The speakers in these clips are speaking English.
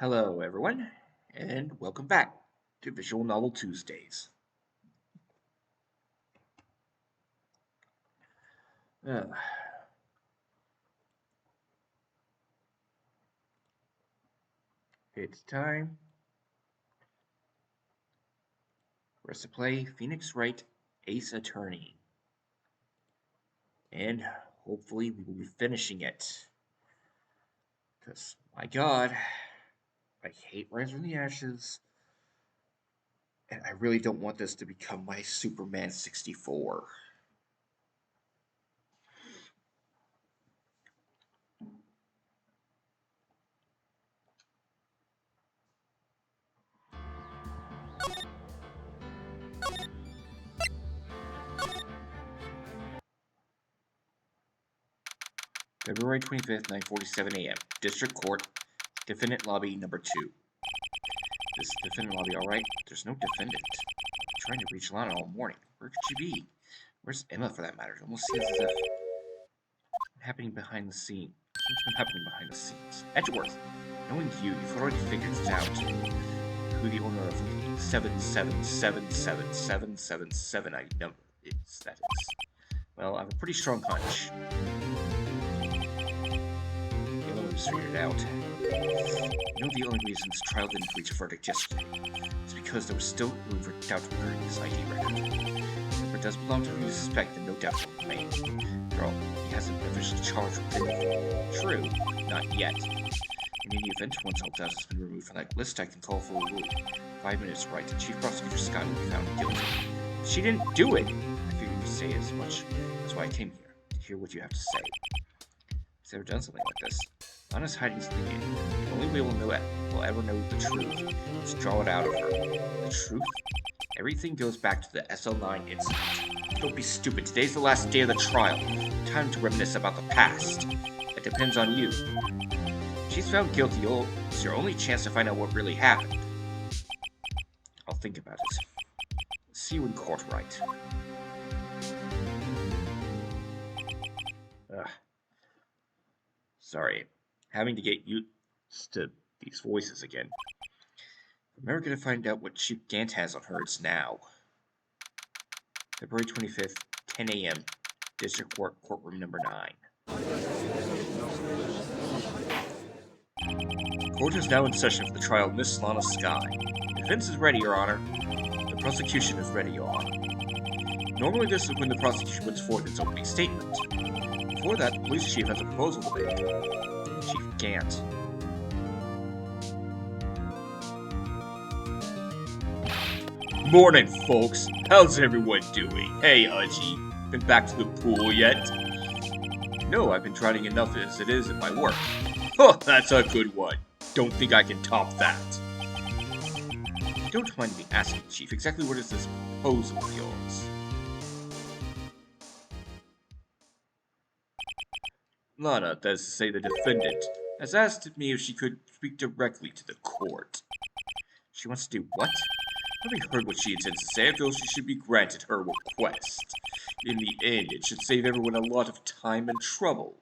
Hello, everyone, and welcome back to Visual Novel Tuesdays. Uh, it's time for us to play Phoenix Wright Ace Attorney, and hopefully we will be finishing it. Because, my god, I hate Rise from the Ashes, and I really don't want this to become my Superman 64. February 25th, 9:47 a.m. District Court, Defendant Lobby number 2. This defendant lobby alright? There's no defendant. I'm trying to reach Lana all morning. Where could she be? Where's Emma for that matter? It almost seems as if happening behind the scenes. Something's been happening behind the scenes. Edgeworth, knowing you've already figured it out. Who the owner of the 7777777 I number is, that is. Well, I have a pretty strong hunch. Just figured it out. You know the only reason this trial didn't reach a verdict yesterday is because there was still room for doubt regarding his ID record. If it does belong to who you suspect, then no doubt will remain. After all, he hasn't been officially charged with anything. True, not yet. In any event, once all doubt has been removed from that list, I can call for a ruling. 5 minutes, right, and Chief Prosecutor Scott will be found guilty. She didn't do it! I figured you'd say as much. That's why I came here, to hear what you have to say. Has ever done something like this? Lana's hiding something in. The only way we'll ever know the truth is draw it out of her. The truth? Everything goes back to the SL9 incident. Don't be stupid. Today's the last day of the trial. Time to reminisce about the past. It depends on you. If she's found guilty, it's your only chance to find out what really happened. I'll think about it. See you in court, Wright. Sorry. Having to get used to these voices again. I'm never going to find out what Chief Gant has on her. It's now. February 25th, 10 a.m. District Court, courtroom number 9. Court is now in session for the trial of Miss Lana Skye. The defense is ready, Your Honor. The prosecution is ready, Your Honor. Normally this is when the prosecution puts forth its opening statement. Before that, the police chief has a proposal to make. Chief Gant. Morning, folks. How's everyone doing? Hey, Udgy. Been back to the pool yet? No, I've been drowning enough as it is at my work. Oh, that's a good one. Don't think I can top that. Don't mind me asking, Chief, exactly what is this proposal of yours? Lana, that is to say the defendant, has asked me if she could speak directly to the court. She wants to do what? Having heard what she intends to say, I feel she should be granted her request. In the end, it should save everyone a lot of time and trouble.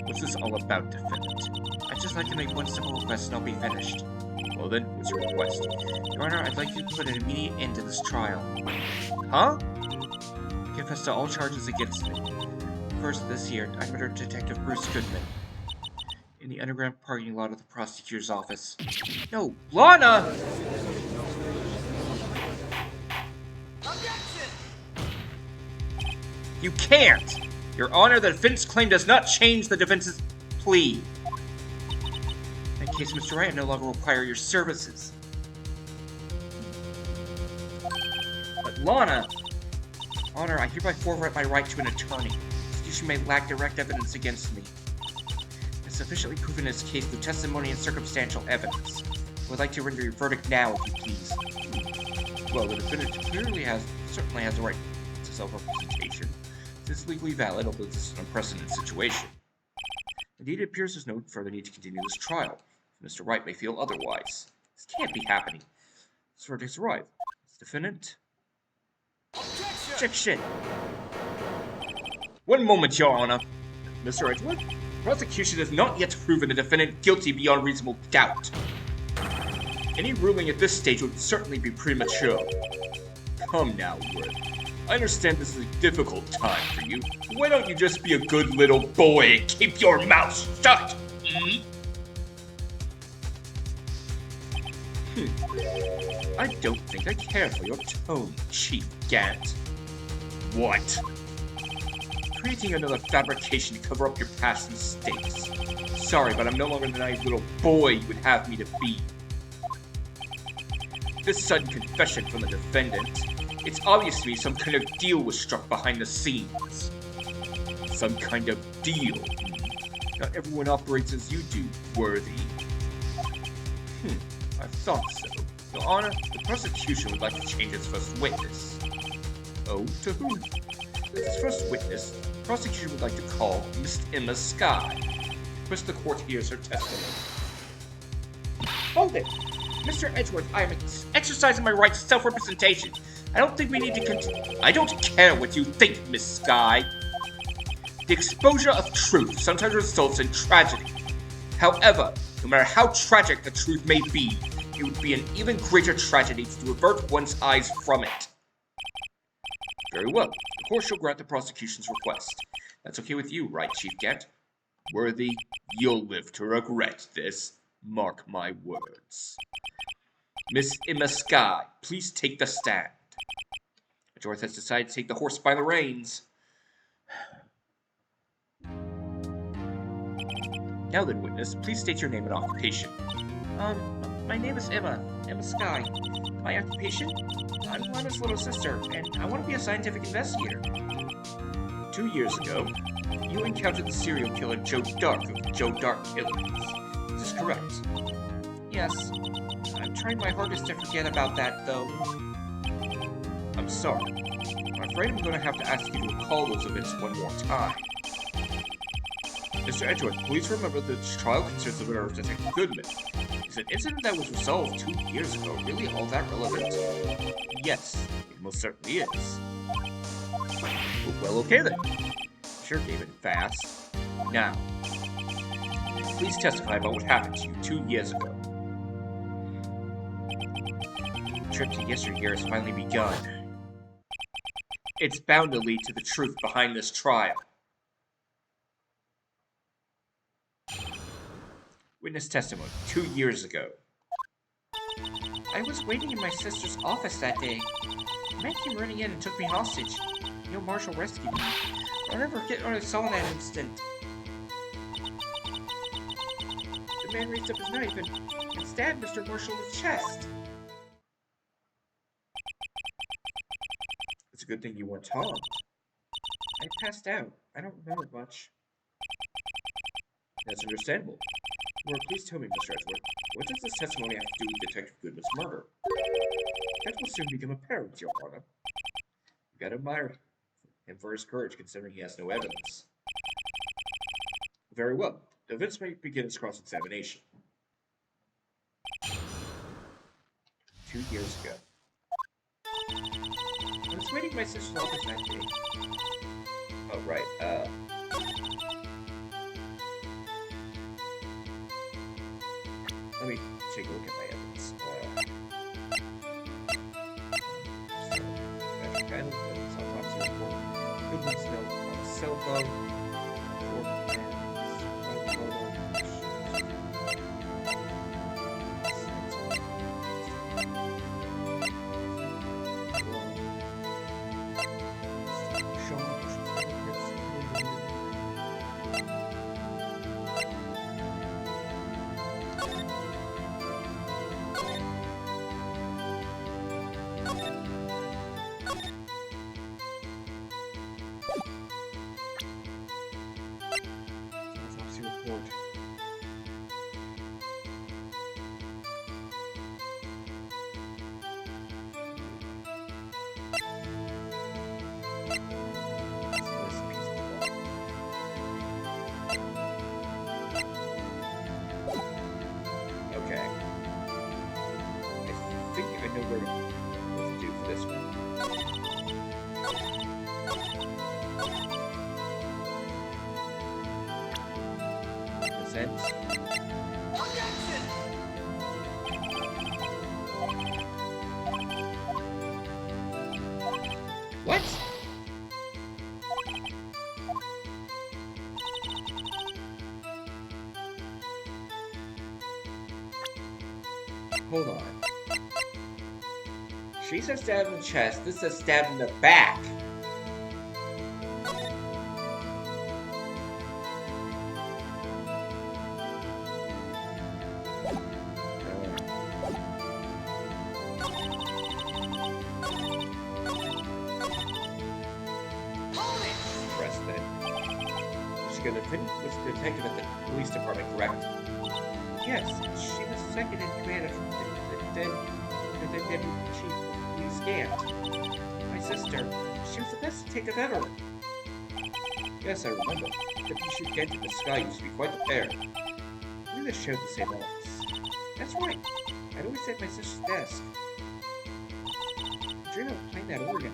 What's this all about, defendant? I'd just like to make one simple request and I'll be finished. Well then, what's your request? Your Honor, I'd like you to put an immediate end to this trial. Huh? I confess to all charges against me. First, this year, I murdered Detective Bruce Goodman in the underground parking lot of the prosecutor's office. No, Lana! Objection! You can't! Your Honor, the defense claim does not change the defense's plea. In that case, Mr. Wright, I no longer require your services. But Lana! Honor, I hereby forfeit my right to an attorney. This may lack direct evidence against me. It's sufficiently proven in this case through testimony and circumstantial evidence. I would like to render your verdict now, if you please. Well, the defendant certainly has a right to self-representation. It's legally valid, although this is an unprecedented situation. Indeed, it appears there's no further need to continue this trial. Mr. Wright may feel otherwise. This can't be happening. This verdict's arrived. This defendant... Objection! One moment, Your Honor. Mr. Edgeworth, prosecution has not yet proven the defendant guilty beyond reasonable doubt. Any ruling at this stage would certainly be premature. Come now, Worth. I understand this is a difficult time for you. Why don't you just be a good little boy and keep your mouth shut? I don't think I care for your tone, Chief Gant. What? Creating another fabrication to cover up your past mistakes. Sorry, but I'm no longer the naive little boy you would have me to be. This sudden confession from the defendant, it's obvious to me some kind of deal was struck behind the scenes. Some kind of deal. Not everyone operates as you do, Worthy. I thought so. Your Honor, the prosecution would like to change its first witness. Oh, to whom? As its first witness, the prosecution would like to call Miss Emma Skye. First, the court hears her testimony. Hold it! Mr. Edgeworth, I am exercising my right to self-representation. I don't think we need to continue. I don't care what you think, Miss Skye. The exposure of truth sometimes results in tragedy. However, no matter how tragic the truth may be, it would be an even greater tragedy to avert one's eyes from it. Very well. The court shall grant the prosecution's request. That's okay with you, right, Chief Gant? Worthy, you'll live to regret this. Mark my words. Miss Emma Skye, please take the stand. Edgeworth has decided to take the horse by the reins. Now then, witness, please state your name and occupation. My name is Emma Skye. My occupation? I'm Lana's little sister, and I want to be a scientific investigator. 2 years ago, you encountered the serial killer Joe Dark of the Joe Dark Killings. Is this correct? Yes. I'm trying my hardest to forget about that, though. I'm sorry. I'm afraid I'm going to have to ask you to recall those events one more time. Mr. Edgeworth, please remember that this trial concerns the murder of Detective Goodman. Is an incident that was resolved 2 years ago really all that relevant? Yes, it most certainly is. Well, okay then. Sure gave it fast. Now, please testify about what happened to you 2 years ago. The trip to yesteryear has finally begun. It's bound to lead to the truth behind this trial. Witness testimony 2 years ago. I was waiting in my sister's office that day. A man came running in and took me hostage. Neil Marshall rescued me. I'll never forget what I saw in that instant. The man raised up his knife and stabbed Mr. Marshall in the chest. It's a good thing you weren't harmed. I passed out. I don't remember much. That's understandable. Well, please tell me, Mr. Edgeworth, what does this testimony have to do with Detective Goodman's murder? That will soon become apparent, Your Honor. You gotta admire him for his courage, considering he has no evidence. Very well. The events may begin its cross-examination. 2 years ago. I was waiting in my sister's office that day. Oh, right, let me take a look at my evidence. Magic pen, it's autopsy report. Goodman's note on the cell phone. sense. What? Hold on. She said stab in the chest, this says stab in the back. Was the detective at the police department, correct? Yes, she was second in command of the deputy chief of police scanned. My sister, she was the best detective ever. Yes, I remember. Deputy Chief Kent in the sky used to be quite the pair. We just shared the same office. That's right. I'd always sit at my sister's desk. I dreamed of playing that organ.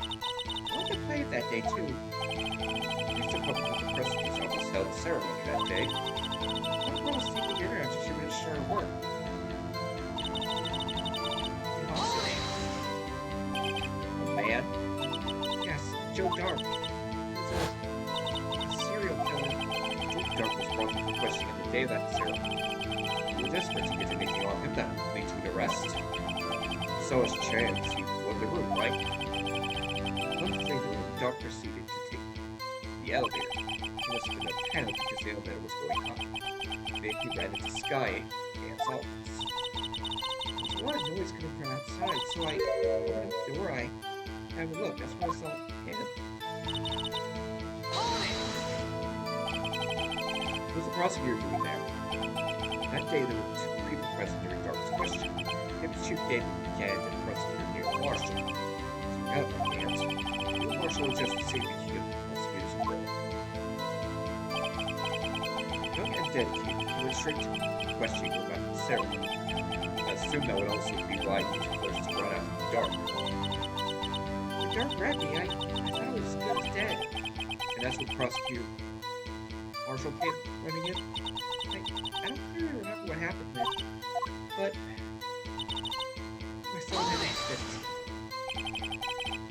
I wanted to play it that day, too. Mr. Public the President's office held the ceremony that day. I was going to take dinner after she finished her work. Oh, man. Yes, Joe Dark. He's a serial killer. Joe Dark was brought in for questioning on the day of that ceremony. We were desperate to get anything on him that would lead to an arrest. So as chance, he won the room, right? One thing the Dark proceeded to take the elevator. He must have been a panic because the elevator was going up. Maybe he ran into Sky Ant's office. There was a lot of noise coming from outside, so I opened up the door. I had a look. That's when I saw him. What was the prosecutor doing there? That day, there were two people present during Dark's question. Deputy Chief David Gant and Prosecutor Neil Marshall. So out of Gant. Neil Marshall was just to see if he could prosecute his role. Young and dedicated, he went straight to questioning about the ceremony. I assumed that would also be why he was the first to run out of the Dark. The Dark grabbed me. I thought it was as good as dead. And that's when Prosecutor Marshall came running in. I don't really remember what happened then, but we're still in an accident.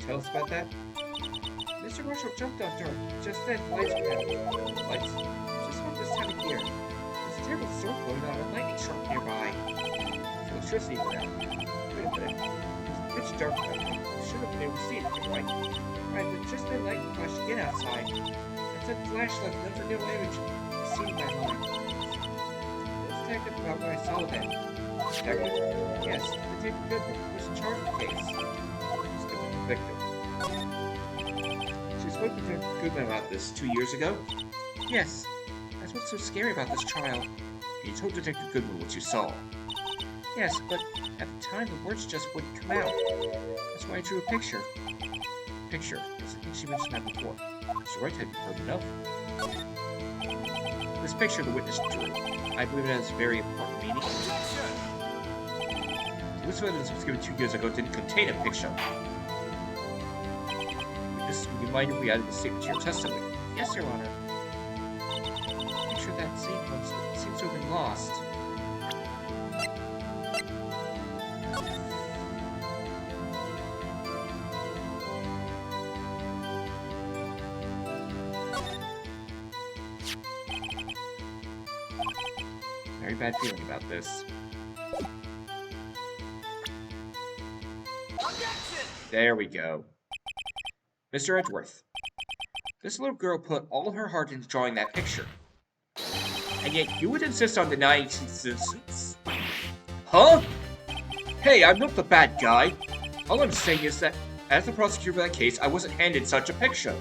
Tell us about that? Mr. Marshall jumped on Dark. Just then, lights went out. Lights? Just about this time of year. There's a terrible storm going on, a lightning struck nearby. So electricity went out. Wait a minute. It was pitch dark out there. Should have been able to see anything, right? Right, but just then lightning flashed again outside. I took the flashlight and unforgettable image of seeing my mind. Detective about what I saw then. Detective? Yes, Detective Goodman was in charge of the case. She was convicted. She spoke to Detective Goodman about this 2 years ago? Yes. That's what's so scary about this trial. You told Detective Goodman what you saw. Yes, but at the time the words just wouldn't come out. That's why I drew a picture. Picture. Yes, I think she mentioned that before. Mr. Wright had heard enough. This picture the witness drew. I believe it has very important meaning. The list of evidence was given 2 years ago didn't contain a picture. Witness, would you mind if we added the statement to your testimony? Yes, Your Honor. Picture that sequence seems to have been lost. Very bad feeling about this. There we go. Mr. Edgeworth, this little girl put all her heart into drawing that picture. And yet you would insist on denying its existence. Huh? Hey, I'm not the bad guy. All I'm saying is that, as the prosecutor for that case, I wasn't handed such a picture.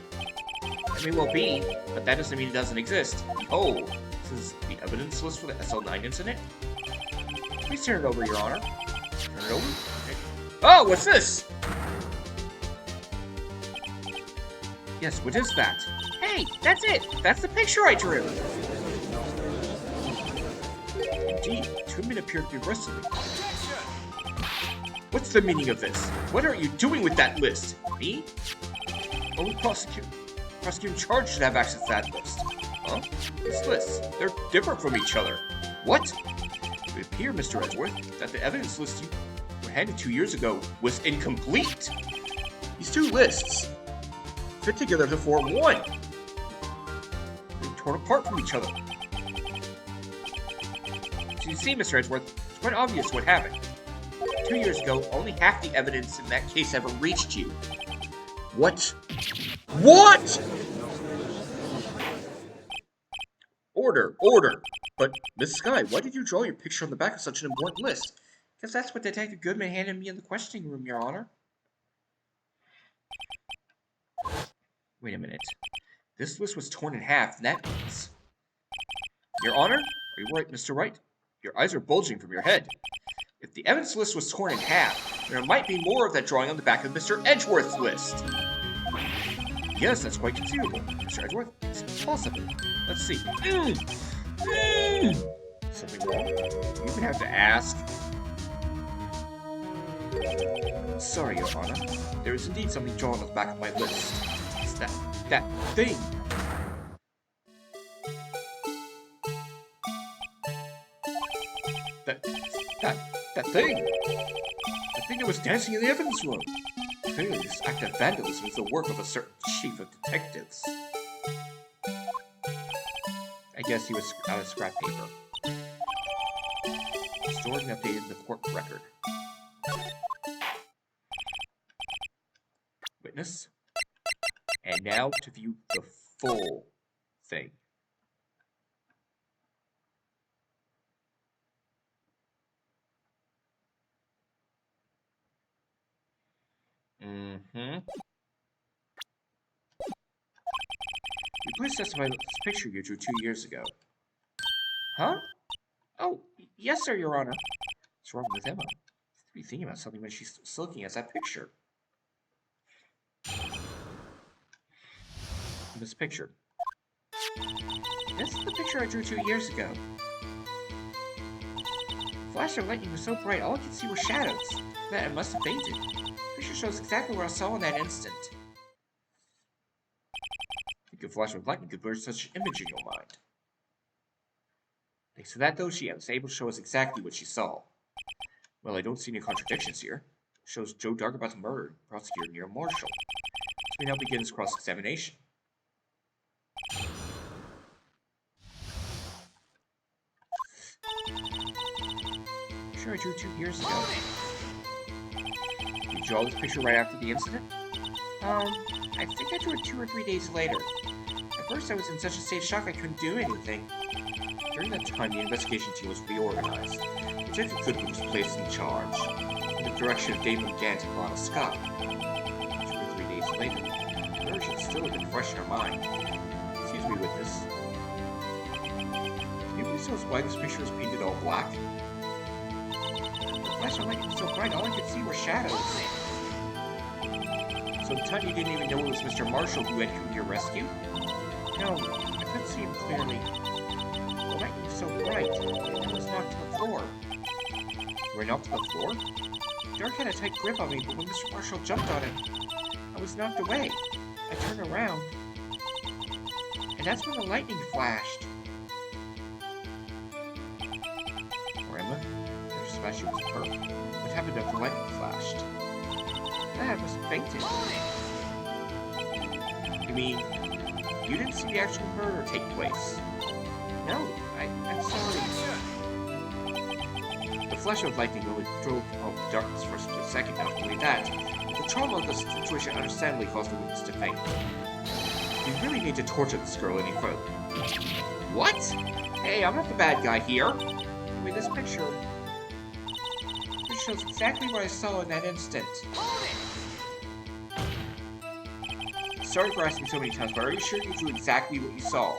It may well be, but that doesn't mean it doesn't exist. Oh, this is the evidence list for the SL9 incident? Please turn it over, Your Honor. Turn it over? Okay. Oh, what's this? Yes, what is that? Hey, that's it! That's the picture I drew! Indeed, two men appear to be wrestling. What's the meaning of this? What are you doing with that list? Me? Only prosecutor in charge should have access to that list. Huh? These lists, they're different from each other. What? It would appear, Mr. Edgeworth, that the evidence list you were handed 2 years ago was incomplete. These two lists fit together to form one. They're torn apart from each other. So you see, Mr. Edgeworth, it's quite obvious what happened. 2 years ago, only half the evidence in that case ever reached you. What? What? Order, order! But, Miss Sky, why did you draw your picture on the back of such an important list? Because that's what Detective Goodman handed me in the questioning room, Your Honor. Wait a minute. This list was torn in half, and that means... Your Honor? Are you right, Mr. Wright? Your eyes are bulging from your head. If the evidence list was torn in half, there might be more of that drawing on the back of Mr. Edgeworth's list. Yes, that's quite conceivable, Mr. Edgeworth. It's possible. Let's see. Something wrong? You would have to ask. Sorry, Your Honor. There is indeed something drawn on the back of my list. It's that thing. That thing. The thing that was dancing in the evidence room. Clearly, this act of vandalism is the work of a certain chief of detectives. I guess he was out of scrap paper. Stored and updated in the court record. Witness. And now to view the full thing. You please testify about this picture you drew 2 years ago. Huh? Oh, yes, sir, Your Honor. What's wrong with Emma? She's to be thinking about something when she's looking at that picture. This picture. This is the picture I drew 2 years ago. The flash of lightning was so bright, all I could see were shadows. That I must have fainted. The picture shows exactly what I saw in that instant. I think a flash of lightning could blur such an image in your mind. Thanks to that, though, she was able to show us exactly what she saw. Well, I don't see any contradictions here. It shows Joe Dark about the murder, prosecutor Neil Marshall. So we now begin his cross-examination. Sure, I drew 2 years ago. Did you draw this picture right after the incident? I think I drew it 2 or 3 days later. At first, I was in such a state of shock I couldn't do anything. During that time, the investigation team was reorganized. Detective Goodman was placed in charge, under the direction of Damon Gant and Ronald Scott. 2 or 3 days later, the murder should still have been fresh in our mind. Excuse me, witness. Can you please tell us why this picture was painted all black? The flash of lightning was so bright, all I could see were shadows. So at the time you didn't even know it was Mr. Marshall who had come to your rescue? No, I couldn't see him clearly. The lightning was so bright, I was knocked to the floor. You were knocked to the floor? Dark had a tight grip on me, but when Mr. Marshall jumped on him, I was knocked away. I turned around, and that's when the lightning flashed. Or Emma? I just thought she was hurt. What happened after the lightning flashed? I must have fainted. You mean, you didn't see the actual murder take place? No, I'm sorry. The flash of lightning only drove off the darkness for a split second. Not only that, the trauma of the situation understandably caused the witness to faint. You really need to torture this girl any further. What? Hey, I'm not the bad guy here. Anyway, this picture shows exactly what I saw in that instant. Sorry for asking so many times, but are you sure you drew exactly what you saw?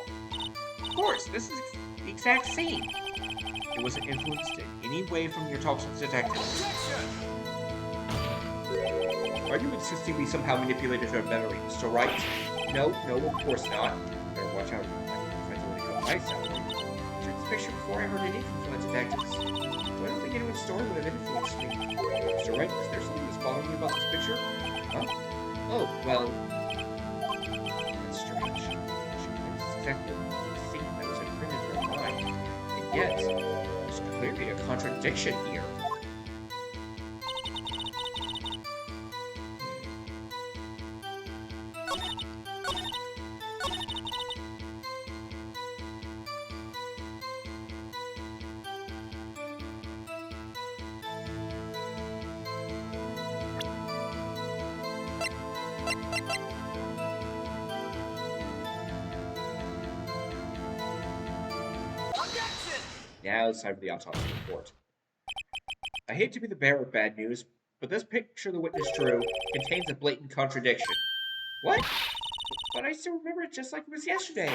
Of course, this is the exact scene. It wasn't influenced in any way from your talks with detectives. Are you insisting we somehow manipulated her memory, Mr. Wright? No, of course not. Better watch out. My friends already got my salary. I took this picture before I heard anything from the detectives. So I don't think anyone's story would have influenced me. Mr. Wright, is there something that's bothering you about this picture? Huh? Oh, well... That's strange. She knows exactly what it is. Yet, there's clearly a contradiction here. Now it's time for the autopsy report. I hate to be the bearer of bad news, but this picture the witness drew contains a blatant contradiction. What? But I still remember it just like it was yesterday.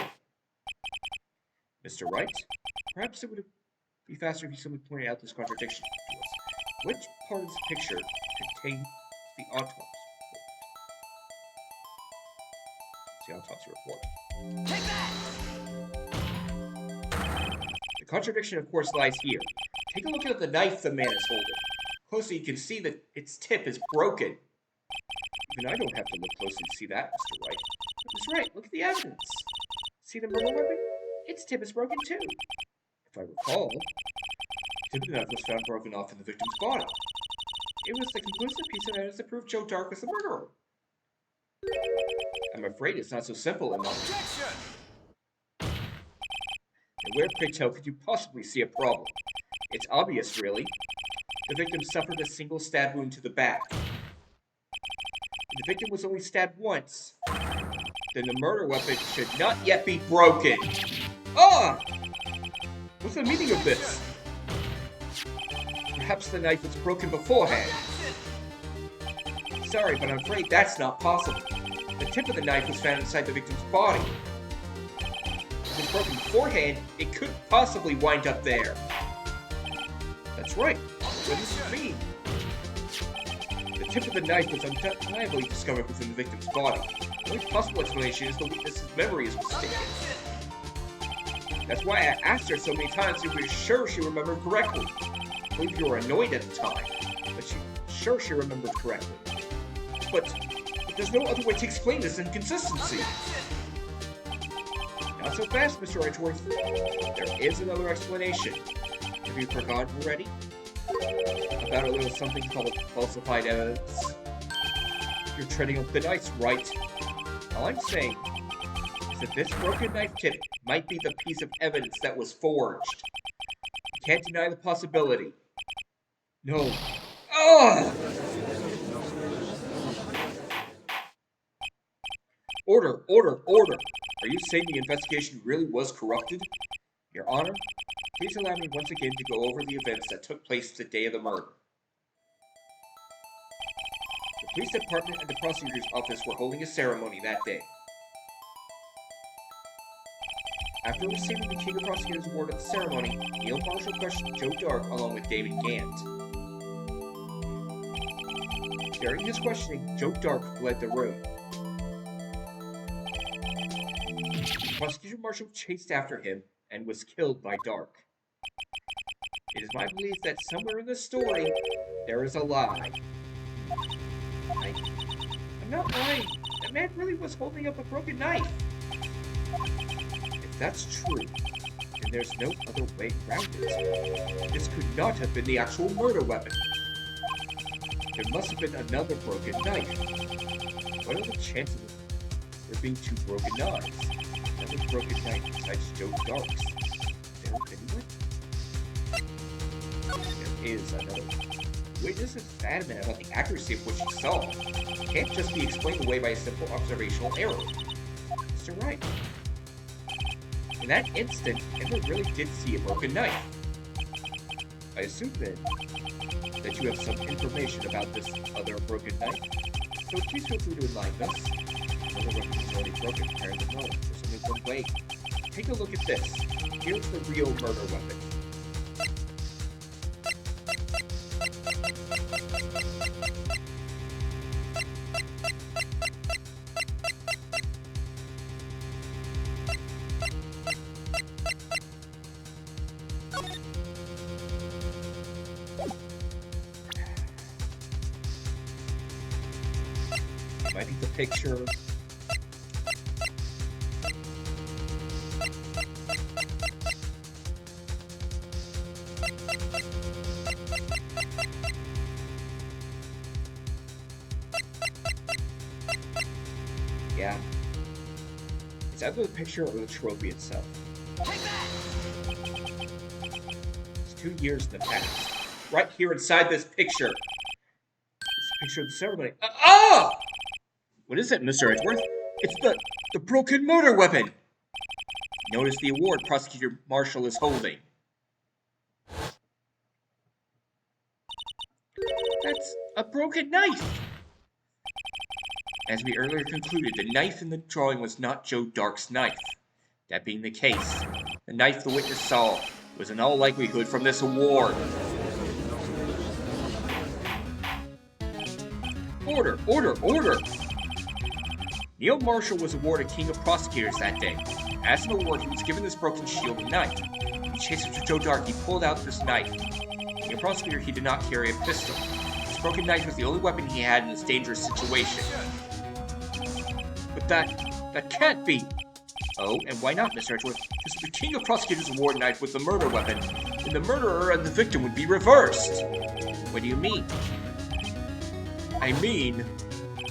Mr. Wright, perhaps it would be faster if you simply pointed out this contradiction to us. Which part of this picture contains the autopsy report? It's the autopsy report. Take that! The contradiction, of course, lies here. Take a look at the knife the man is holding. Closely, you can see that its tip is broken. Even I don't have to look closely to see that, Mr. Wright. Mr. Wright, look at the evidence. See the murder weapon? Its tip is broken too. If I recall, the tip of the knife was found broken off in the victim's body. It was the conclusive piece of evidence that proved Joe Dark was the murderer. I'm afraid it's not so simple, Emma. And where, pigtail, could you possibly see a problem? It's obvious, really. The victim suffered a single stab wound to the back. If the victim was only stabbed once, then the murder weapon should not yet be broken. Ah! What's the meaning of this? Perhaps the knife was broken beforehand. Sorry, but I'm afraid that's not possible. The tip of the knife was found inside the victim's body. If it was broken beforehand, it couldn't possibly wind up there. That's right. What does it mean? The tip of the knife was undeniably discovered within the victim's body. The only possible explanation is the witness's memory is mistaken. That's why I asked her so many times if we were sure she remembered correctly. I believe you were annoyed at the time, but sure she remembered correctly. But there's no other way to explain this inconsistency. Not so fast, Mr. Edgeworth. There is another explanation. Have you forgotten already? About a little something called falsified evidence? You're treading up the ice, right? All I'm saying is that this broken knife tip might be the piece of evidence that was forged. You can't deny the possibility. No. Ugh! Order, order, order! Are you saying the investigation really was corrupted? Your Honor, please allow me once again to go over the events that took place the day of the murder. The police department and the prosecutor's office were holding a ceremony that day. After receiving the King of Prosecutors Award at the ceremony, Neil Marshall questioned Joe Dark along with David Gant. During his questioning, Joe Dark fled the room. Prosecutor Marshall chased after him and was killed by Dark. It is my belief that somewhere in this story, there is a lie. I'm not lying. That man really was holding up a broken knife. If that's true, then there's no other way around it. This could not have been the actual murder weapon. There must have been another broken knife. What are the chances of there being two broken knives? Another broken knife besides Joe Dark's. There anyone? There is another one. Witness is adamant about the accuracy of what she saw. It can't just be explained away by a simple observational error. Mr. Wright. In that instant, Emma really did see a broken knife. I assume then that you have some information about this other broken knife, so please feel free to enlighten us. Another weapon is already broken, apparently no. There's only one way. Take a look at this. Here's the real murder weapon. Might be the picture. that the picture or the trophy itself? It's 2 years in the past. Right here inside this picture. This picture of the ceremony. Ah! What is it, Mr. Edgeworth? It's the broken murder weapon. Notice the award Prosecutor Marshall is holding. That's a broken knife. As we earlier concluded, the knife in the drawing was not Joe Dark's knife. That being the case, the knife the witness saw was in all likelihood from this award. Order, order, order! Neil Marshall was awarded King of Prosecutors that day. As an award, he was given this broken shield and knife. He chased after Joe Dark, he pulled out this knife. Being a prosecutor, he did not carry a pistol. This broken knife was the only weapon he had in this dangerous situation. But that can't be! Oh, and why not, Mr. Edgeworth? Because the King of Prosecutors award knife was the murder weapon, and the murderer and the victim would be reversed. What do you mean? I mean,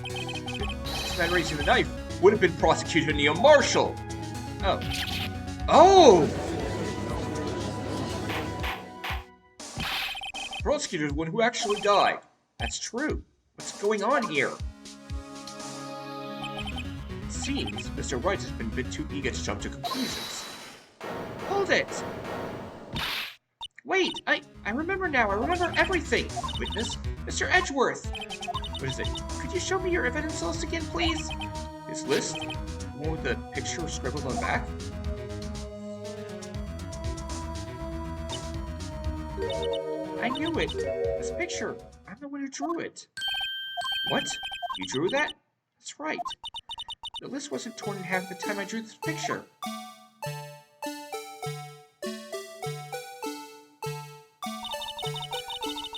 this man raising the knife would have been Prosecutor Neil Marshall. Oh. Oh! Prosecutor is the one who actually died. That's true. What's going on here? It seems Mr. Wright has been a bit too eager to jump to conclusions. Hold it! Wait, I remember now. I remember everything. Witness, Mr. Edgeworth. What is it? Could you show me your evidence list again, please? This list? The one with the picture scribbled on the back? I knew it. This picture. I'm the one who drew it. What? You drew that? That's right. The list wasn't torn in half the time I drew this picture.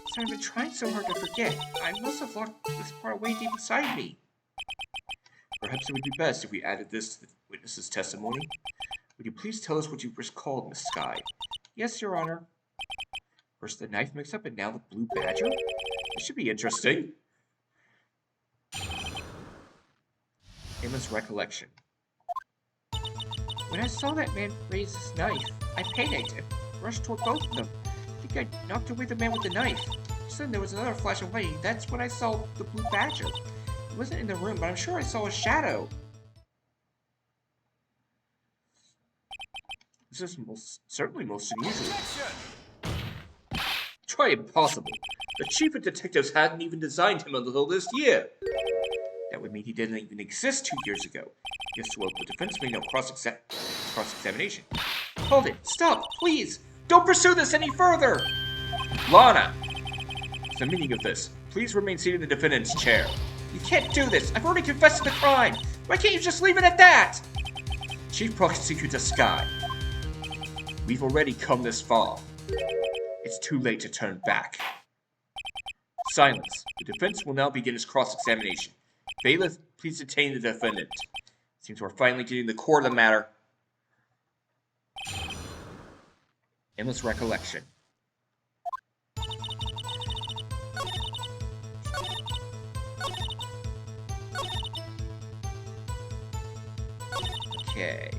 So I've been trying so hard to forget. I must have locked this part away deep inside me. Perhaps it would be best if we added this to the witness's testimony. Would you please tell us what you first called Miss Sky? Yes, Your Honor. First the knife mix-up and now the blue badger? This should be interesting. Emma's recollection. When I saw that man raise his knife, I panicked and rushed toward both of them. I think I knocked away the man with the knife. Then there was another flash of light. That's when I saw the blue badger. He wasn't in the room, but I'm sure I saw a shadow. This is certainly most unusual. Try impossible. The chief of detectives hadn't even designed him until this year. That would mean he didn't even exist 2 years ago. Yes, well, the defense made no cross-examination. Hold it! Stop! Please! Don't pursue this any further! Lana! What's the meaning of this? Please remain seated in the defendant's chair. You can't do this! I've already confessed to the crime! Why can't you just leave it at that? Chief Prosecutor Sky, we've already come this far. It's too late to turn back. Silence. The defense will now begin its cross-examination. Bailiff, please detain the defendant. Seems we're finally getting the core of the matter. Emma's recollection. Okay.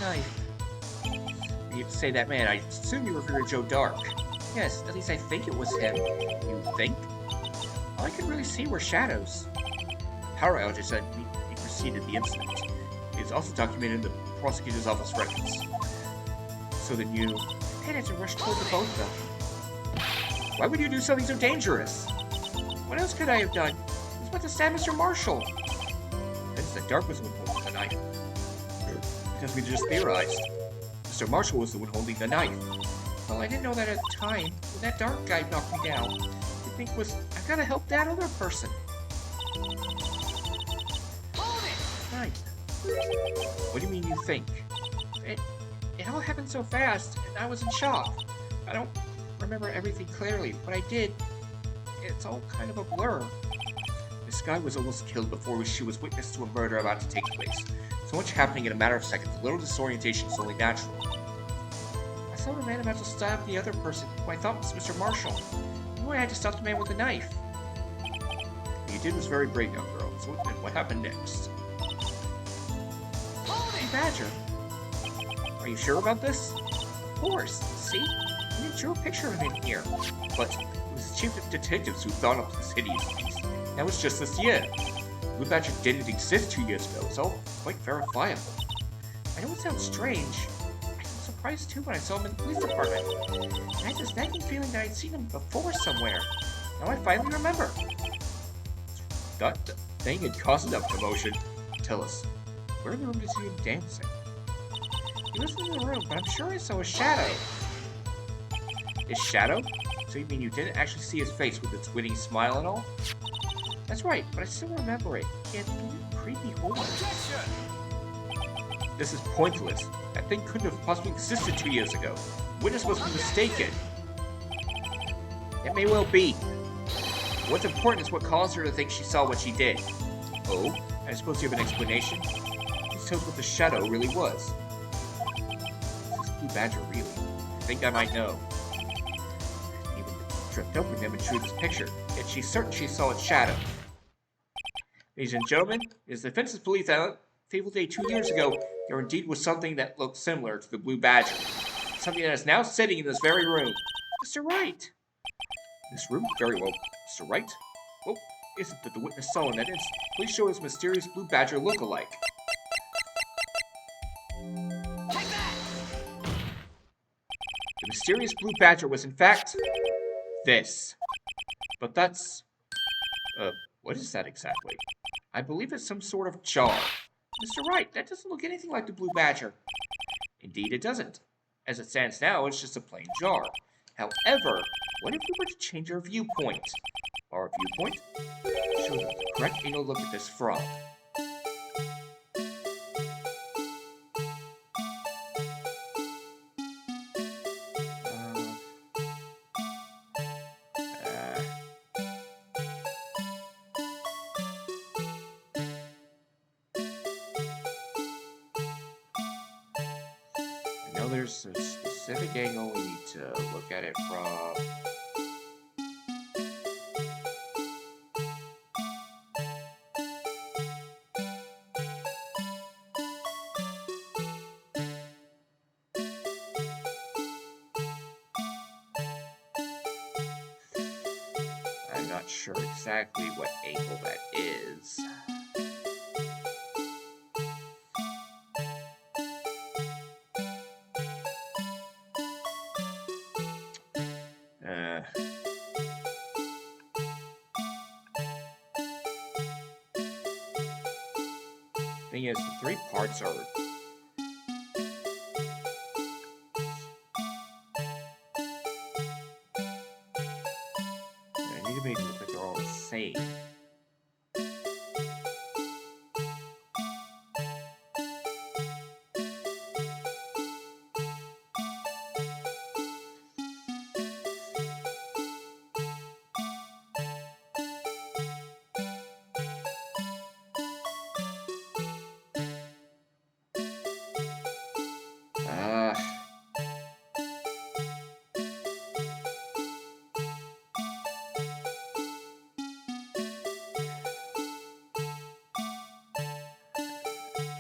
Knife. You say that man, I assume you refer to Joe Dark. Yes, at least I think it was him. You think? All I could really see were shadows. Power outage that he preceded the incident. It is also documented in the prosecutor's office records. So then you... I had to rush toward the both of them. Why would you do something so dangerous? What else could I have done? I was about to stab Mr. Marshall. Since the Dark was the one holding the knife. Because we just theorized. Mr. Marshall was the one holding the knife. Well, I didn't know that at the time. When that dark guy knocked me down, I think was, I've got to help that other person. Right. What do you mean you think? It all happened so fast, and I was in shock. I don't remember everything clearly. What I did, it's all kind of a blur. Miss Sky was almost killed before she was witness to a murder about to take place. So much happening in a matter of seconds, a little disorientation is only natural. I saw the man about to stab the other person, who I thought was Mr. Marshall. I knew I had to stop the man with the knife. You did was very brave, young girl. So then what happened next? Hey, Badger. Are you sure about this? Of course. See? I even drew a picture of him in here. But it was the chief of detectives who thought up this hideous beast. That was just this year. Blue Badger didn't exist 2 years ago. It's all quite verifiable. I know it sounds strange. I was surprised too when I saw him in the police department. I had this nagging feeling that I'd seen him before somewhere. Now I finally remember. That thing had caused enough commotion. Tell us, where in the room did you see him dancing? He wasn't in the room, but I'm sure I saw a shadow. His shadow? So you mean you didn't actually see his face with its winning smile and all? That's right, but I still remember it. He had creepy horns. This is pointless. That thing couldn't have possibly existed 2 years ago. Witness must be mistaken. It may well be. What's important is what caused her to think she saw what she did. Oh, I suppose you have an explanation? Please tell us what the shadow really was. Is this Blue Badger really? I think I might know. Even tripped up with him and drew this picture, yet she's certain she saw its shadow. Ladies and gentlemen, it is the defense's belief that fateful day 2 years ago, there indeed was something that looked similar to the Blue Badger. Something that is now sitting in this very room. Mr. Wright! This room? Very well. Mr. Wright? Well, is it that the witness saw in that instant? Please show his mysterious Blue Badger look-alike. Take that! The mysterious Blue Badger was in fact... this. But that's... what is that exactly? I believe it's some sort of jar. Mr. Wright, that doesn't look anything like the Blue Badger. Indeed it doesn't. As it stands now, it's just a plain jar. However, what if we were to change our viewpoint? Our viewpoint? Show them the correct angle look at this frog. I know there's a specific angle we need to look at it from. I'm not sure exactly what angle that is. Thing is, the 3 parts are... I need to make it look like they're all the same.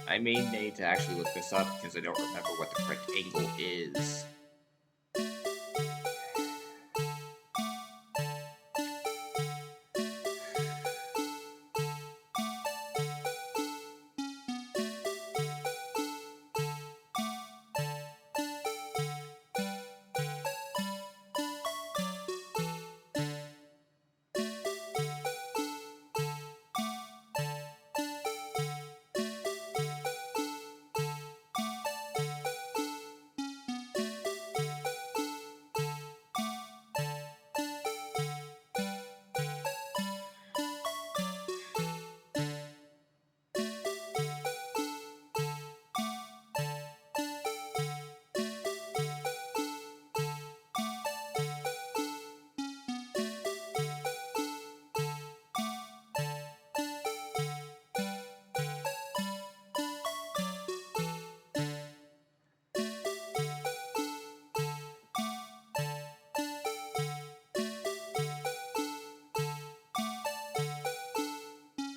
I may need to actually look this up because I don't remember what the correct angle is.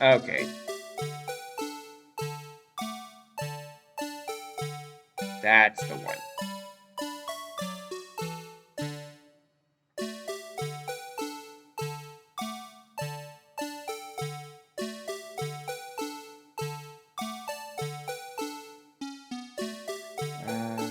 Okay. That's the one. Uh,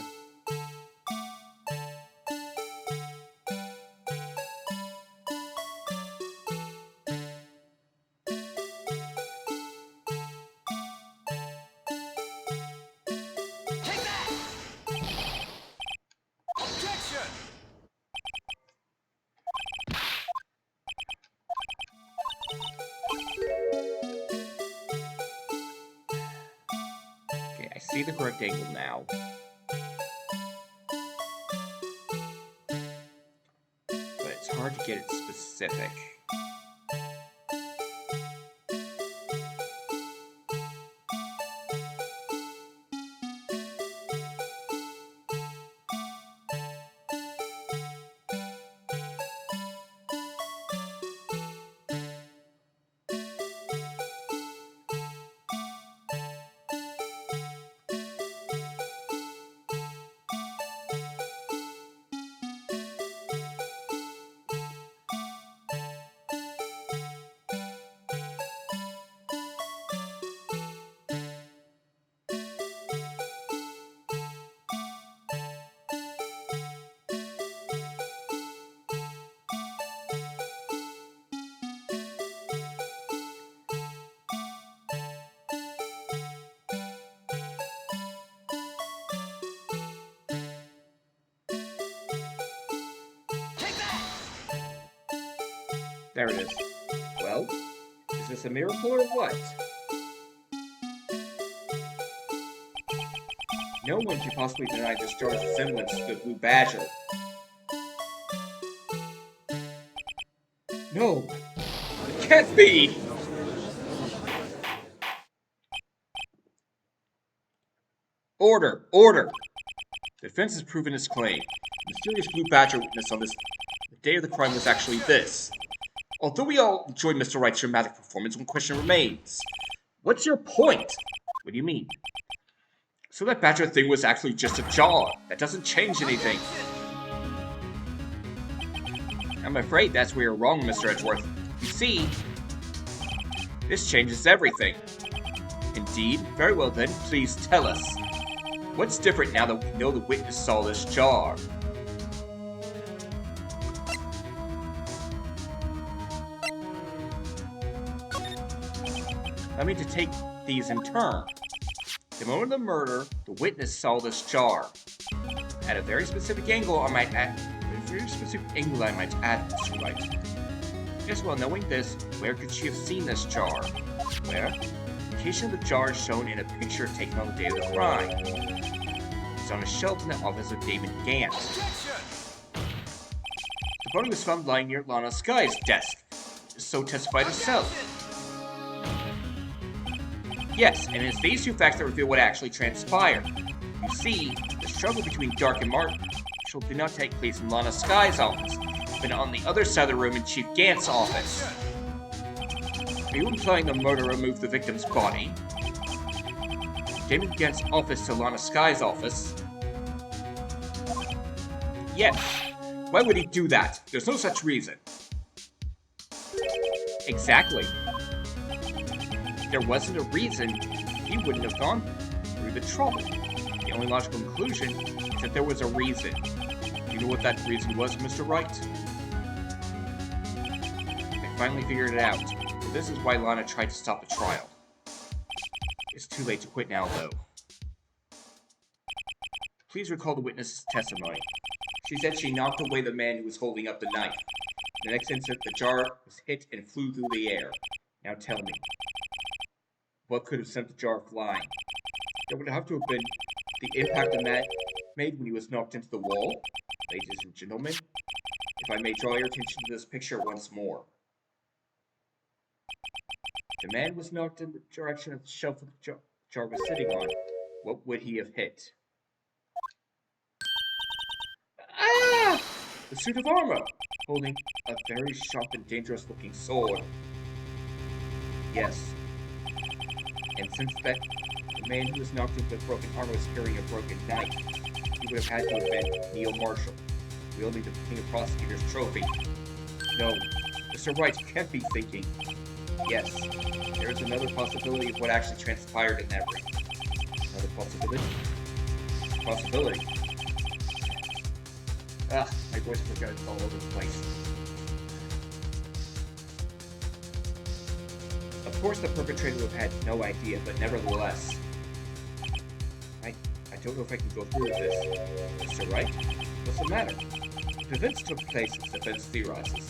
okay, I see the correct angle now. But it's hard to get it specific. There it is. Well, is this a miracle or what? No one can possibly deny this jar's resemblance to the Blue Badger. No! It can't be! Order! Order! The defense has proven its claim. The mysterious Blue Badger witness on the day of the crime was actually this. Although we all enjoyed Mr. Wright's dramatic performance, one question remains. What's your point? What do you mean? So that Badger thing was actually just a jaw. That doesn't change anything. I'm afraid that's where you're wrong, Mr. Edgeworth. You see, this changes everything. Indeed? Very well then, please tell us. What's different now that we know the witness saw this jar? Let me to take these in turn. The moment of the murder, the witness saw this jar. At a very specific angle, I might add, Mr. Wright. Yes, well, knowing this, where could she have seen this jar? Where? The location of the jar is shown in a picture taken on the day of the crime. It's on a shelf in the office of David Gantz. The body was found lying near Lana Sky's desk. So testified herself. Yes, and it's these two facts that reveal what actually transpired. You see, the struggle between Dark and Marshall did not take place in Lana Sky's office, but on the other side of the room in Chief Gantz's office. Are you implying the murderer moved the victim's body? David Gantz's office to Lana Sky's office? Yes. Why would he do that? There's no such reason. Exactly. If there wasn't a reason, he wouldn't have gone through the trouble. The only logical conclusion is that there was a reason. Do you know what that reason was, Mr. Wright? I finally figured it out. This is why Lana tried to stop the trial. It's too late to quit now, though. Please recall the witness's testimony. She said she knocked away the man who was holding up the knife. The next instant, the jar was hit and flew through the air. Now tell me, what could have sent the jar flying? There would have to have been the impact the man made when he was knocked into the wall. Ladies and gentlemen, if I may draw your attention to this picture once more. The man was knocked in the direction of the shelf the jar was sitting on. What would he have hit? Ah! The suit of armor, holding a very sharp and dangerous looking sword. Yes, And since that the man who was knocked into the broken armor was carrying a broken knife, he would have had to have been Neil Marshall, wielding the King of Prosecutors trophy. No, Mr. Wright, you can't be thinking. Yes, there is another possibility of what actually transpired in that ring. Another possibility? Possibility. My voice is all over the place. Of course the perpetrator would have had no idea, but nevertheless. I don't know if I can go through with this. Mr. Wright, what's the matter? If events took place as the defense theorizes,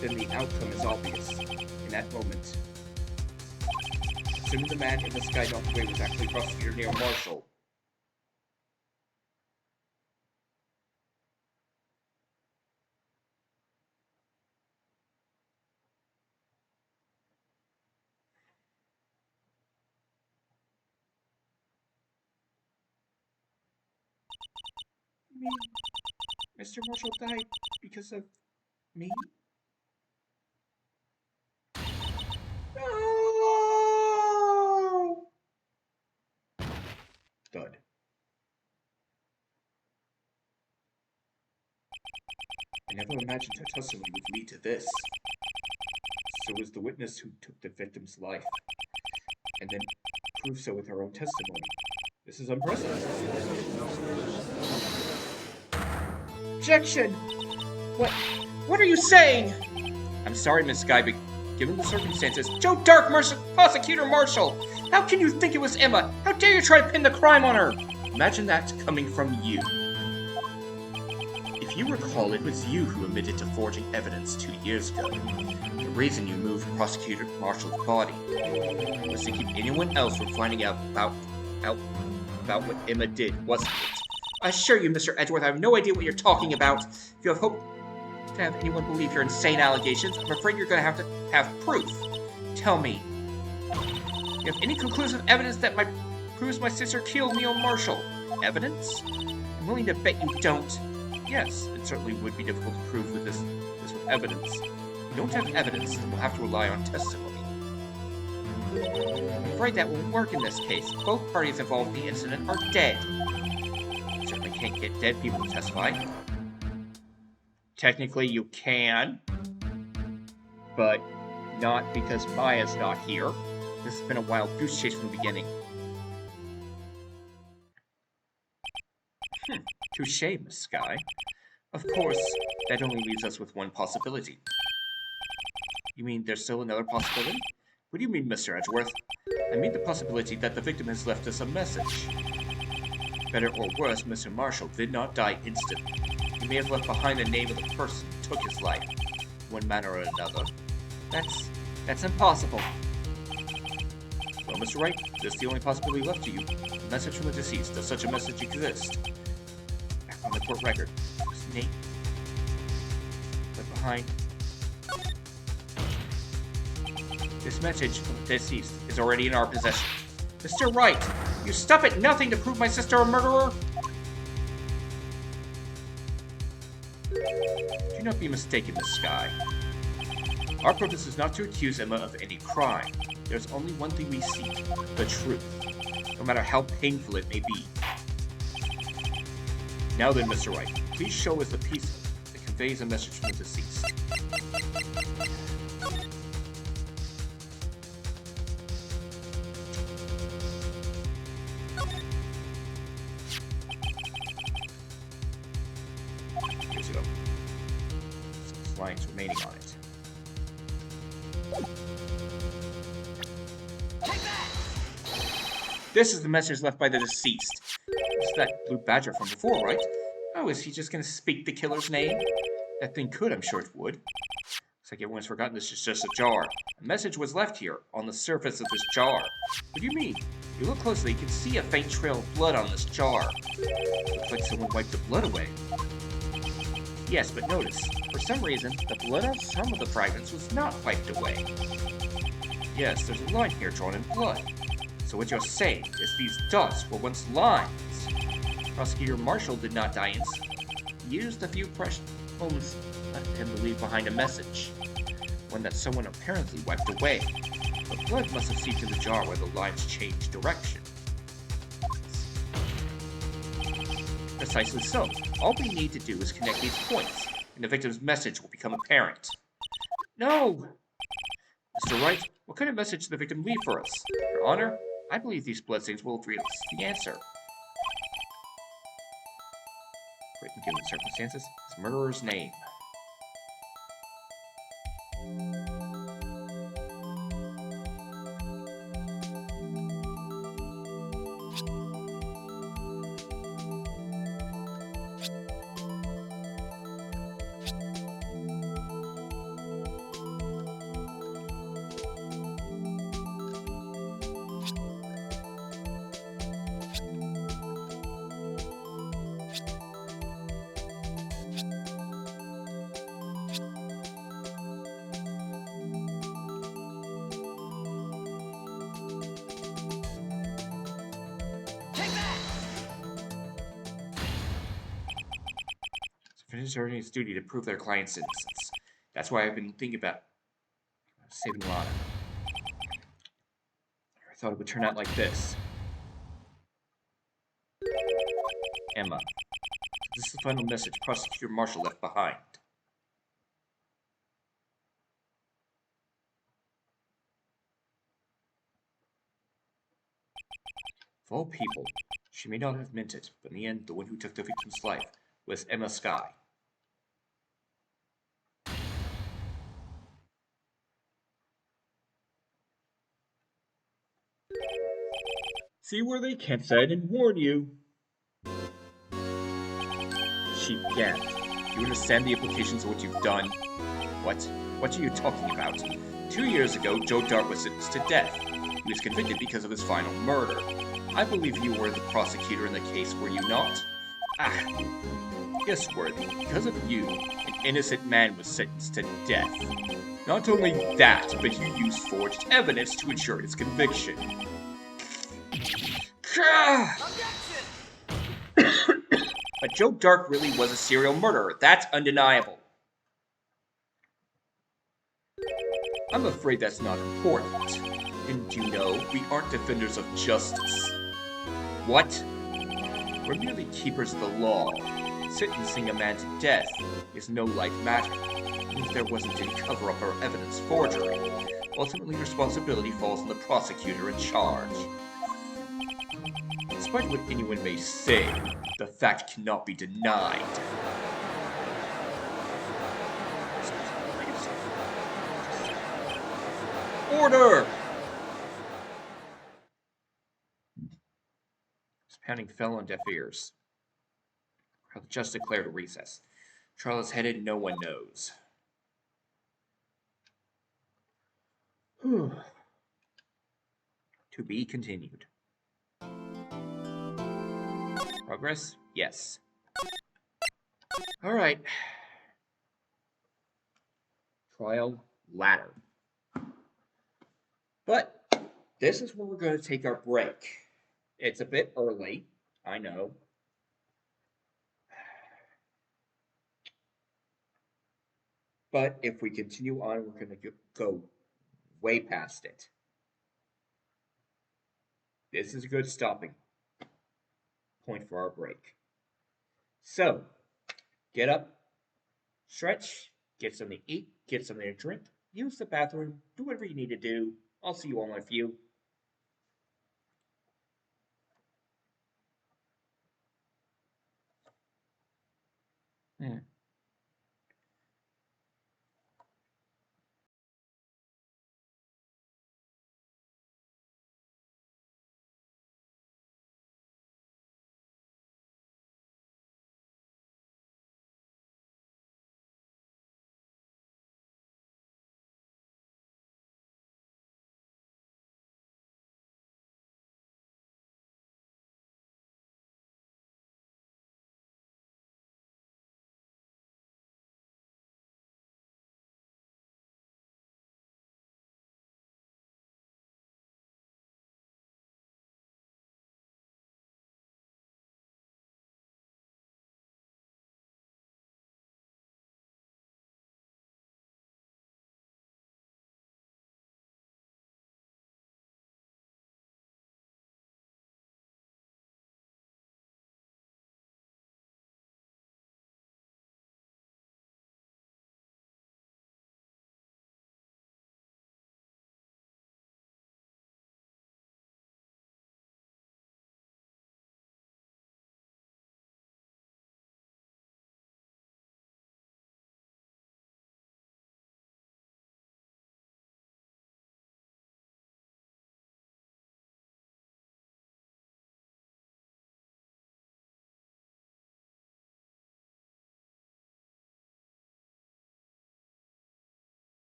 then the outcome is obvious. In that moment. Assuming the man in the sky knocked away was actually Prosecutor Neil Marshall. You mean Mr. Marshall died because of me? No! Thud. I never imagined her testimony would lead to this. So was the witness who took the victim's life, and then proved so with her own testimony. This is unprecedented. Objection! What are you saying? I'm sorry, Miss Guy, but given the circumstances, Joe Dark, Prosecutor Marshall! How can you think it was Emma? How dare you try to pin the crime on her? Imagine that coming from you. If you recall, it was you who admitted to forging evidence 2 years ago. The reason you moved Prosecutor Marshall's body was to keep anyone else from finding out about what Emma did, wasn't it? I assure you, Mr. Edgeworth, I have no idea what you're talking about. If you have hoped to have anyone believe your insane allegations, I'm afraid you're going to have proof. Tell me, you have any conclusive evidence that proves my sister killed Neil Marshall? Evidence? I'm willing to bet you don't. Yes, it certainly would be difficult to prove with this with evidence. If you don't have evidence, then we'll have to rely on testimony. I'm afraid that won't work in this case. Both parties involved in the incident are dead. You certainly can't get dead people to testify. Technically, you can, but not because Maya's not here. This has been a wild goose chase from the beginning. Touché, Miss Sky. Of course, that only leaves us with one possibility. You mean there's still another possibility? What do you mean, Mr. Edgeworth? I mean the possibility that the victim has left us a message. Better or worse, Mr. Marshall did not die instantly. He may have left behind the name of the person who took his life, one manner or another. That's impossible. Well, Mr. Wright, this is the only possibility left to you. A message from the deceased. Does such a message exist? Back on the court record. His name. Left behind. This message from the deceased is already in our possession. Mr. Wright, you stop at nothing to prove my sister a murderer? Do not be mistaken, Miss Sky. Our purpose is not to accuse Emma of any crime. There's only one thing we seek, the truth, no matter how painful it may be. Now then, Mr. Wright, please show us the piece that conveys a message from the deceased. Here's it up. Some lines remaining on it. This is the message left by the deceased. It's that blue badger from before, right? Oh, is he just gonna speak the killer's name? That thing could, I'm sure it would. Looks like everyone's forgotten this is just a jar. A message was left here, on the surface of this jar. What do you mean? If you look closely, you can see a faint trail of blood on this jar. Looks like someone wiped the blood away. Yes, but notice, for some reason, the blood on some of the fragments was not wiped away. Yes, there's a line here drawn in blood. So what you're saying is these dots were once lines. Prosecutor Marshall did not die instantly. He used a few precious moments left him to leave behind a message. One that someone apparently wiped away. The blood must have seeped in the jar where the lines changed direction. Precisely so. All we need to do is connect these points, and the victim's message will become apparent. No! Mr. Wright, what kind of message did the victim leave for us? Your Honor, I believe these bloodstains will reveal us the answer. Written given the circumstances, his murderer's name. Finish earning its duty to prove their client's innocence. That's why I've been thinking about saving Lana. I thought it would turn out like this. Emma. This is the final message Prosecutor Marshall left behind. Of all people, she may not have meant it, but in the end, the one who took the victim's life was Emma Skye. See where they kept that and warn you. She began. You understand the implications of what you've done? What? What are you talking about? 2 years ago, Joe Dart was sentenced to death. He was convicted because of his final murder. I believe you were the prosecutor in the case, were you not? Ah, yes, Worthy. Because of you, an innocent man was sentenced to death. Not only that, but you used forged evidence to ensure his conviction. But Joe Dart really was a serial murderer. That's undeniable. I'm afraid that's not important. Didn't you know we aren't defenders of justice? What? We're merely keepers of the law. Sentencing a man to death is no light matter, even if there wasn't any cover-up or evidence forgery. Ultimately, responsibility falls on the prosecutor in charge. Despite what anyone may say, the fact cannot be denied. Order! His pounding fell on deaf ears. The judge declared a recess. Trial is headed, no one knows. To be continued. Progress? Yes. Alright. Trial ladder. But this is where we're going to take our break. It's a bit early, I know. But if we continue on, we're going to go way past it. This is a good stopping point for our break. So, get up, stretch, get something to eat, get something to drink, use the bathroom, do whatever you need to do. I'll see you all in a few.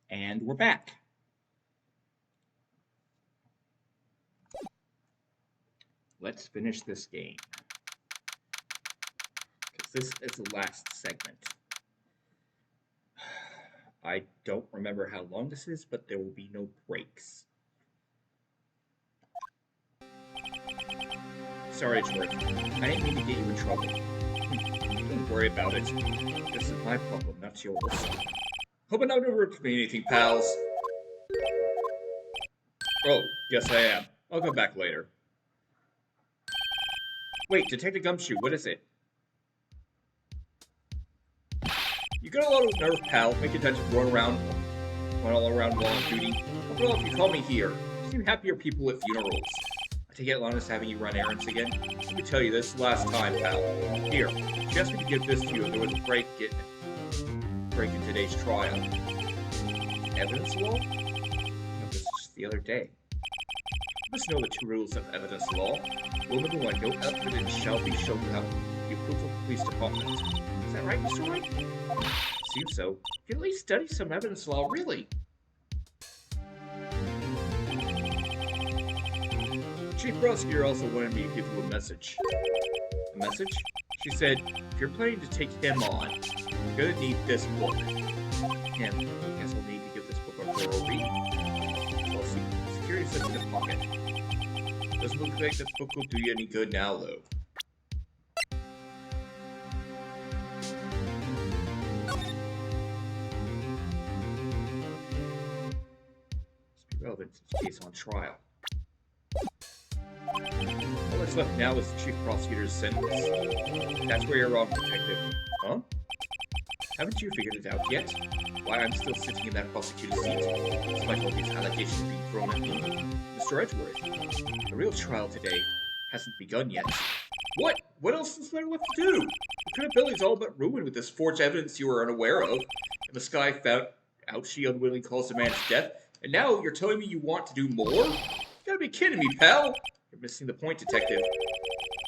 And we're back. Let's finish this game. Because this is the last segment. I don't remember how long this is, but there will be no breaks. Sorry, Edgeworth. I didn't mean to get you in trouble. Don't worry about it. This is my problem, not yours. Hope I'm not overlooking anything, pals. Oh, yes I am. I'll come back later. Wait, Detective Gumshoe, what is it? You got a lot of nerve, pal. Make it time to run all around while on duty. After all, if you call me here, you seem happier people at funerals. I take it Lana's having you run errands again? Let me tell you this last time, pal. Here, she asked me to give this to you if there was a break in today's trial. Evidence law? No, this was just the other day. You must know the 2 rules of evidence law. Rule number 1, no evidence shall be shown without the approval of the police department. Is that right, Mr. Wright? Seems so. You can at least study some evidence law, really. Chief Prosecutor also wanted me to give you a message. A message? She said, if you're planning to take him on, you're gonna need this book. And I guess I'll need to give this book a thorough read. Well, security says in the pocket. Doesn't look like this book will do you any good now, though. Must be relevant to the case on trial. All that's left now is the Chief Prosecutor's sentence. That's where you're wrong, Detective. Huh? Haven't you figured it out yet? Why I'm still sitting in that prosecutor's seat, despite all these allegations being thrown at me? Mr. Edgeworth, the real trial today hasn't begun yet. What? What else is there left to do? The credibility's all but ruined with this forged evidence you were unaware of, and the sky found out she unwillingly caused the man's death, and now you're telling me you want to do more? You gotta be kidding me, pal! You're missing the point, Detective.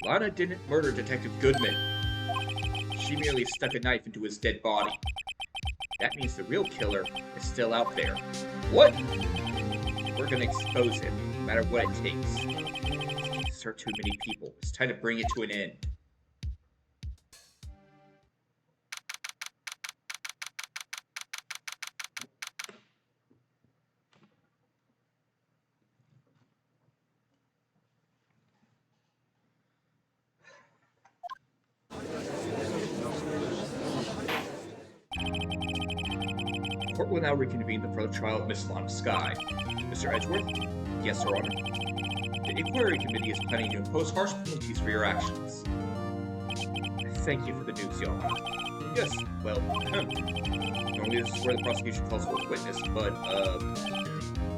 Lana didn't murder Detective Goodman. She merely stuck a knife into his dead body. That means the real killer is still out there. What? We're gonna expose him, no matter what it takes. These cases hurt too many people. It's time to bring it to an end. The court will now reconvene before the trial of Miss Lana Skye. Mr. Edgeworth? Yes, Your Honor. The Inquiry Committee is planning to impose harsh penalties for your actions. Thank you for the news, Your Honor. Yes, well, normally this is where the prosecution calls for a witness, but,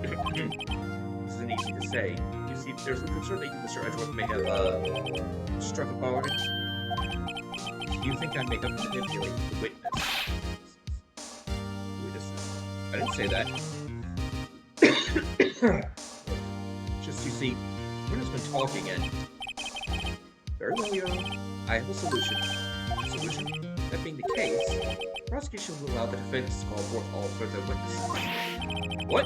this isn't easy to say. You see, there's a concern that you, Mr. Edgeworth, may have, struck a bargain. You think I may have manipulated the witness? I didn't say that. Just, you see, we're just been talking and... Very well, Your Honor. I have a solution. Solution? That being the case, the prosecution will allow the defense to call forth all further witnesses. What?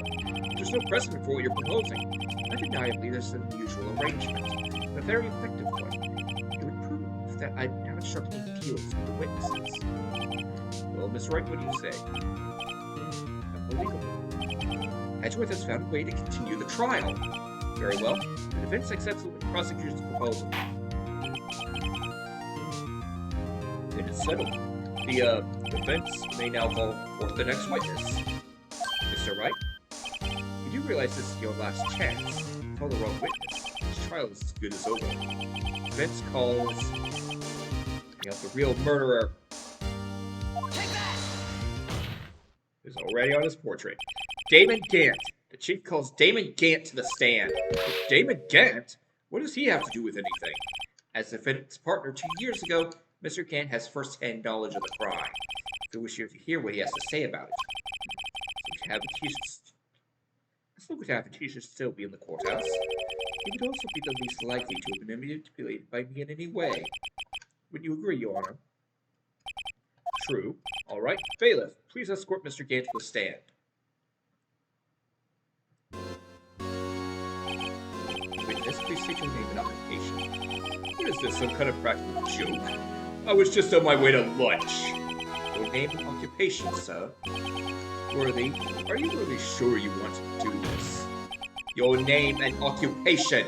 There's no precedent for what you're proposing. Undeniably, there's an unusual arrangement, but a very effective one. It would prove that I haven't struck any deals with the witnesses. Well, Miss Wright, what do you say? Illegal. Edgeworth has found a way to continue the trial. Very well. The defense accepts the prosecution's proposal. It is settled. The defense may now call forth the next witness. Mr. Wright, you do realize this is your last chance. Call the wrong witness. This trial is as good as over. The defense calls the real murderer. Is already on his portrait. Damon Gant. The chief calls Damon Gant to the stand. Damon Gant? What does he have to do with anything? As the defendant's partner 2 years ago, Mr. Gant has first-hand knowledge of the crime. I wish you to hear what he has to say about it. As long as he should still be in the courthouse. He would also be the least likely to have been manipulated by me in any way. Would you agree, Your Honor? True. All right. Bailiff, please escort Mr. Gant to the stand. witness, please state your name and occupation. What is this, some kind of practical joke? I was just on my way to lunch. Your name and occupation, sir. Worthy, are you really sure you want to do this? Your name and occupation!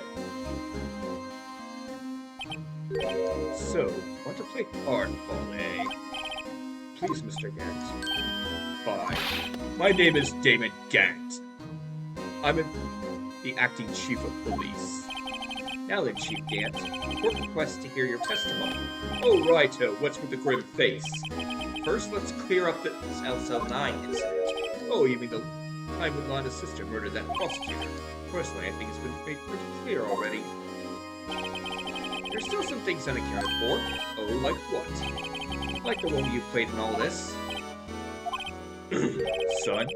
So, want to play hardball, eh? Please, Mr. Gant. Fine. My name is Damon Gant. I'm the acting chief of police. Now then, Chief Gant, court requests to hear your testimony. Oh, righto, what's with the grim face? First, let's clear up this LSL9 incident. Oh, you mean the time when Lana's sister murdered that prosecutor? Personally, I think it's been made pretty clear already. There's still some things unaccounted for. Oh, like what? Like the role you played in all this. Son,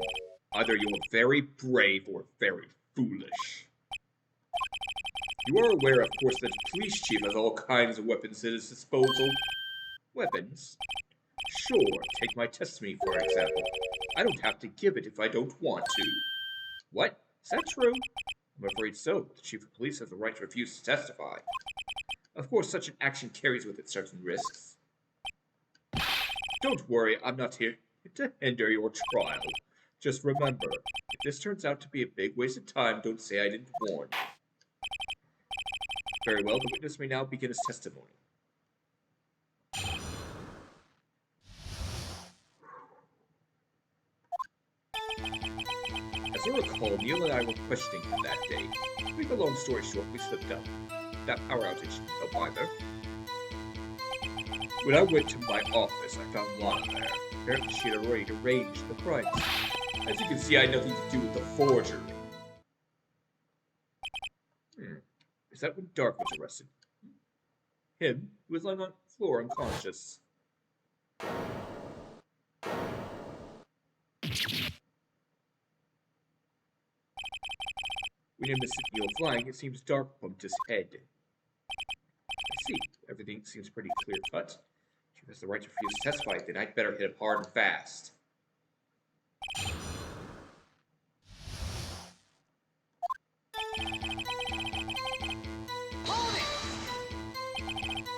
either you're very brave or very foolish. You are aware, of course, that the police chief has all kinds of weapons at his disposal. Weapons? Sure, take my testimony for example. I don't have to give it if I don't want to. What? Is that true? I'm afraid so. The chief of police has the right to refuse to testify. Of course, such an action carries with it certain risks. Don't worry, I'm not here to hinder your trial. Just remember, if this turns out to be a big waste of time, don't say I didn't warn you. Very well, the witness may now begin his testimony. As I recall, Neil and I were questioning him that day. To make a long story short, we slipped up. That power outage didn't help either. When I went to my office, I found Lana there. Apparently she had already arranged the crimes. As you can see, I had nothing to do with the forgery. Is that when Dark was arrested? Him? He was lying on the floor unconscious. When you missed Neil flying, it seems Dark bumped his head. I see. Everything seems pretty clear-cut. She has the right to refuse to testify, then I'd better hit him hard and fast.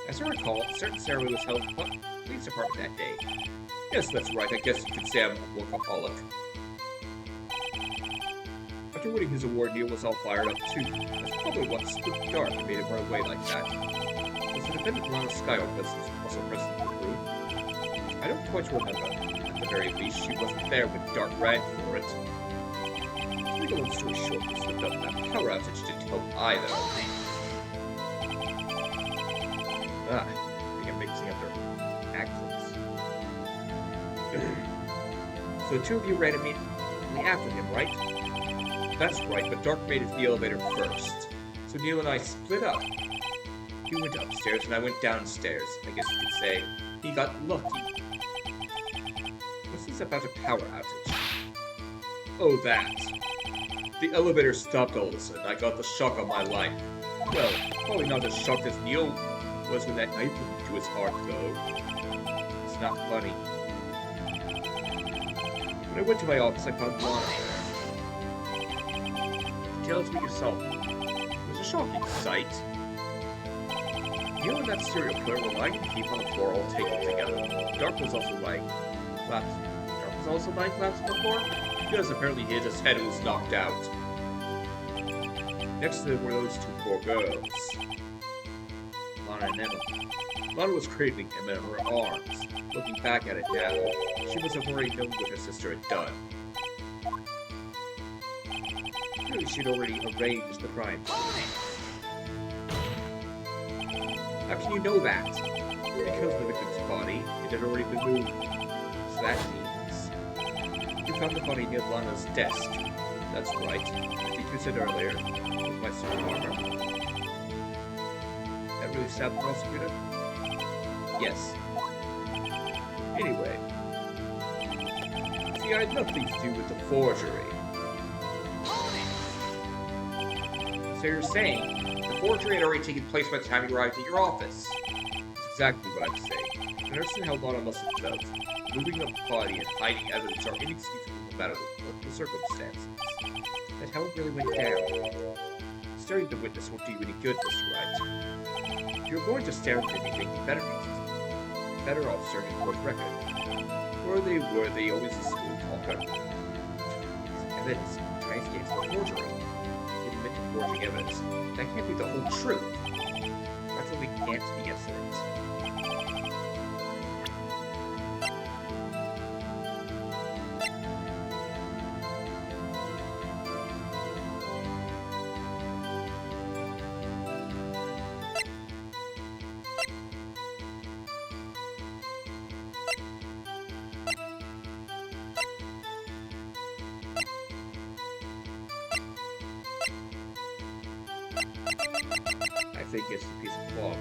As I recall, a certain ceremony was held at the police department that day. Yes, that's right. I guess you could say I'm a workaholic. After winning his award, Neil was all fired up too. That's probably what spooked Dark and made him run away like that. Was the defendant Lana Skyhook also present in the room? I don't quite remember. At the very least, she wasn't there when Dark ran for it. To make a long story short, we slipped up. That power outage didn't help either. I think I'm mixing up their accents. So the two of you ran immediately after him, right? That's right, but Dark made it to the elevator first. So Neil and I split up. He went upstairs and I went downstairs. I guess you could say he got lucky. What's this about a power outage? Oh, that. The elevator stopped all of a sudden. I got the shock of my life. Well, probably not as shocked as Neil was when that knife went into his heart, though. It's not funny. When I went to my office, I found Lana there. Tell us what you saw. It was a shocking sight. Neil and that serial killer were lying in a heap on the floor, all taken together. Dark was also lying collapsed. Dark was also lying collapsed on the floor? Because apparently he hit his head and was knocked out. Next to them were those two poor girls. Lana and Emma. Lana was cradling Emma in her arms. Looking back at it now, she must have already known what her sister had done. Clearly she'd already arranged the crime. How can you know that? Because of the victim's body, it had already been moved. So that means... You found the body near Lana's desk. That's right. I think you said earlier, with my suit of armor. That really stabbed the prosecutor? Yes. Anyway. See, I had nothing to do with the forgery. So you're saying, the forgery had already taken place by the time you arrived at your office? That's exactly what I'm saying. I understand how Lana must have felt. Moving a body and hiding evidence are inexcusable no matter the circumstances. That's how it really went down. Staring at the witness won't do you any good, Mr. Wright. If you're going to stare at anything, you better off searching for his record. Were they always a smooth talker? Evidence tries against the forgery. He admitted to forging evidence. That can't be the whole truth. That's what we can't be evidence. I think it's a piece of cloth.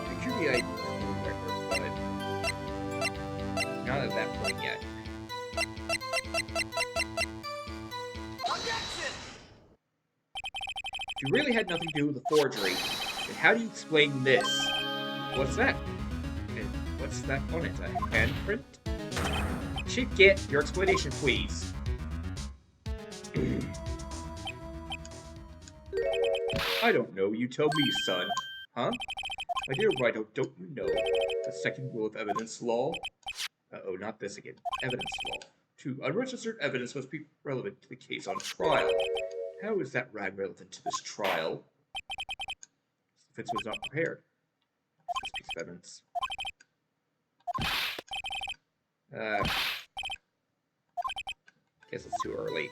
It could be a record, but not at that point yet. If you really had nothing to do with the forgery, then how do you explain this? What's that? And what's that on it? A handprint? Chief, get your explanation, please. I don't know. You tell me, son. Huh? My dear Wright, don't you know the second rule of evidence law? Uh-oh, not this again. Evidence law. 2. Unregistered evidence must be relevant to the case on trial. How is that rag relevant to this trial? The defense was not prepared. This piece of evidence. Guess it's too early.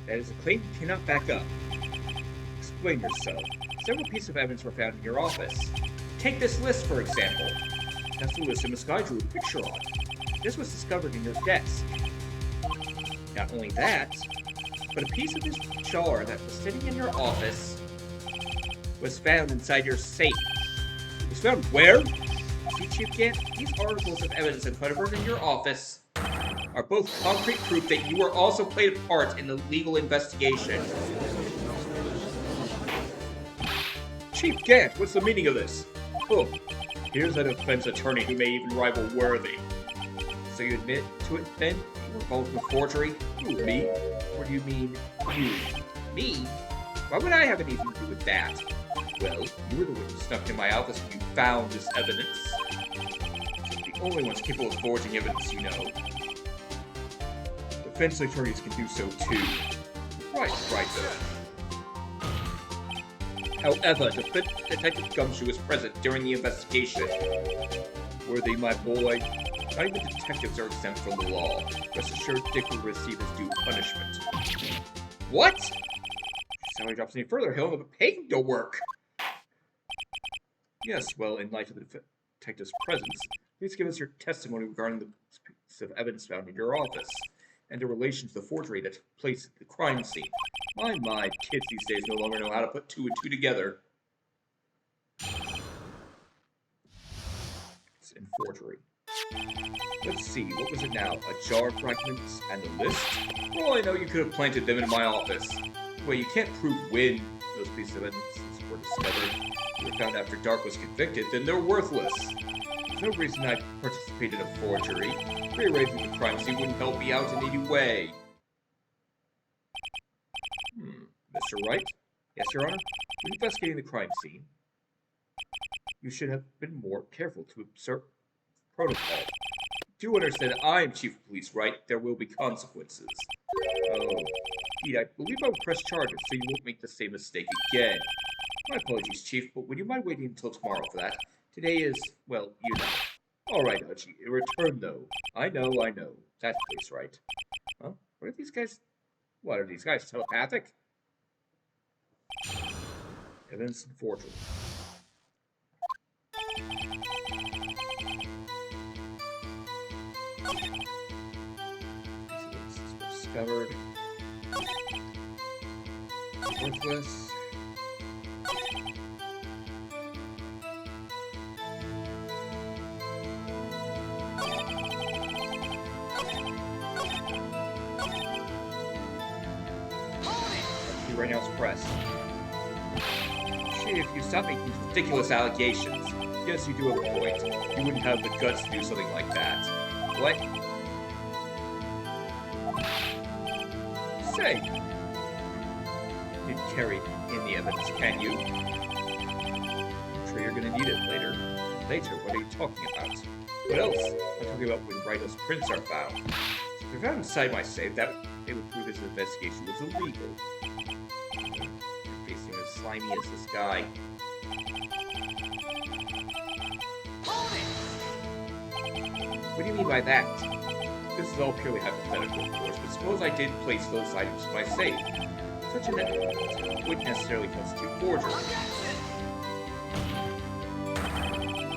That is a claim you cannot back up. Explain yourself. Several pieces of evidence were found in your office. Take this list, for example. That's the list this guy drew a picture on. This was discovered in your desk. Not only that, but a piece of this jar that was sitting in your office was found inside your safe. It was found where? See, Chief Gant, these articles of evidence uncovered in your office are both concrete proof that you were also played a part in the legal investigation. Chief Gant, what's the meaning of this? Oh, Here's a defense attorney who may even rival Worthy. So you admit to it, then? You were involved with forgery? Who, me? Or do you mean You. me? Why would I have anything to do with that? Well, you were the one who snuck in my office when you found this evidence. The only ones capable of forging evidence, you know. Defense attorneys can do so too. Right, However, Detective Gumshoe was present during the investigation. Worthy, my boy, not even detectives are exempt from the law. Rest assured, Dick will receive his due punishment. What? If Sally drops any further, he'll have a paying to work. Yes, well, in light of the detective's presence, please give us your testimony regarding the piece of evidence found in your office and in relation to the forgery that took place at the crime scene. My, kids these days no longer know how to put two and two together. It's in forgery. Let's see, what was it now? A jar of fragments and a list? Well, I know you could have planted them in my office. Well, you can't prove when those pieces of evidence were discovered. They were found after Dark was convicted, then they're worthless. There's no reason I participated in a forgery. Rearranging the crime scene wouldn't help me out in any way. Mr. Wright? Yes, Your Honor? When investigating the crime scene, you should have been more careful to observe protocol. Do understand that I am Chief of Police, right? There will be consequences. Oh, Pete, I believe I will press charges so you won't make the same mistake again. My apologies, Chief, but would you mind waiting until tomorrow for that? Today is, well, you know. All right, Archie. In return, though. I know. That place, right? Huh? What are these guys? What are these guys, telepathic? Evidence and forgery. Discovered. Worthless. Right now it's press. Chief, you stop making these ridiculous allegations. Yes, you do have a point. You wouldn't have the guts to do something like that. What? Say, you didn't carry in the evidence, can you? I'm sure you're gonna need it later. Later? What are you talking about? What else? I'm talking about when Wright's prints are found. If they're found inside my safe, that they would prove his investigation was illegal. You're facing as slimy as this guy. What do you mean by that? This is all purely hypothetical, of course, but suppose I did place those items in my safe. Such an evidence wouldn't necessarily constitute forgery.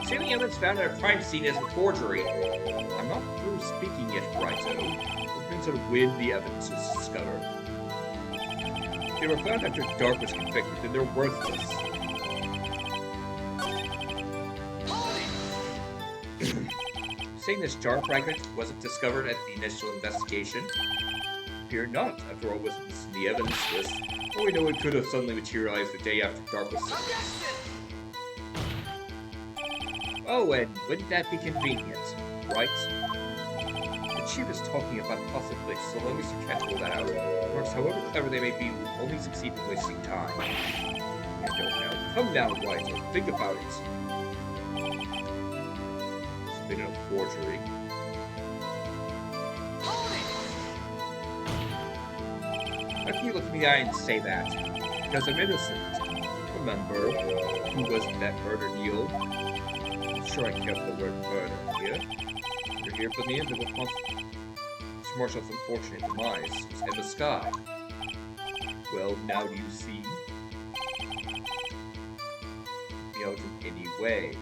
Saving evidence found at a crime scene isn't forgery. I'm not through speaking yet, Righto. It depends on when the evidence is discovered. If they were found after Dark was convicted, then they're worthless. Saying this jar fragment wasn't discovered at the initial investigation? Appeared not. After all, wasn't in the evidence list. All we know, it could have suddenly materialized the day after Dark was sentenced. Oh, and wouldn't that be convenient, right? The Chief is talking about a possibility, so long as you can't rule that out. Works, however clever they may be, will only succeed in wasting time. I don't know. Come down, Wright, think about it. It's been a forgery. How can you look me in the eye and say that? Because I'm innocent. Remember, who wasn't that murder, Neil? I'm sure I kept the word murder here. You're here for the end of a Mr. Marshall's unfortunate demise was in the sky. Well, now do you see? Me out in any way.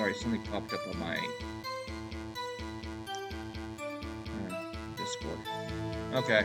sorry, something popped up on my Discord. Okay.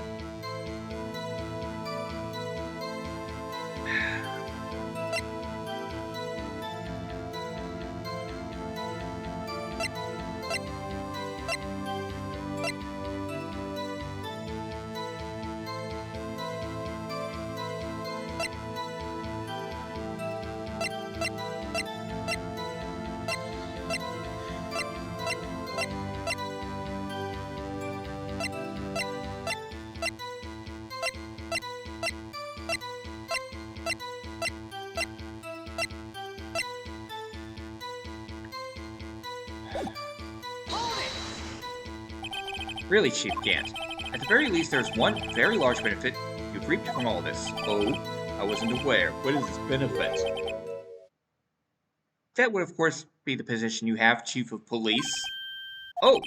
Really, Chief Gant. At the very least, there's one very large benefit you've reaped from all this. Oh, I wasn't aware. What is this benefit? That would, of course, be the position you have, Chief of Police. Oh!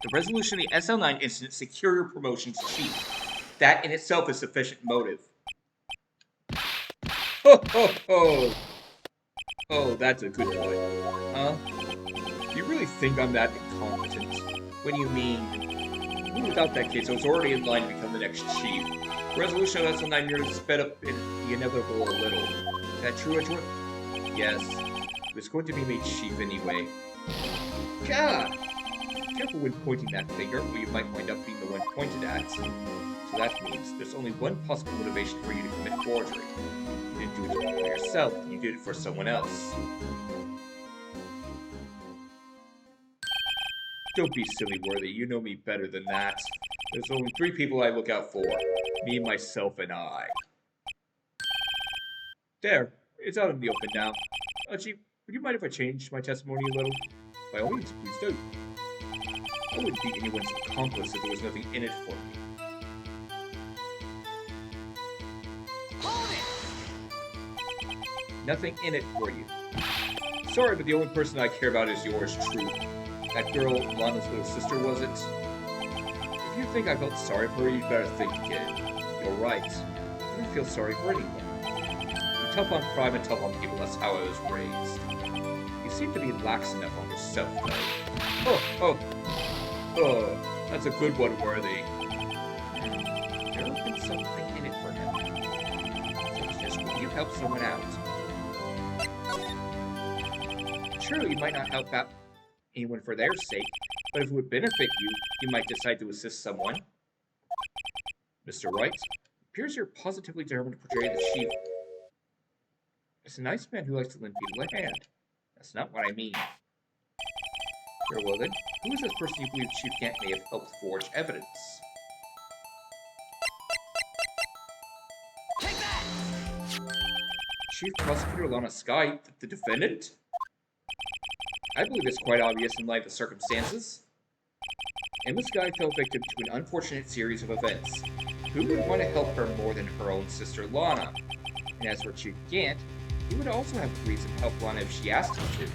The resolution of the SL9 incident secure your promotion to Chief. That in itself is sufficient motive. Ho ho ho! Oh, that's a good boy. Huh? Do you really think I'm that incompetent? What do you mean? Well, without that case, I was already in line to become the next chief. Resolution of SL9 nearly sped up in the inevitable a little. Is that true, Edgeworth? Yes. It was going to be made chief anyway. Gah! Careful when pointing that finger, or you might wind up being the one pointed at. So that means there's only one possible motivation for you to commit forgery. You didn't do it for yourself, you did it for someone else. Don't be silly, Worthy. You know me better than that. There's only 3 people I look out for. Me, myself, and I. There. It's out in the open now. Chief, would you mind if I changed my testimony a little? By all means, please do. I wouldn't be anyone's accomplice if there was nothing in it for me. Nothing in it for you. Sorry, but the only person I care about is yours truly. That girl, Lana's little sister, was it? If you think I felt sorry for her, you'd better think again. You're right. I don't feel sorry for anyone. You're tough on crime and tough on people, that's how I was raised. You seem to be lax enough on yourself, though. Oh, that's a good one, Worthy. There has been something in it for him. So it's just when you help someone out. True, you might not help out anyone for their sake, but if it would benefit you, you might decide to assist someone. Mr. Wright, it appears you're positively determined to portray the chief as a nice man who likes to lend people a hand. That's not what I mean. Very well then, who is this person you believe Chief Gant may have helped forge evidence? Take that! Chief Prosecutor Lana Sky, the defendant? I believe it's quite obvious in light of the circumstances. Emma Sky fell victim to an unfortunate series of events. Who would want to help her more than her own sister Lana? And as for Chief Gant, he would also have a reason to help Lana if she asked him to.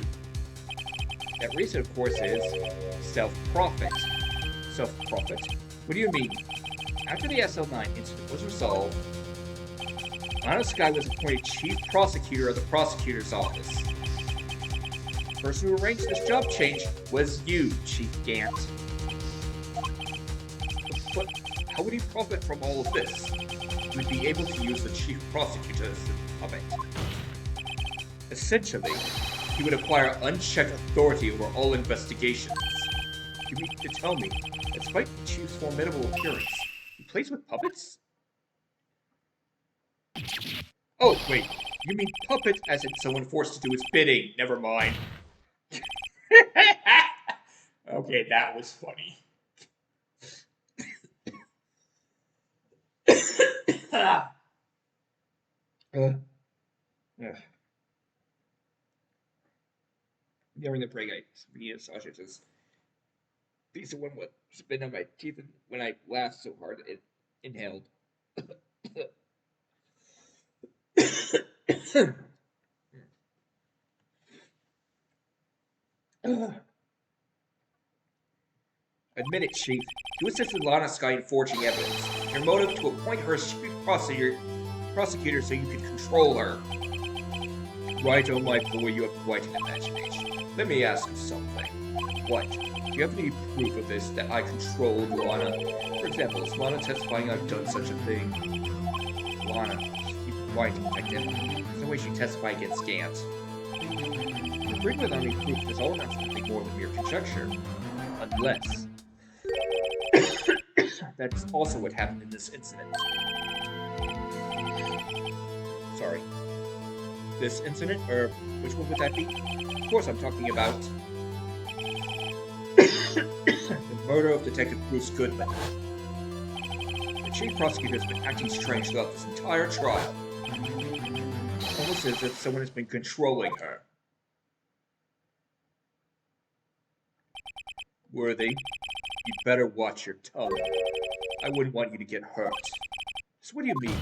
That reason, of course, is self-profit. Self-profit? What do you mean? After the SL9 incident was resolved, Lana Sky was appointed Chief Prosecutor of the Prosecutor's Office. The person who arranged this job change was you, Chief Gant. But how would he profit from all of this? He would be able to use the Chief Prosecutor as a puppet. Essentially, he would acquire unchecked authority over all investigations. You mean to tell me, despite the Chief's formidable appearance, he plays with puppets? Oh, wait, you mean puppet as in someone forced to do his bidding. Never mind. Okay, that was funny. During the break, I eat sausage. This piece of one was spit on my teeth when I laughed so hard it inhaled. Admit it, Chief. You assisted Lana Sky in forging evidence. Your motive to appoint her as chief prosecutor so you could control her. Right, oh my boy, you have quite an imagination. Let me ask you something. What? Do you have any proof of this that I controlled Lana? For example, is Lana testifying I've done such a thing? Lana, keep quiet, detective. There's no way she'd testify against Gant. Bring with any proof this all amounts to nothing more than mere conjecture. Unless... That's also what happened in this incident. Sorry. This incident? Or which one would that be? Of course I'm talking about... the murder of Detective Bruce Goodman. The chief prosecutor has been acting strange throughout this entire trial. Almost as if someone has been controlling her. Worthy, you better watch your tongue. I wouldn't want you to get hurt. So what do you mean?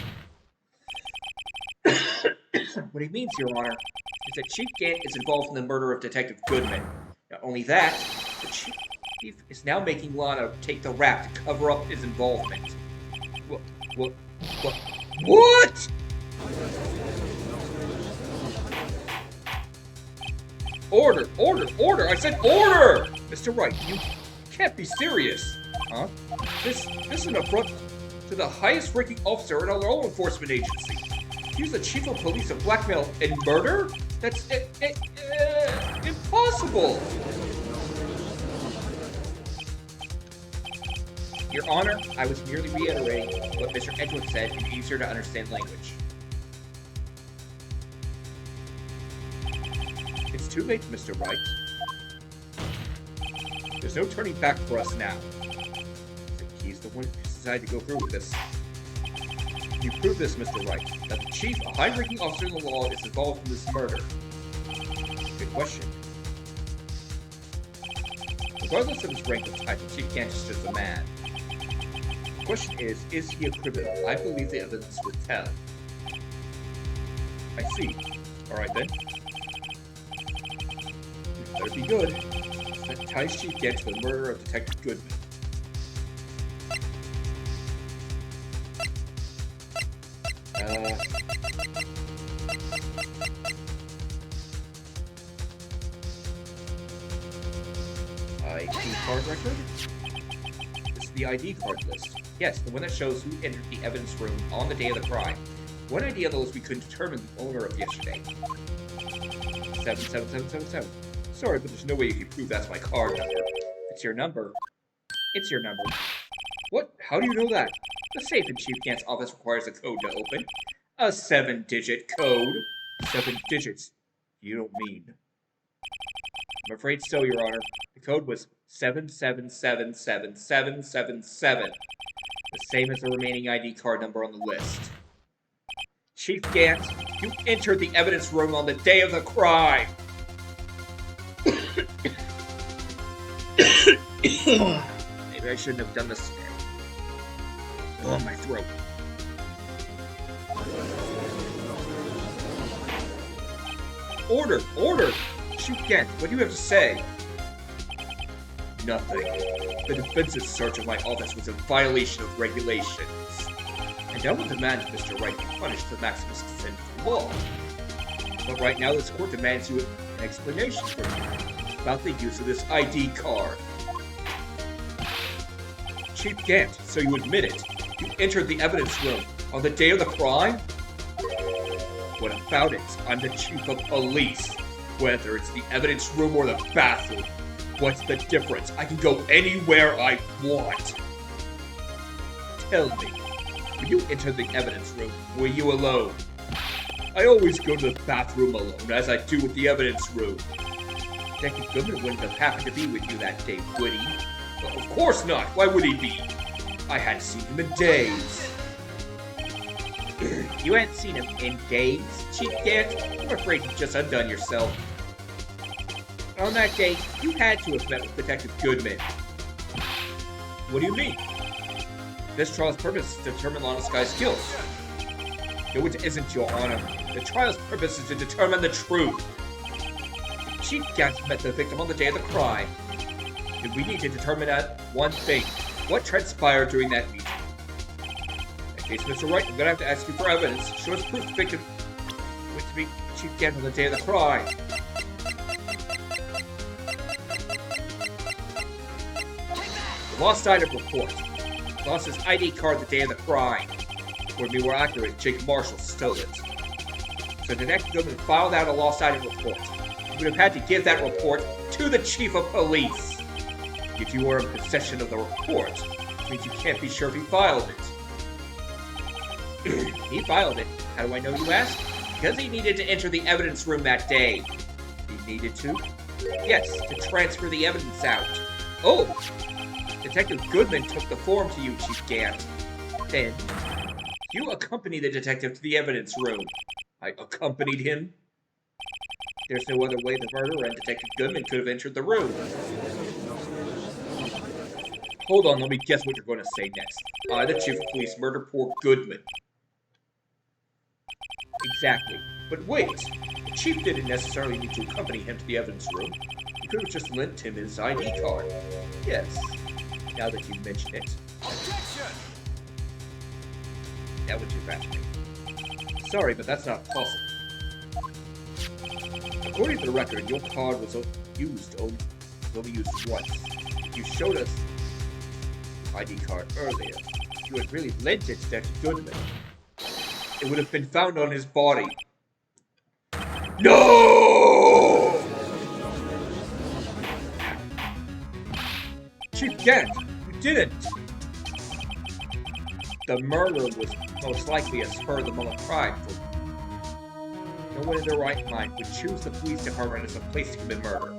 What he means, Your Honor, is that Chief Gant is involved in the murder of Detective Goodman. Not only that, the Chief is now making Lana take the rap to cover up his involvement. What? Order! I said order! Mr. Wright, you can't be serious. Huh? This is an affront to the highest ranking officer in our law enforcement agency. He's the chief of police of blackmail and murder? That's impossible! Your Honor, I was merely reiterating what Mr. Edgewood said in easier to understand language. It's too late, Mr. Wright. There's no turning back for us now. He's the one who decided to go through with this. You prove this, Mr. Wright, that the chief, a high-ranking officer in the law, is involved in this murder. Good question. Regardless of his rank or type, Chief Gant is just a man. The question is he a criminal? I believe the evidence would tell. I see. Alright then. Better be good. That ties Chief Gant to the murder of Detective Goodman. ID card record? This is the ID card list. Yes, the one that shows who entered the evidence room on the day of the crime. One idea though is we couldn't determine the owner of yesterday. 77777. Sorry, but there's no way you can prove that's my card number. It's your number. It's your number. What? How do you know that? The safe in Chief Gant's office requires a code to open. A 7-digit code. 7 digits. You don't mean. I'm afraid so, Your Honor. The code was 7777777. The same as the remaining ID card number on the list. Chief Gant, you entered the evidence room on the day of the crime! Maybe I shouldn't have done this. Oh, my throat. Order! Chief Gant, what do you have to say? Nothing. The defense's search of my office was in violation of regulations. And I will demand Mr. Wright be punished to the maximum extent of the law. But right now, this court demands you an explanation about the use of this ID card. Chief Gant, so you admit it. You entered the evidence room on the day of the crime? What about it? I'm the chief of police. Whether it's the evidence room or the bathroom, what's the difference? I can go anywhere I want. Tell me, when you entered the evidence room, were you alone? I always go to the bathroom alone, as I do with the evidence room. Detective Goodman wouldn't have happened to be with you that day, would he? Well, of course not. Why would he be? I hadn't seen him in days. You hadn't seen him in days, Chief Gant? I'm afraid you just undone yourself. On that day, you had to have met with Detective Goodman. What do you mean? This trial's purpose is to determine Lana Sky's guilt. No, it isn't, Your Honor. The trial's purpose is to determine the truth. If Chief Gant met the victim on the day of the crime, then we need to determine that one thing. What transpired during that meeting? In case, Mr. Wright, I'm gonna have to ask you for evidence. Show us proof the victim went to be Chief Gant on the day of the crime. The lost item report. Lost his ID card the day of the crime. Or to be more accurate, Jake Marshall stole it. So Detective Goodman filed out a lost item report. You would have had to give that report to the Chief of Police. If you were in possession of the report, it means you can't be sure if he filed it. He filed it. How do I know, you ask? Because he needed to enter the evidence room that day. He needed to? Yes, to transfer the evidence out. Oh! Detective Goodman took the form to you, Chief Gant. Then, you accompanied the detective to the evidence room. I accompanied him? There's no other way the murderer and Detective Goodman could have entered the room. Hold on, let me guess what you're going to say next. I, the Chief of Police, murdered poor Goodman. Exactly. But wait! The Chief didn't necessarily need to accompany him to the evidence room. He could have just lent him his ID card. Yes. Now that you mention it. Objection! That went too fast for me. Sorry, but that's not possible. According to the record, your card was only used once. You showed us ID card earlier. If you had really lent it to Detective Goodman, it would have been found on his body. No! Chief Gant, you didn't! The murder was most likely a spur-of-the-moment crime. No one in their right mind would choose the police department as a place to commit murder.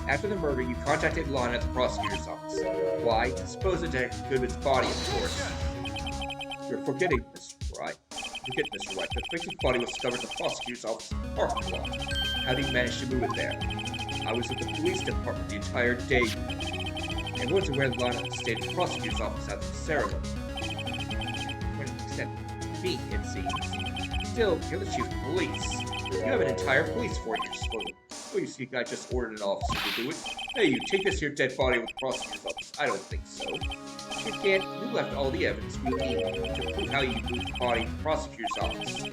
After the murder, you contacted Lana at the prosecutor's office. Why? To dispose of Detective Goodman's body, of course. You're forgetting, Mr. Wright. Forget, Mr. Wright. The victim's body was discovered in the prosecutor's office parking lot. How did you manage to move it there? I was at the police department the entire day. And wasn't aware that Lana stayed at the prosecutor's office after the ceremony. When except me, it seems. Still, you're the chief of police. You have an entire police force at your disposal. Oh, you see, I just ordered an officer to do it. Hey, you, take this here dead body with the prosecutor's office. I don't think so. Chief Gant, you left all the evidence we need to prove how you moved the body to the prosecutor's office.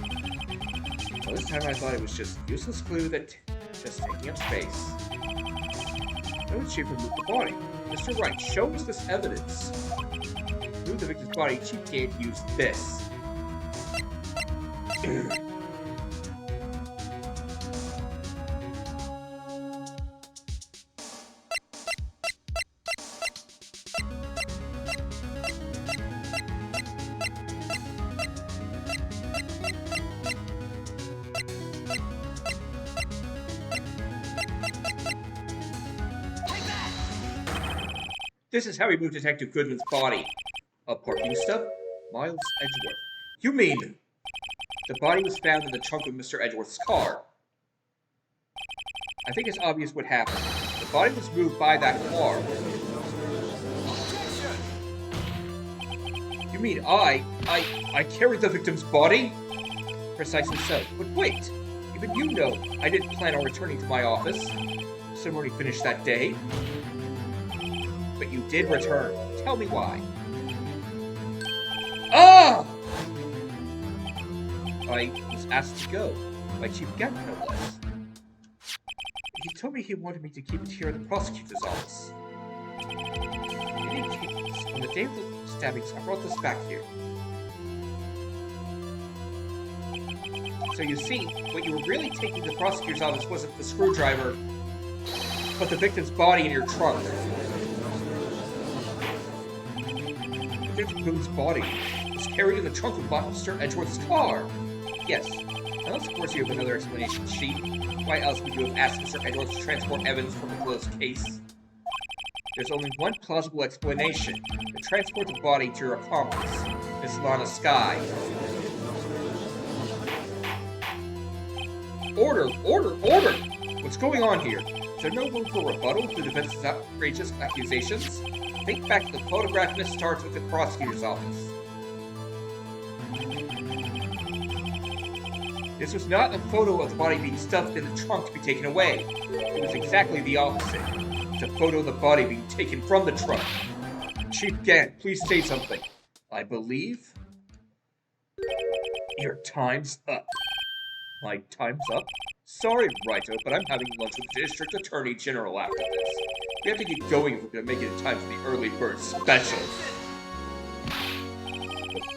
Well, this time I thought it was just a useless clue that just taking up space. No, the chief removed the body. Mr. Wright, show us this evidence. To move the victim's body, Chief Gant used this. This is how he moved Detective Goodman's body. A parking stub? Miles Edgeworth. You mean... The body was found in the trunk of Mr. Edgeworth's car. I think it's obvious what happened. The body was moved by that car. You mean I carried the victim's body? Precisely so. But wait! Even you know I didn't plan on returning to my office. Ceremony finished that day. But you did return. Tell me why. Ah! I was asked to go by Chief Gant, no less. He told me he wanted me to keep it here in the prosecutor's office. In any case, on the day of the stabbings, I brought this back here. So you see, what you were really taking to the prosecutor's office wasn't the screwdriver, but the victim's body in your trunk. The victim's body was carried in the trunk of Mr. Edgeworth's car. Yes. Unless, of course, you have another explanation sheet. Why else would you have asked Mr. Edgeworth to transport evidence from a closed case? There's only one plausible explanation. To transport the body to your accomplice, Miss Lana Skye. Order! Order! Order! What's going on here? Is there no room for rebuttal to the defense's outrageous accusations? Think back to the photograph Miss Starr took at the prosecutor's office. This was not a photo of the body being stuffed in the trunk to be taken away. It was exactly the opposite. It's a photo of the body being taken from the trunk. Chief Gant, please say something. I believe... Your time's up. My time's up. Sorry, Righto, but I'm having lunch with the District Attorney General after this. We have to get going if we're going to make it in time for the early bird special.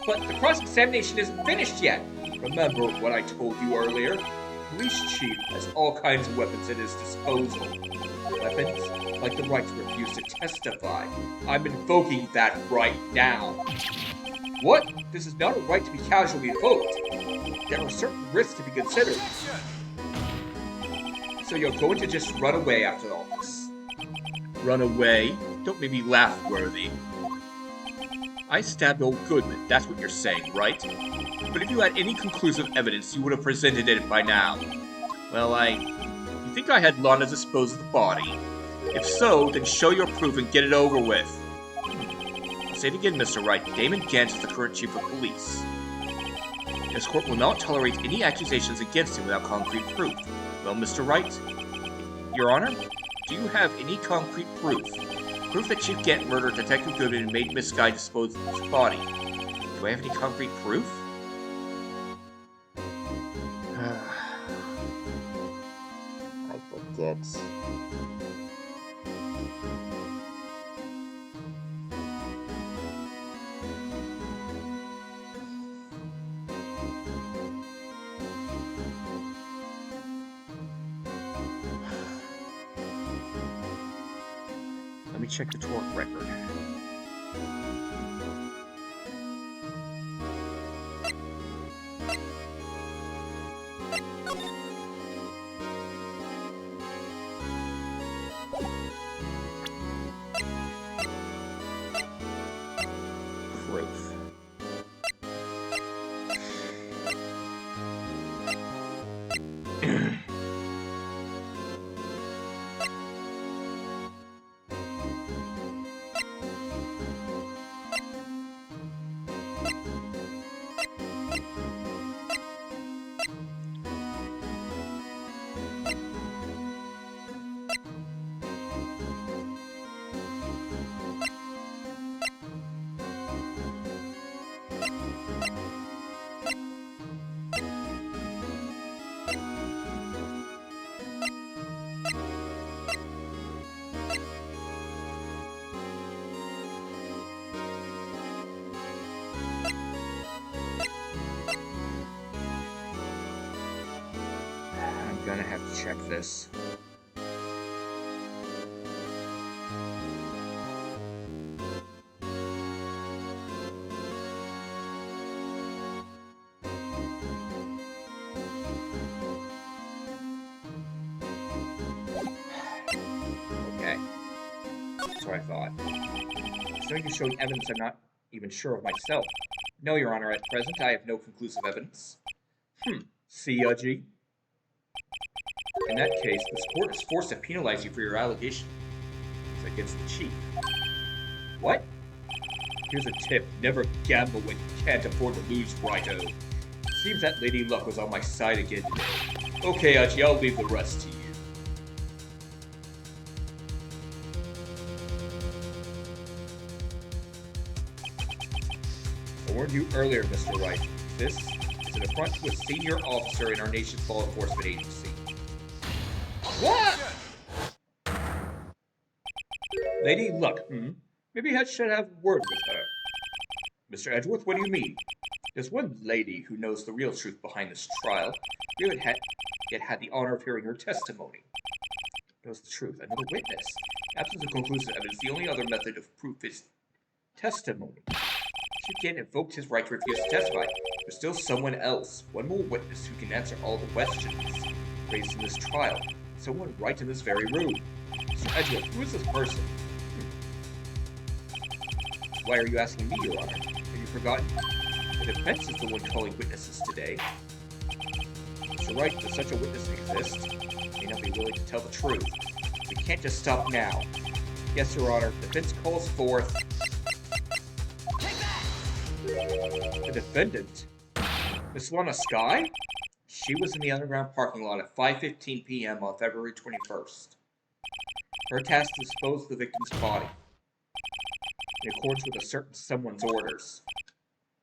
But the cross-examination isn't finished yet. Remember what I told you earlier? Police chief has all kinds of weapons at his disposal. Weapons? Like the right to refuse to testify. I'm invoking that right now. What? This is not a right to be casually invoked. There are certain risks to be considered. So you're going to just run away after all this? Run away? Don't make me laugh, Worthy. I stabbed old Goodman, that's what you're saying, right? But if you had any conclusive evidence, you would have presented it by now. Well, You think I had Lana dispose of the body? If so, then show your proof and get it over with. I'll say it again, Mr. Wright. Damon Gantz is the current chief of police. This court will not tolerate any accusations against him without concrete proof. Well, Mr. Wright? Your Honor? Do you have any concrete proof? Proof that Chief Gant murdered Detective Goodman and made Miss Guy dispose of his body. Do I have any concrete proof? I forget. Let me check the tort record. Proof. I'm gonna have to check this. Okay. That's what I thought. So you're showing evidence I'm not even sure of myself. No, Your Honor, at present I have no conclusive evidence. See, G? In that case, this court is forced to penalize you for your allegation against the chief. What? Here's a tip. Never gamble when you can't afford to lose, Righto. Seems that Lady Luck was on my side again today. Okay, Achi, I'll leave the rest to you. I warned you earlier, Mr. Wright. This is an affront to a senior officer in our nation's law enforcement agency. What? Lady Luck, Maybe I should have a word with her. Mr. Edgeworth, what do you mean? There's one lady who knows the real truth behind this trial. We haven't yet had the honor of hearing her testimony. Knows the truth. Another witness. Absence of conclusive evidence, the only other method of proof is testimony. Chief Gant invoked his right to refuse to testify. There's still someone else. One more witness who can answer all the questions raised in this trial. Someone right in this very room. Mr. Edgeworth, who is this person? Why are you asking me, Your Honor? Have you forgotten? The defense is the one calling witnesses today. Mr. Wright, does such a witness exist? May not be willing to tell the truth. We can't just stop now. Yes, Your Honor. Defense calls forth... The defendant? Miss Lana Skye? She was in the underground parking lot at 5:15 p.m. on February 21st. Her task to dispose of the victim's body, in accordance with a certain someone's orders.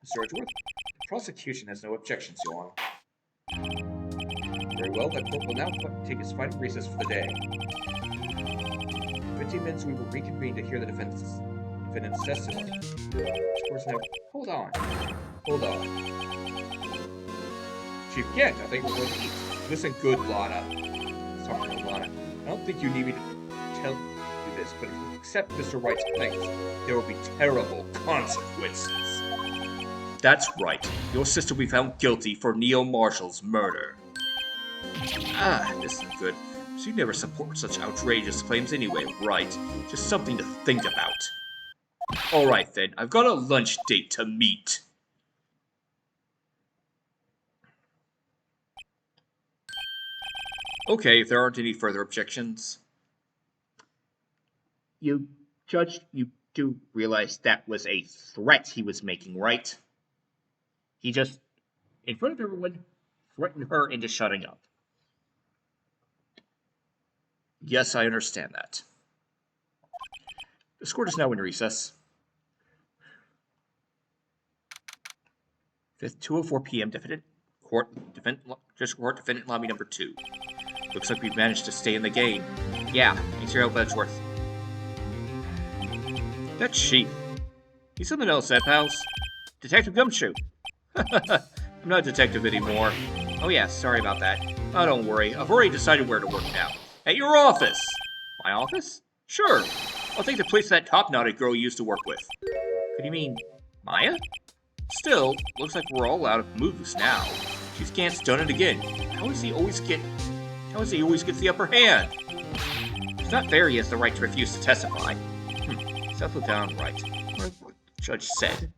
Mr. Edgeworth, the prosecution has no objections, Your Honor. Very well, the court will now take its final recess for the day. In 15 minutes, we will reconvene to hear the defendant's testimony. Of course, now, hold on. Chief Kent, I think we're going to eat. Listen good, Lana. Sorry, Lana. I don't think you need me to tell you this, but if you accept Mr. Wright's claims, there will be terrible consequences. That's right. Your sister will be found guilty for Neil Marshall's murder. This is good. So you never support such outrageous claims anyway, right? Just something to think about. Alright then, I've got a lunch date to meet. Okay, if there aren't any further objections. Judge, you do realize that was a threat he was making, right? He just, in front of everyone, threatened her into shutting up. Yes, I understand that. The court is now in recess. 2:04 p.m. Defendant Court, Defendant Lobby number 2. Looks like we've managed to stay in the game. Yeah, thanks for your help, Edgeworth. That chief. He's something else, that pals. Detective Gumshoe. I'm not a detective anymore. Oh yeah, sorry about that. Oh, don't worry. I've already decided where to work now. At your office! My office? Sure. I'll take the place that top-knotted girl you used to work with. What do you mean, Maya? Still, looks like we're all out of moves now. Chief Gant's done it again. How does he always get the upper hand? It's not fair he has the right to refuse to testify. Settle down, Wright. What the judge said.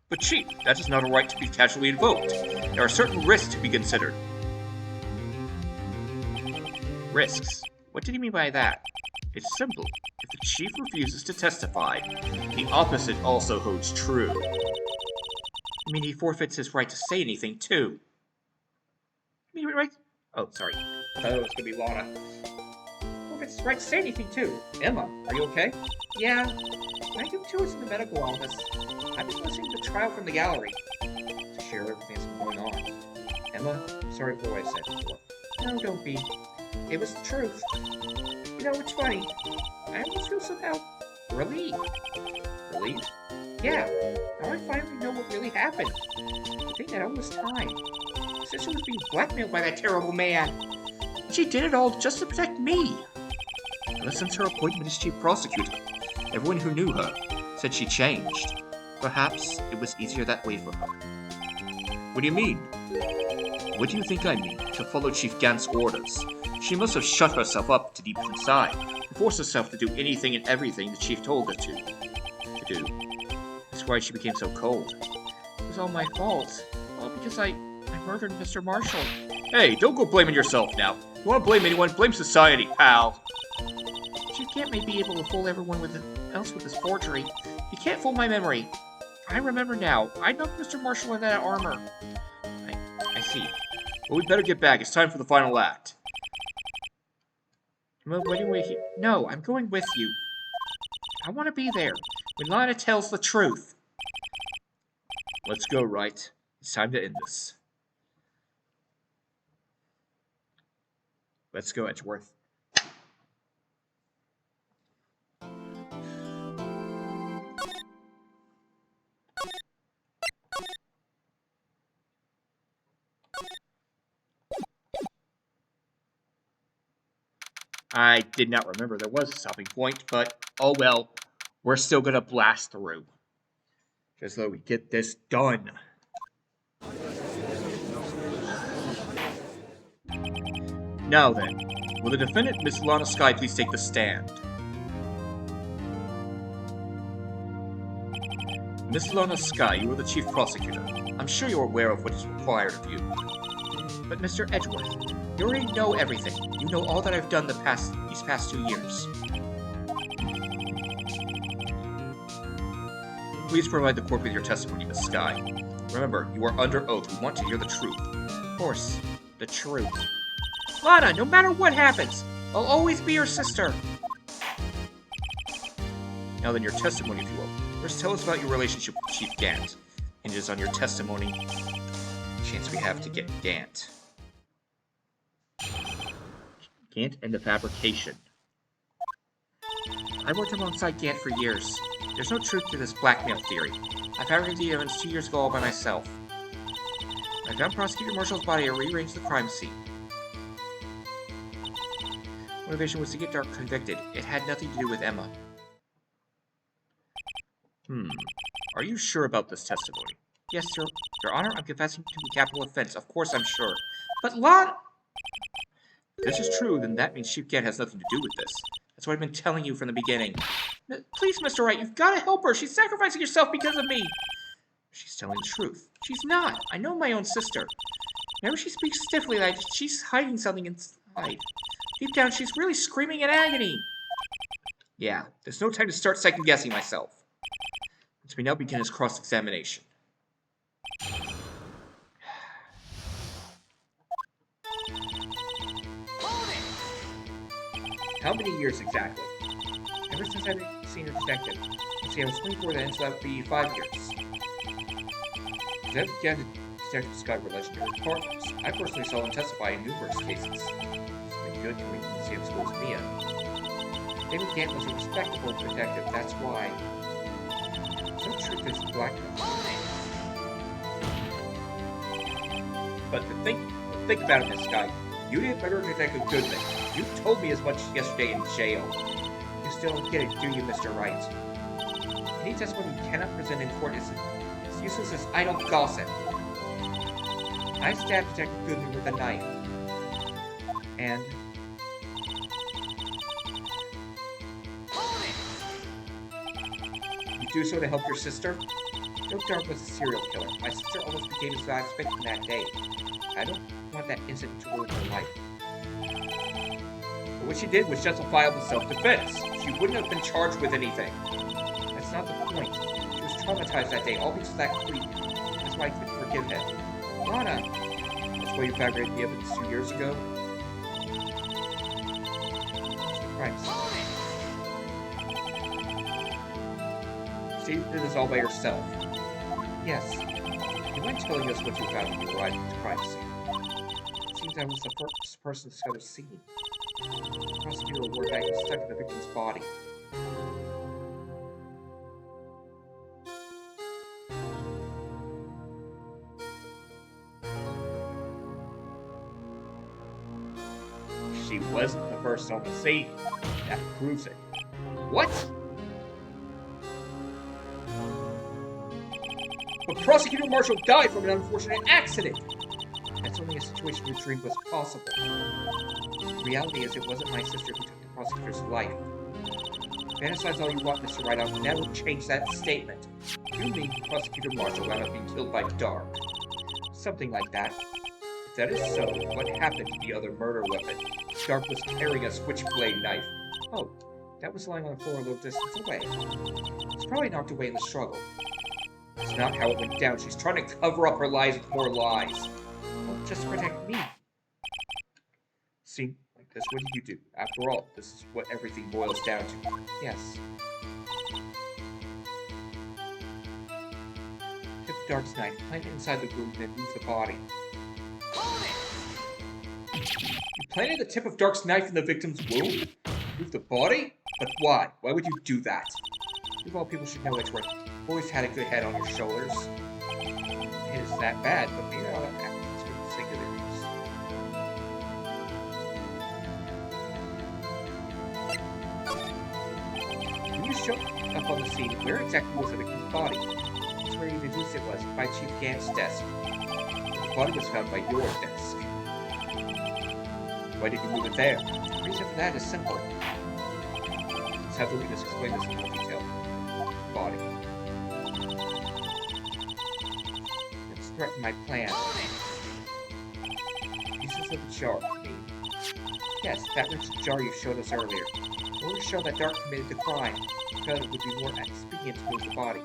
But Chief, that is not a right to be casually invoked. There are certain risks to be considered. Risks? What did he mean by that? It's simple. If the chief refuses to testify, the opposite also holds true. I mean, he forfeits his right to say anything, too. I mean, right? Oh, sorry. I thought it was gonna be Lana. Forfeits his right to say anything, too. Emma, are you okay? Yeah. I do, too. It's in the medical office. I've been listening to the trial from the gallery to share everything that's been going on. Emma, sorry for what I said before. No, don't be. It was the truth. You know, it's funny. I almost feel somehow relieved. Relieved? Yeah. Now I finally know what really happened. The thing that all this time. Sister was being blackmailed by that terrible man. And she did it all just to protect me. Ever since her appointment as chief prosecutor, everyone who knew her said she changed. Perhaps it was easier that way for her. What do you mean? What do you think I mean? To follow Chief Gant's orders. She must have shut herself up to deep inside, and forced herself to do anything and everything the chief told her to do. That's why she became so cold. It was all my fault. All because I murdered Mr. Marshall. Hey, don't go blaming yourself now. If you want to blame anyone, blame society, pal. Chief Gant may be able to fool everyone else with his forgery. He can't fool my memory. I remember now. I knocked Mr. Marshall in that armor. I see. Well, we better get back. It's time for the final act. No, I'm going with you. I want to be there when Lana tells the truth. Let's go, Wright. It's time to end this. Let's go, Edgeworth. I did not remember there was a stopping point, but oh well, we're still gonna blast through. Just so we get this done. Now then, will the defendant, Miss Lana Skye, please take the stand? Miss Lana Skye, you are the chief prosecutor. I'm sure you're aware of what is required of you. But Mr. Edgeworth, you already know everything. You know all that I've done these past 2 years. Please provide the court with your testimony, Miss Skye. Remember, you are under oath. We want to hear the truth. Of course, the truth. Lana, no matter what happens, I'll always be your sister. Now then, your testimony, if you will. First, tell us about your relationship with Chief Gant. Hinges on your testimony. The chance we have to get Gant. Gant and the fabrication. I worked alongside Gant for years. There's no truth to this blackmail theory. I fabricated the evidence 2 years ago all by myself. When I found Prosecutor Marshall's body, I rearranged the crime scene. Motivation was to get Dark convicted. It had nothing to do with Emma. Are you sure about this testimony? Yes, sir. Your Honor, I'm confessing to a capital offense. Of course I'm sure. But If this is true, then that means Chief Gant has nothing to do with this. That's what I've been telling you from the beginning. Please, Mr. Wright, you've got to help her. She's sacrificing herself because of me. She's telling the truth. She's not. I know my own sister. Whenever she speaks stiffly like she's hiding something inside. Deep down, she's really screaming in agony. Yeah, there's no time to start second-guessing myself. Let me now begin his cross-examination. How many years exactly? Ever since I became senior detective. Let's see, I was 24 then, so that would be 5 years. Detective discovered legendary partners. I personally saw them testify in numerous cases. It's been good for me to see him school to Mia. David Gant was a respectable detective, that's why. So truth is blackmail. But to think about it, Miss Sky. You did better Detective Goodman. You told me as much yesterday in jail. You still don't get it, do you, Mr. Wright? Any testimony you cannot present in court is useless as idle gossip. I stabbed Detective Goodman with a knife. And... you do so to help your sister? Joe Dark was a serial killer. My sister almost became his last victim that day. I don't want that incident to ruin her life. But what she did was justifiable self-defense. She wouldn't have been charged with anything. That's not the point. She was traumatized that day, all because of that creep. That's why I couldn't forgive him. Lana! That's why you fabricated the evidence 2 years ago? It's the crime scene. So you did this all by yourself? Yes. You mind telling us what you found when you arrived at the crime scene? It seems I was the first person to discover the scene. The prosecutor reported that he was stuck in the victim's body. She wasn't the first on the scene. That proves it. What? But Prosecutor Marshall died from an unfortunate accident! That's only a situation you dreamed was possible. The reality is it wasn't my sister who took the prosecutor's life. Fantasize all you want, Mr. Wright, I'll never change that statement. You mean Prosecutor Marshall wound up being killed by Dark. Something like that. If that is so, what happened to the other murder weapon? Dark was carrying a switchblade knife. Oh, that was lying on the floor a little distance away. It's probably knocked away in the struggle. That's not how it went down. She's trying to cover up her lies with more lies. Well, just to protect me. See, like this, what did you do? After all, this is what everything boils down to. Yes. Took Dark's knife, planted inside the wound, and then moved the body. You planted the tip of Dark's knife in the victim's wound? Moved the body? But why? Why would you do that? You of all people should know it's right. Always had a good head on your shoulders. It is that bad, but maybe I'll have happens with singularities. When you showed up on the scene, where exactly was the victim's body? That's where you deduced it was, by Chief Gant's desk. The body was found by your desk. Why did you move it there? The reason for that is simple. Let's have the witness explain this in more detail. Body. Let's threaten my plan. Pieces of the jar, I mean. Yes, that rich jar you showed us earlier. In order to show that Dark committed the crime, we felt it would be more expedient to move the body.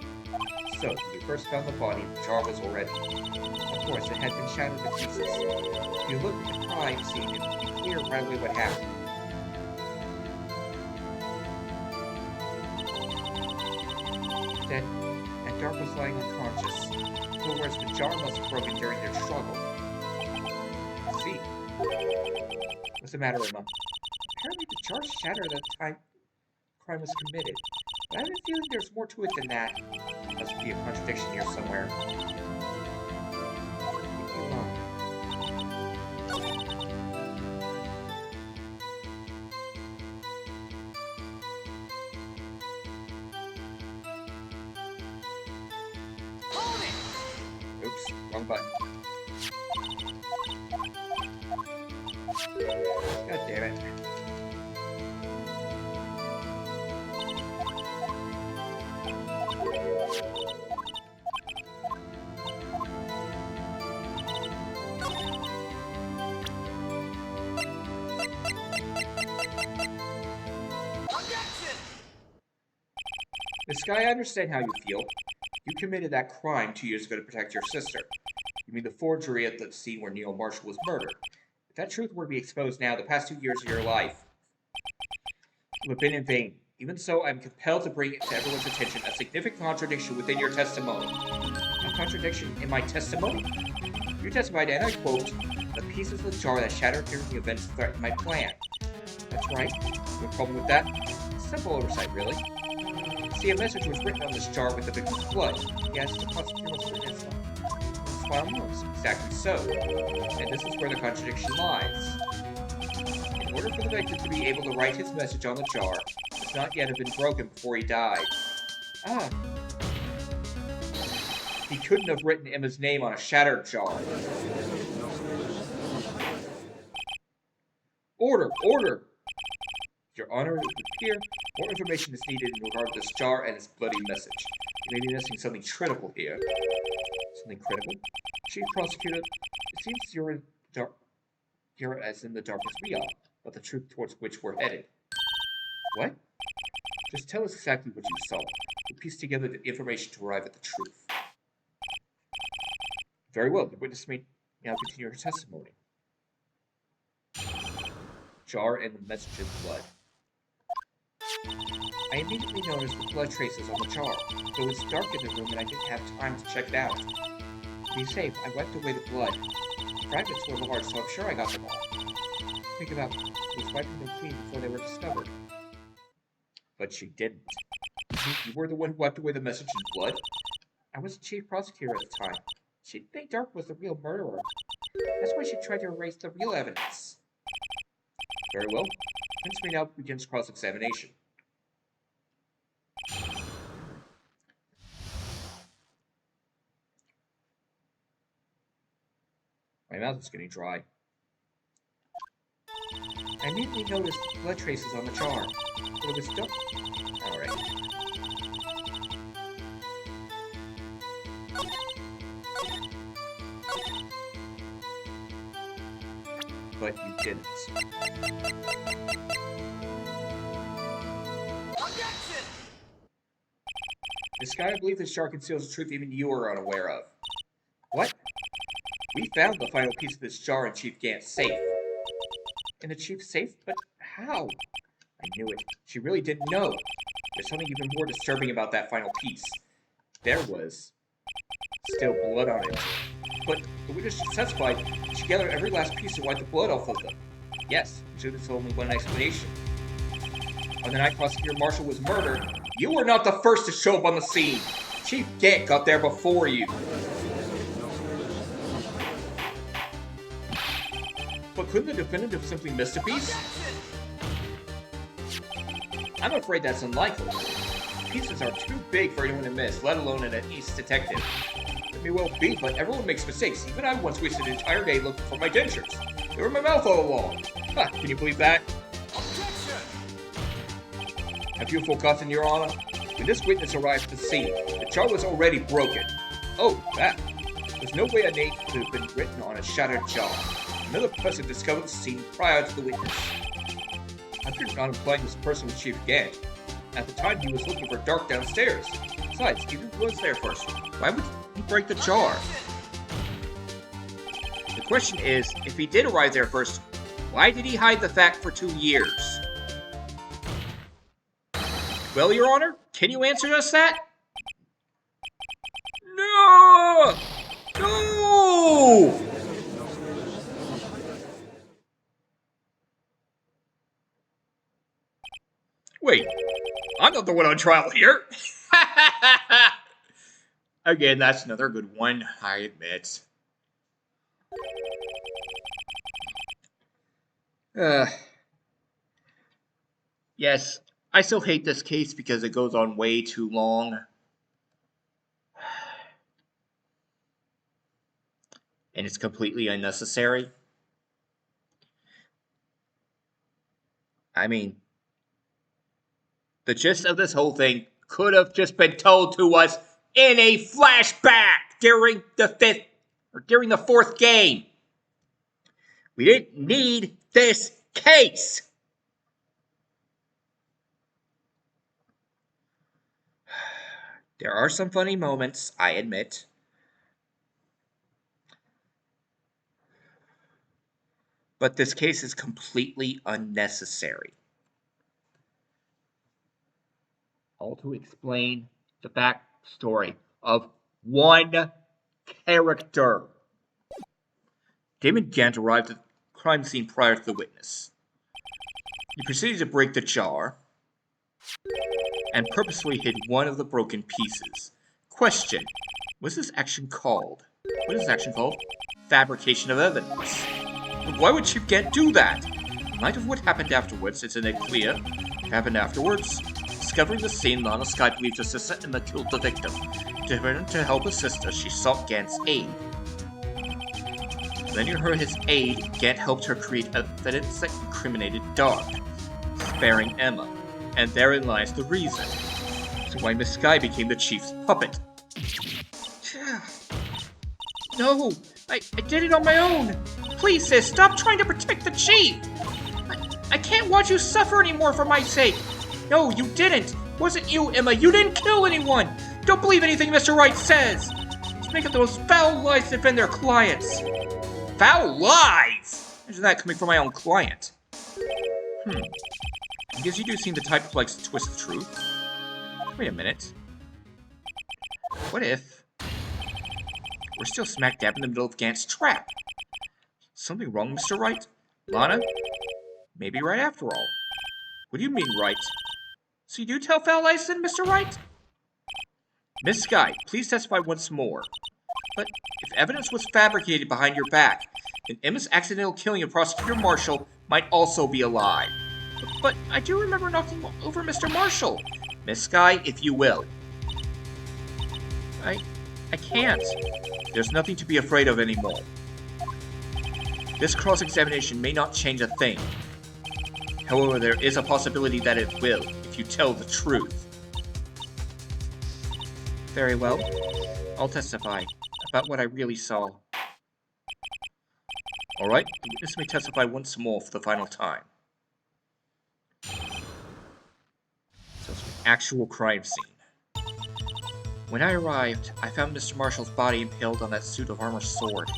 So, when you first found the body, the jar was already. Of course, it had been shattered to pieces. If you look at the crime scene, it would be clear right away what happened. Then, and Dark was lying unconscious. In other words, the jar must have broken during their struggle. I see. What's the matter, Emma? jar shattered at the time the crime was committed. But I have a feeling there's more to it than that. There must be a contradiction here somewhere. Leave me alone. Oops, wrong button. God damn it. Miss Sky, I understand how you feel. You committed that crime 2 years ago to protect your sister. You mean the forgery at the scene where Neil Marshall was murdered. If that truth were to be exposed now, the past 2 years of your life would have been in vain. Even so, I am compelled to bring to everyone's attention a significant contradiction within your testimony. A contradiction in my testimony? You testified, and I quote, "The pieces of the jar that shattered during the events threatened my plan." That's right. No problem with that? Simple oversight, really. See, a message was written on this jar with the victim's blood. Yes, the prosecutor must witness it. File notes. Exactly so. And this is where the contradiction lies. In order for the victim to be able to write his message on the jar, it must not yet have been broken before he died. Ah. He couldn't have written Emma's name on a shattered jar. Order! Order! Your Honor, it would appear more information is needed in regard to this jar and its bloody message. You may be missing something critical here. Something critical? Chief Prosecutor, it seems you're as in the dark as we are, but the truth towards which we're headed. What? Just tell us exactly what you saw. We'll piece together the information to arrive at the truth. Very well, the witness may now continue her testimony. Jar and the message in blood. I immediately noticed the blood traces on the jar, though it's dark in the room and I didn't have time to check it out. To be safe, I wiped away the blood. The fragments were large, so I'm sure I got them all. Think about it, I was wiping them clean before they were discovered. But she didn't. You were the one who wiped away the message in blood? I was the chief prosecutor at the time. She didn't think Dark was the real murderer. That's why she tried to erase the real evidence. Very well. Prince may now begins cross-examination. My mouth is getting dry. I immediately noticed blood traces on the jar, but it was dark. Alright. But you didn't. This guy, I believe this jar conceals a truth even you are unaware of. What? We found the final piece of this jar in Chief Gant's safe. In the Chief's safe? But how? I knew it. She really didn't know. There's something even more disturbing about that final piece. There was still blood on it. But the witness just testified she gathered every last piece and wiped the blood off of them. Yes, I'm sure there's only one explanation. On the night Prosecutor Marshall was murdered, you were not the first to show up on the scene. Chief Gant got there before you. But couldn't the defendant have simply missed a piece? I'm afraid that's unlikely. Pieces are too big for anyone to miss, let alone an ace detective. It may well be, but everyone makes mistakes. Even I once wasted an entire day looking for my dentures. They were in my mouth all along. Ha, can you believe that? Have you full caution, Your Honor? When this witness arrived at the scene, the jar was already broken. Oh, that. There's no way a name could have been written on a shattered jar. Another person discovered the scene prior to the witness. I'm sure not implying this person was Chief Gant. At the time, he was looking for Dark downstairs. Besides, even if he was there first, why would he break the jar? The question is, if he did arrive there first, why did he hide the fact for 2 years? Well, Your Honor, can you answer us that? No! No! Wait, I'm not the one on trial here. Again, that's another good one, I admit. Yes, I still hate this case because it goes on way too long. And it's completely unnecessary. I mean, the gist of this whole thing could have just been told to us in a flashback during the fourth game. We didn't need this case. There are some funny moments, I admit. But this case is completely unnecessary. All to explain the backstory of one character. Damon Gant arrived at the crime scene prior to the witness. He proceeded to break the jar and purposely hid one of the broken pieces. Question: was this action called? What is this action called? Fabrication of evidence. But why would Chief Gant do that? In light of what happened afterwards, isn't it clear what happened afterwards? Discovering the scene, Lana Sky believed her sister Emma killed the victim. Determined to help her sister, she sought Gant's aid. Lending her his aid, Gant helped her create evidence that incriminated Dark, sparing Emma. And therein lies the reason to why Miss Sky became the Chief's puppet. No, I did it on my own. Please, sis, stop trying to protect the Chief. I can't watch you suffer anymore for my sake. No, you didn't. Wasn't you, Emma. You didn't kill anyone. Don't believe anything Mr. Wright says. Just make up the most foul lies to defend their clients. Foul lies? Imagine that coming from my own client. I guess you do seem the type who likes to twist the truth. Wait a minute. What if we're still smack dab in the middle of Gant's trap? Something wrong, Mr. Wright? Lana? Maybe right after all. What do you mean, Wright? So you do tell foul lies then, Mr. Wright? Miss Sky, please testify once more. But if evidence was fabricated behind your back, then Emma's accidental killing of Prosecutor Marshall might also be a lie. But I do remember knocking over Mr. Marshall. Miss Sky, if you will. I can't. There's nothing to be afraid of anymore. This cross-examination may not change a thing. However, there is a possibility that it will, if you tell the truth. Very well. I'll testify about what I really saw. Alright, the witness may testify once more for the final time. So it's an actual crime scene. When I arrived, I found Mr. Marshall's body impaled on that suit of armor sword.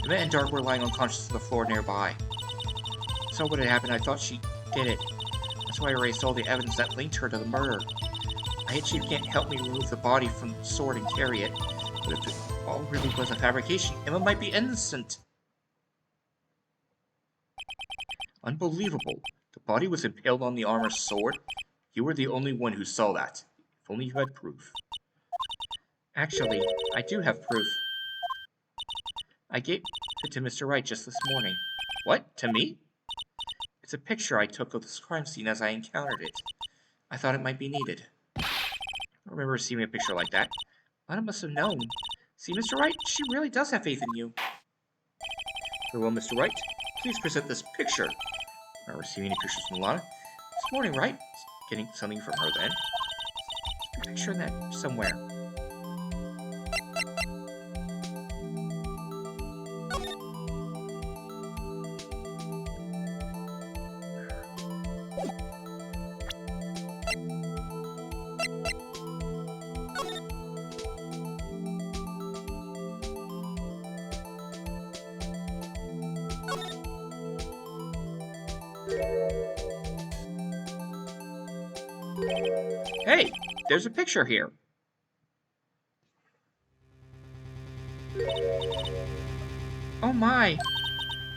Emma and Dark were lying unconscious on the floor nearby. I saw what had happened. I thought she did it. That's why I erased all the evidence that linked her to the murder. I had Chief Gant help me remove the body from the sword and carry it. But if it all really was a fabrication, Emma might be innocent. Unbelievable. The body was impaled on the armor sword. You were the only one who saw that. If only you had proof. Actually, I do have proof. I gave it to Mr. Wright just this morning. What? To me? It's a picture I took of this crime scene as I encountered it. I thought it might be needed. I don't remember receiving a picture like that. Lana must have known. See, Mr. Wright, she really does have faith in you. Very well, Mr. Wright. Please present this picture. I'm not receiving any pictures from Lana. This morning, right? Getting something from her then. A picture in that somewhere. Hey, there's a picture here. Oh my,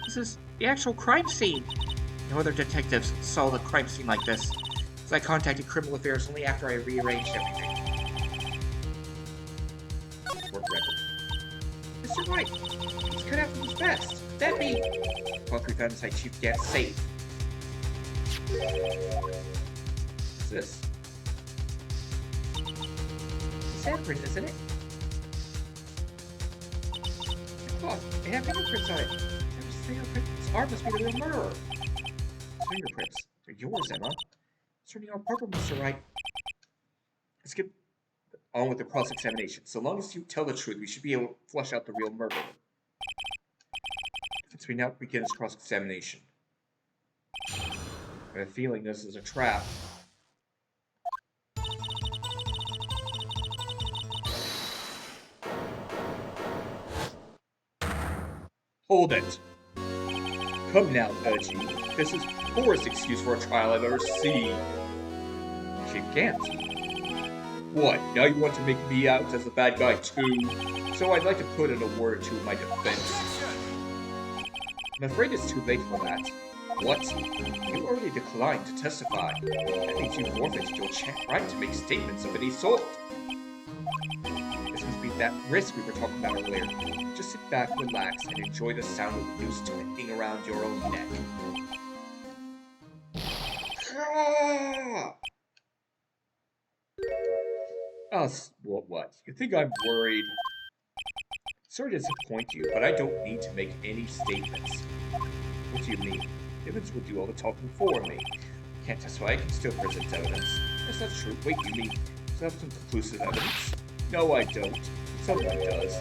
this is the actual crime scene. No other detectives saw the crime scene like this. So I contacted Criminal Affairs only after I rearranged everything. Court record. Mr. Wright, he's cut out from his vest. That be... Concrete found inside Chief Gant's safe. What's this? His handprint, isn't it? Oh, it had fingerprints on it. His fingerprint. His arm must be the real murderer. His fingerprints. They're yours, Emma. Turning on purple, Mr. Wright. Let's get on with the cross-examination. So long as you tell the truth, we should be able to flush out the real murderer. Since we now begin this cross-examination. I have a feeling this is a trap. Hold it! Come now, Urgie. This is the poorest excuse for a trial I've ever seen. Chief Gant. What, now you want to make me out as the bad guy too? So I'd like to put in a word or two in my defense. I'm afraid it's too late for that. What? You already declined to testify. That means you forfeited your right to make statements of any sort. This must be that risk we were talking about earlier. Just sit back, relax, and enjoy the sound of the noose twisting around your own neck. Oh, what? You think I'm worried? Sorry to disappoint you, but I don't need to make any statements. What do you mean? Evans will do all the talking for me. Can't testify, I can still present evidence. That's not true. Wait, you mean you have some conclusive evidence? No, I don't. Someone does.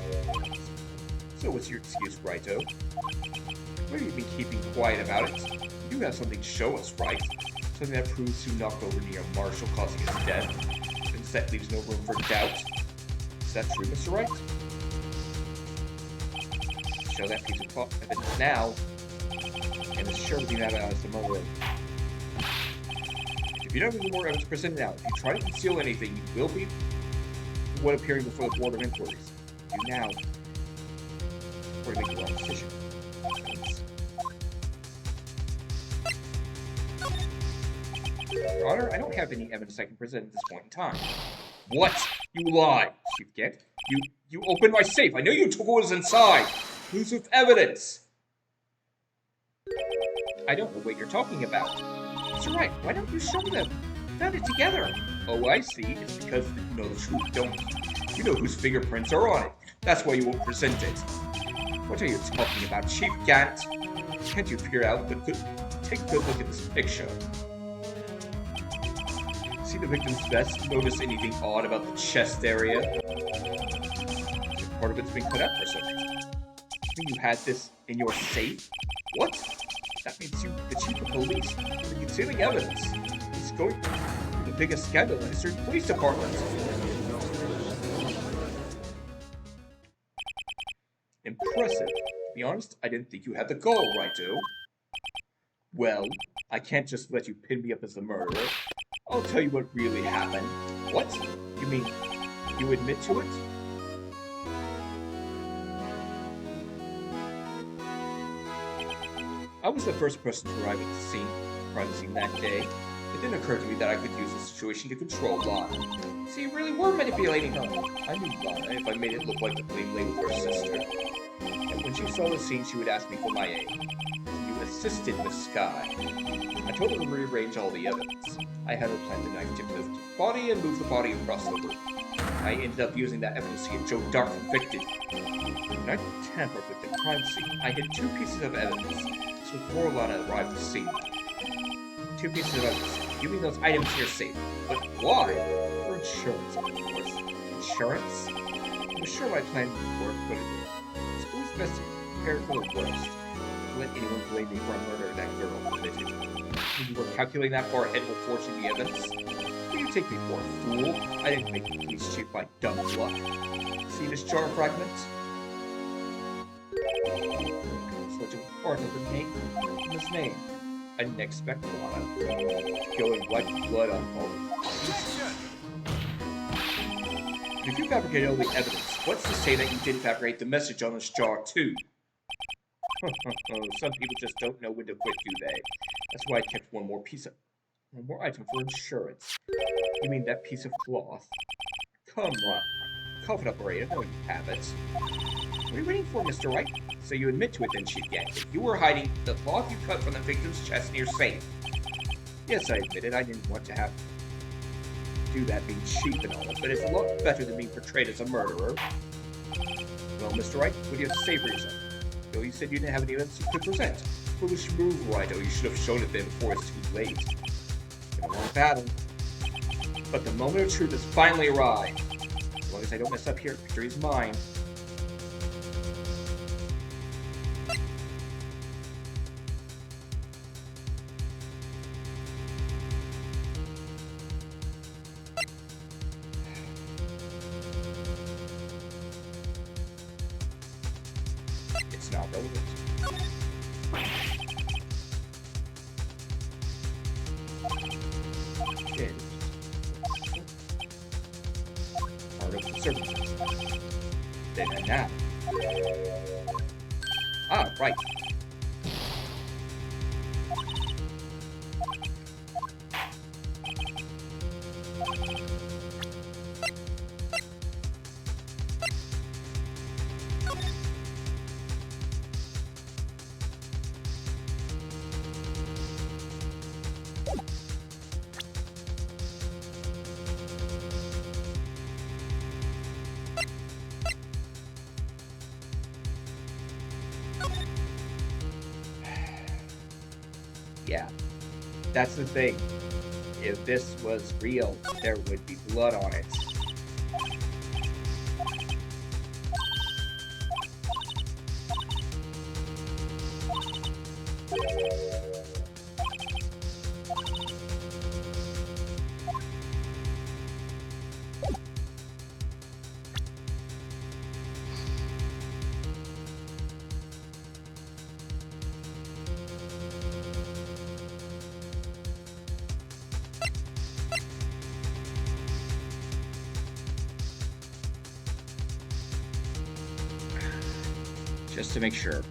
So what's your excuse, Righto? Why have you been keeping quiet about it? You have something to show us, right? Something that proves you knocked over near Marshall, causing his death. Since that leaves no room for doubt. Is that true, Mr. Wright? Show that piece of evidence now, and it's sure to be that as the murderer. If you don't have any more evidence presented now, if you try to conceal anything, you will be what appearing before the Board of Inquiries. You now, or to make the wrong decision. Your Honor, I don't have any evidence I can present at this point in time. What? You lie, Chief Gant. You opened my safe. I know you took what was inside. Conclusive evidence. I don't know what you're talking about. Mr. Wright, why don't you show them? Found it together. Oh, I see. It's because you know the truth, don't you? You know whose fingerprints are on it. That's why you won't present it. What are you talking about, Chief Gant? Can't you figure out the good... Take a good look at this picture. See the victim's vest? Notice anything odd about the chest area? Part of it's been cut out for some reason. You had this in your safe? What? That means you, the chief of police, are concealing evidence. He's going through the biggest scandal in the history of the police department. Impressive. To be honest, I didn't think you had the gall, Righto. Well, I can't just let you pin me up as the murderer. I'll tell you what really happened. What? You mean, you admit to it? I was the first person to arrive at the crime scene that day. It didn't occur to me that I could use the situation to control Lana. So you really were manipulating her. I knew Lana if I made it look like the blame lay with her sister. And when she saw the scene, she would ask me for my aid. You assisted Miss Sky. I told her to rearrange all the evidence. I had her plant the knife tip to the body and move the body across the room. I ended up using that evidence to get Joe Dark convicted. When I tampered with the crime scene, I hid 2 pieces of evidence. So before Lana arrived at the scene. 2 pieces of evidence. You mean those items in your safe. But why? For insurance, of course. Insurance? I was sure my plan would work, but it didn't. It's always best to prepare for the worst. To let anyone blame me for a murder that girl committed. You were calculating that far ahead before forging the evidence? Will you take me for a fool? I didn't make the police chief by dumb luck. See this jar fragment? Such a part of the name. His name. I didn't expect Lana. Going white blood on all of If you fabricated all the evidence, what's to say that you didn't fabricate the message on this jar too? Some people just don't know when to quit, do they? That's why I kept one more piece of One more item for insurance. You mean that piece of cloth? Come on. Cough it up already. I know you have it. What are you waiting for, Mr. Wright? So you admit to it then, Chief Gang. You were hiding the cloth you cut from the victim's chest in your safe. Yes, I admit it. I didn't want to have to do that being cheap and all, but it's a lot better than being portrayed as a murderer. Well, Mr. Wright, what do you have to say for yourself? Bill, you said you didn't have any evidence you could present. Foolish move, Wright. You should have shown it then before it's too late. It's been a long battle. But the moment of truth has finally arrived. As long as I don't mess up here, victory is mine. It's not relevant. Again. Part of the circumstance. Then and now. Ah, right. Yeah, that's the thing. If this was real, there would be blood on it. Just to make sure.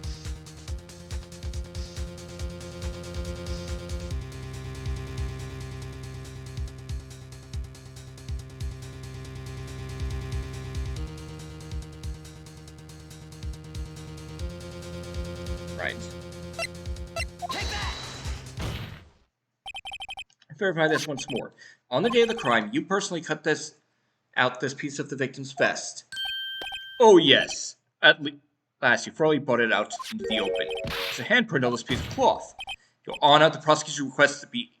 Right. Verify this once more. On the day of the crime, you personally cut this piece of the victim's vest. Oh yes. At last, you thoroughly brought it out into the open. It's a handprint on this piece of cloth. Your Honor, the prosecution requests that be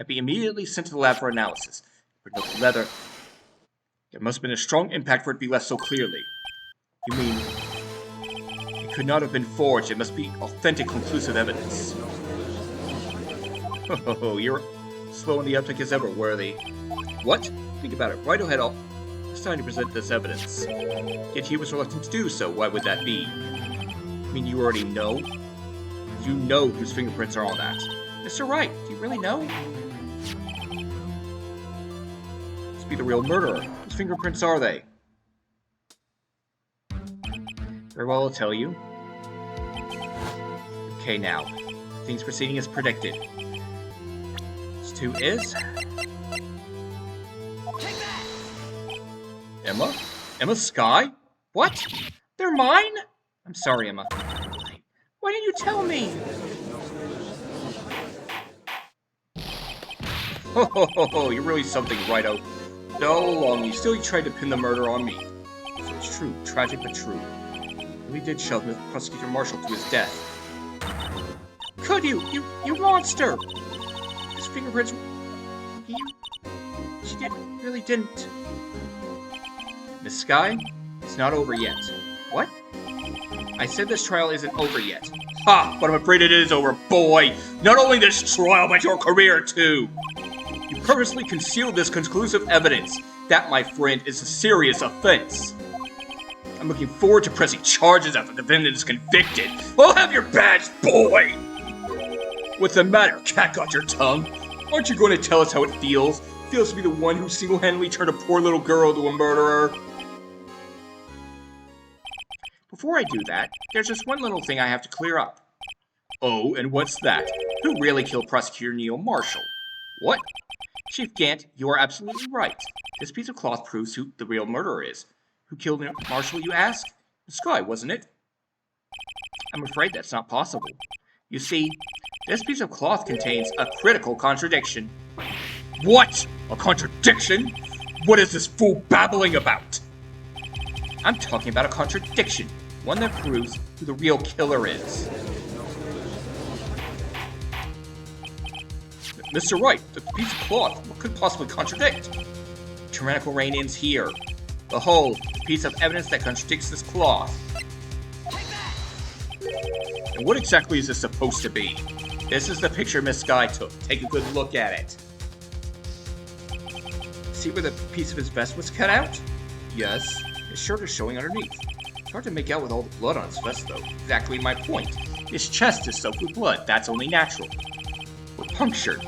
immediately sent to the lab for analysis. For no leather, there must have been a strong impact for it to be left so clearly. You mean it could not have been forged? It must be authentic, conclusive evidence. Oh, you're slow in the uptake as ever, Worthy. What? Think about it. Wright had all it's time to present this evidence. Yet he was reluctant to do so. Why would that be? I mean, you already know? You know whose fingerprints are on that. Mr. Wright, do you really know? Must be the real murderer. Whose fingerprints are they? Very well, I'll tell you. Okay, now. Things proceeding as predicted. This too is... Emma? Emma Sky? What? They're mine? I'm sorry, Emma. Why didn't you tell me? Oh, you're really something, Righto. You still tried to pin the murder on me. So it's true, tragic but true. We did shove Prosecutor Marshall to his death. Could you? You monster! His fingerprints... She really didn't... Miss Sky, it's not over yet. What? I said this trial isn't over yet. Ha! But I'm afraid it is over, boy! Not only this trial, but your career, too! You purposely concealed this conclusive evidence. That, my friend, is a serious offense. I'm looking forward to pressing charges after the defendant is convicted. I'll have your badge, boy! What's the matter? Cat got your tongue? Aren't you going to tell us how it feels? It feels to be the one who single-handedly turned a poor little girl to a murderer. Before I do that, there's just one little thing I have to clear up. Oh, and what's that? Who really killed Prosecutor Neil Marshall? What? Chief Gant, you are absolutely right. This piece of cloth proves who the real murderer is. Who killed Marshall, you ask? The Sky, wasn't it? I'm afraid that's not possible. You see, this piece of cloth contains a critical contradiction. What? A contradiction? What is this fool babbling about? I'm talking about a contradiction. One that proves who the real killer is. Mr. Wright, the piece of cloth, what could possibly contradict? Tyrannical reign ends here. Behold, the piece of evidence that contradicts this cloth. And what exactly is this supposed to be? This is the picture Miss Sky took. Take a good look at it. See where the piece of his vest was cut out? Yes. His shirt is showing underneath. It's hard to make out with all the blood on his vest, though. Exactly my point. His chest is soaked with blood. That's only natural. Or punctured.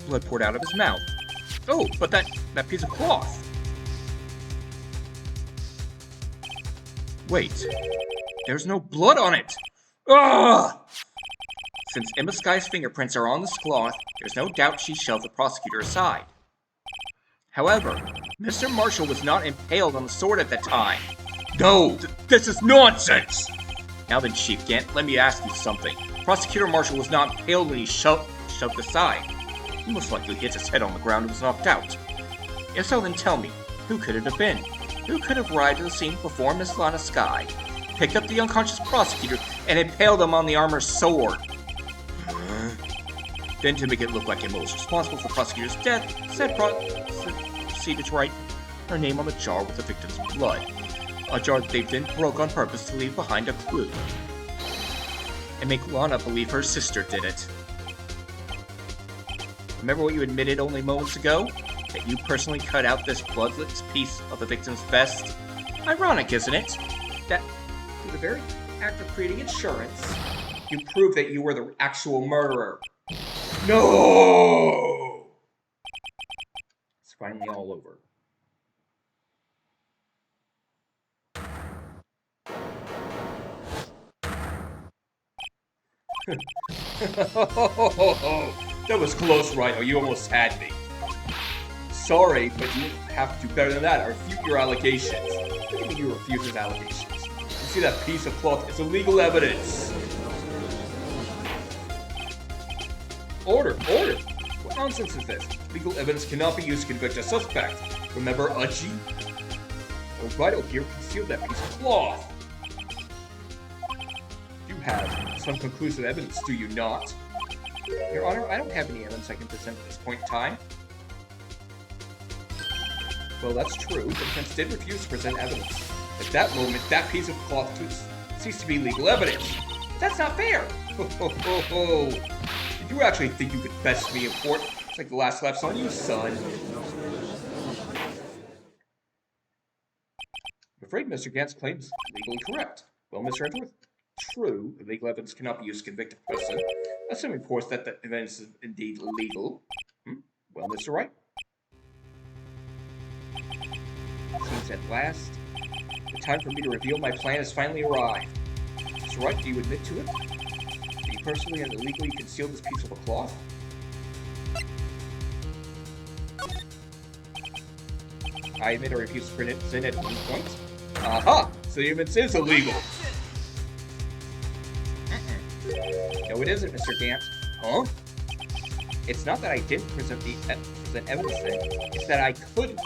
Blood poured out of his mouth. Oh, but that piece of cloth. Wait. There's no blood on it. Ugh! Since Emma Sky's fingerprints are on this cloth, there's no doubt she shoved the prosecutor aside. However, Mr. Marshall was not impaled on the sword at that time. No, this is nonsense! Now then, Chief Gant, let me ask you something. Prosecutor Marshall was not impaled when he shoved aside. He most likely hit his head on the ground and was knocked out. If so, then tell me, who could it have been? Who could have arrived at the scene before Miss Lana Sky, picked up the unconscious prosecutor, and impaled him on the armor's sword? Then, to make it look like Emma was responsible for prosecutor's death, proceeded to write her name on the jar with the victim's blood. A jar that they then broke on purpose to leave behind a clue. And make Lana believe her sister did it. Remember what you admitted only moments ago? That you personally cut out this bloodless piece of the victim's vest? Ironic, isn't it? That, through the very act of creating insurance, you prove that you were the actual murderer. No! It's finally all over. That was close, Rhino. You almost had me. Sorry, but you have to do better than that or refute your allegations. What do you mean you refute his allegations? You see that piece of cloth is illegal evidence. Order! Order! What nonsense is this? Legal evidence cannot be used to convict a suspect. Remember Uchi? Well, Rhino here concealed that piece of cloth. You have some conclusive evidence, do you not? Your Honor, I don't have any evidence I can present at this point in time. Well, that's true. The defense did refuse to present evidence. At that moment, that piece of cloth ceased to be legal evidence. That's not fair! Did you actually think you could best me in court? It's like the last laugh's on you, son. I'm afraid Mr. Gant's claim is legally correct. Well, Mr. Edgeworth, true, legal evidence cannot be used to convict a person. Assuming, of course, that the evidence is indeed legal. Well, Mr. Wright? Seems at last, the time for me to reveal my plan has finally arrived. Mr. Wright, do you admit to it? That you personally and illegally concealed this piece of a cloth? I admit I refuse to present it at one point. Aha! So the evidence is illegal! No, it isn't, Mr. Gant. Huh? It's not that I didn't present evidence then, it's that I couldn't.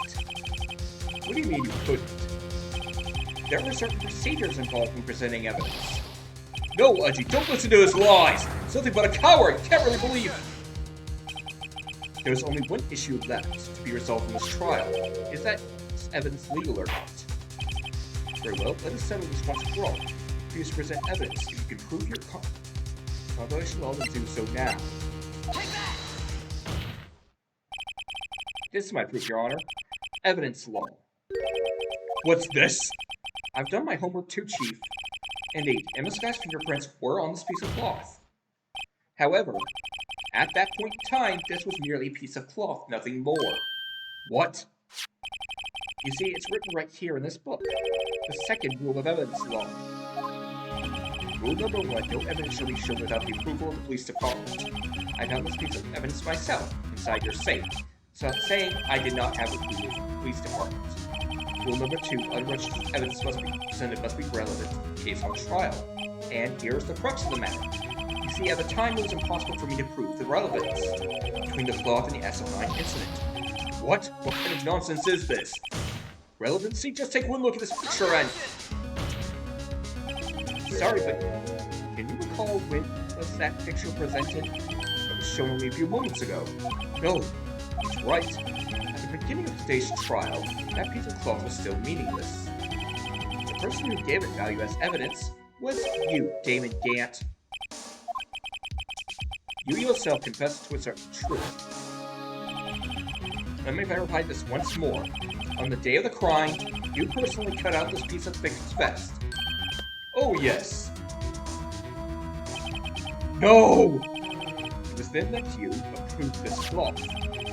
What do you mean you couldn't? There were certain procedures involved in presenting evidence. No, Udgy, don't listen to his lies! He's nothing but a coward! Can't really believe it! There's only one issue left to be resolved in this trial. Is that evidence legal or not? Very well, let us settle this once for all. Refuse to present evidence. If you can prove your violation law, then do so now. This is my proof, Your Honor. Evidence law. What's this? I've done my homework too, Chief. Indeed, Emma Sky's fingerprints were on this piece of cloth. However, at that point in time, this was merely a piece of cloth, nothing more. What? You see, it's written right here in this book. The second rule of evidence law. Rule number 1, no evidence shall be shown without the approval of the police department. I found this piece of evidence myself, inside your safe. So saying I did not have approval of the police department. Rule number 2, unregistered evidence must be relevant to the case on trial. And here's the crux of the matter. You see, at the time it was impossible for me to prove the relevance between the cloth and the SO9 incident. What? What kind of nonsense is this? Relevancy? Just take one look at this picture and... Sorry, but can you recall when was that picture presented? It was shown only a few moments ago. No, that's right. At the beginning of today's trial, that piece of cloth was still meaningless. The person who gave it value as evidence was you, Damon Gant. You yourself confessed to a certain truth. Let me verify this once more. On the day of the crime, you personally cut out this piece of Victor's vest. Oh yes. No! It was then that you approved this cloth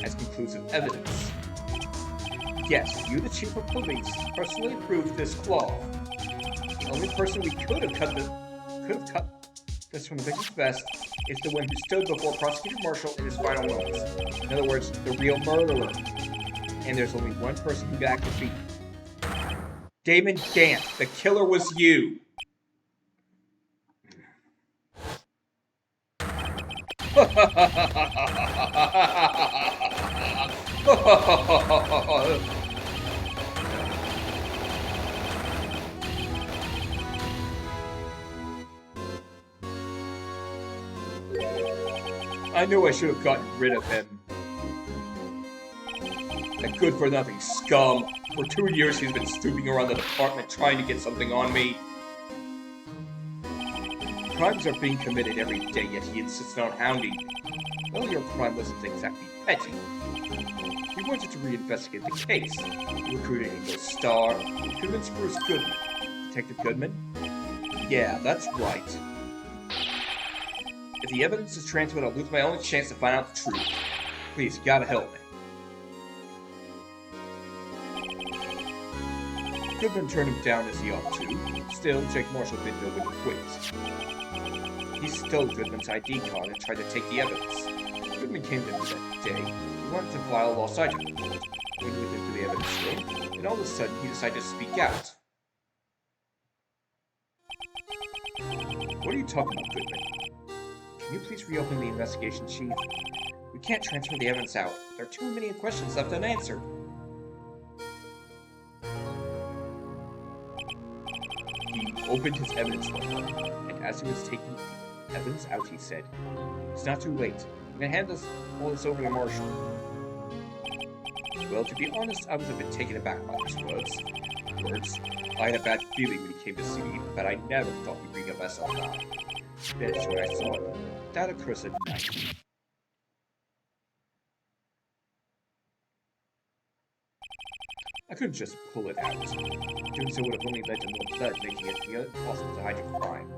as conclusive evidence. Yes, you, the chief of police, personally approved this cloth. The only person we could have cut this from the victim's vest is the one who stood before Prosecutor Marshall in his final moments. In other words, the real murderer. And there's only one person who got defeated. Damon Gant, the killer was you. I knew I should have gotten rid of him. That good-for-nothing scum. For 2 years he's been snooping around the department trying to get something on me. Crimes are being committed every day, yet he insisted on hounding me. Well, your crime wasn't exactly petty. He wanted to reinvestigate the case. He recruited Ingo Starr, convinced Bruce Goodman. Detective Goodman? Yeah, that's right. If the evidence is transferred, I'll lose my only chance to find out the truth. Please, you gotta help me. Goodman turned him down as he ought to. Still, Jake Marshall didn't know when to quit. He stole Goodman's ID card and tried to take the evidence. Goodman came to him that day. He wanted to file a lost item report. Went with him to the evidence room, and all of a sudden he decided to speak out. What are you talking about, Goodman? Can you please reopen the investigation, Chief? We can't transfer the evidence out. There are too many questions left unanswered. He opened his evidence locker, and as he was taking the evidence out, he said, "It's not too late. I'm gonna hand all this over to Marshall." Well, to be honest, I was a bit taken aback by his words. I had a bad feeling when he came to see me, but I never thought he'd bring up SL9. That's when I saw it. That occurs at night. I couldn't just pull it out. Doing so would have only led to more blood, making it impossible to hide your crime.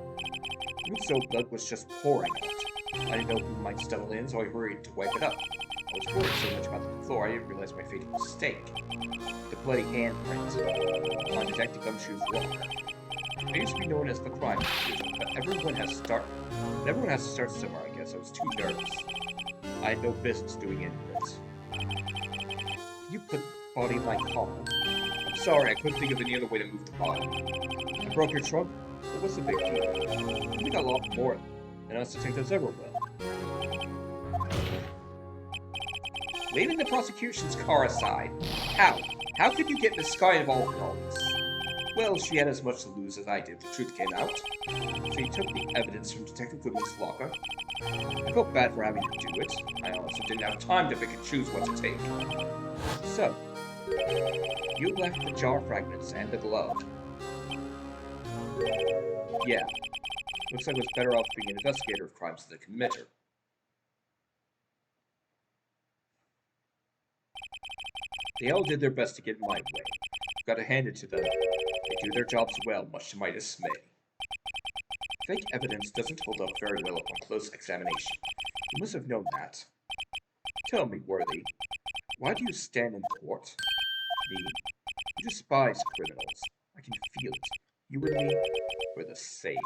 Even so, blood was just pouring out. I didn't know who might stumble in, so I hurried to wipe it up. I was worried so much about the floor, I didn't realize my fatal mistake. The bloody handprint on Detective Gumshoe's locker. I used to be known as the crime accuser, but everyone has to start somewhere, I guess. I was too nervous. I had no business doing any of it. You put the body in my car. I'm sorry, I couldn't think of any other way to move the body. I broke your trunk? But what's the big deal? I think a lot more than us detectives ever will. Leaving the prosecution's car aside, how could you get Miss Sky involved in all this? Well, she had as much to lose as I did. The truth came out. So he took the evidence from Detective Goodman's locker. I felt bad for having to do it. I also didn't have time to pick and choose what to take. So, you left the jar fragments and the glove. Yeah. Looks like I was better off being an investigator of crimes than a committer. They all did their best to get in my way. Got to hand it to them. They do their jobs well, much to my dismay. Fake evidence doesn't hold up very well upon close examination. You must have known that. Tell me, Worthy, why do you stand in court? Me? You despise criminals. I can feel it. You and me, we're the same.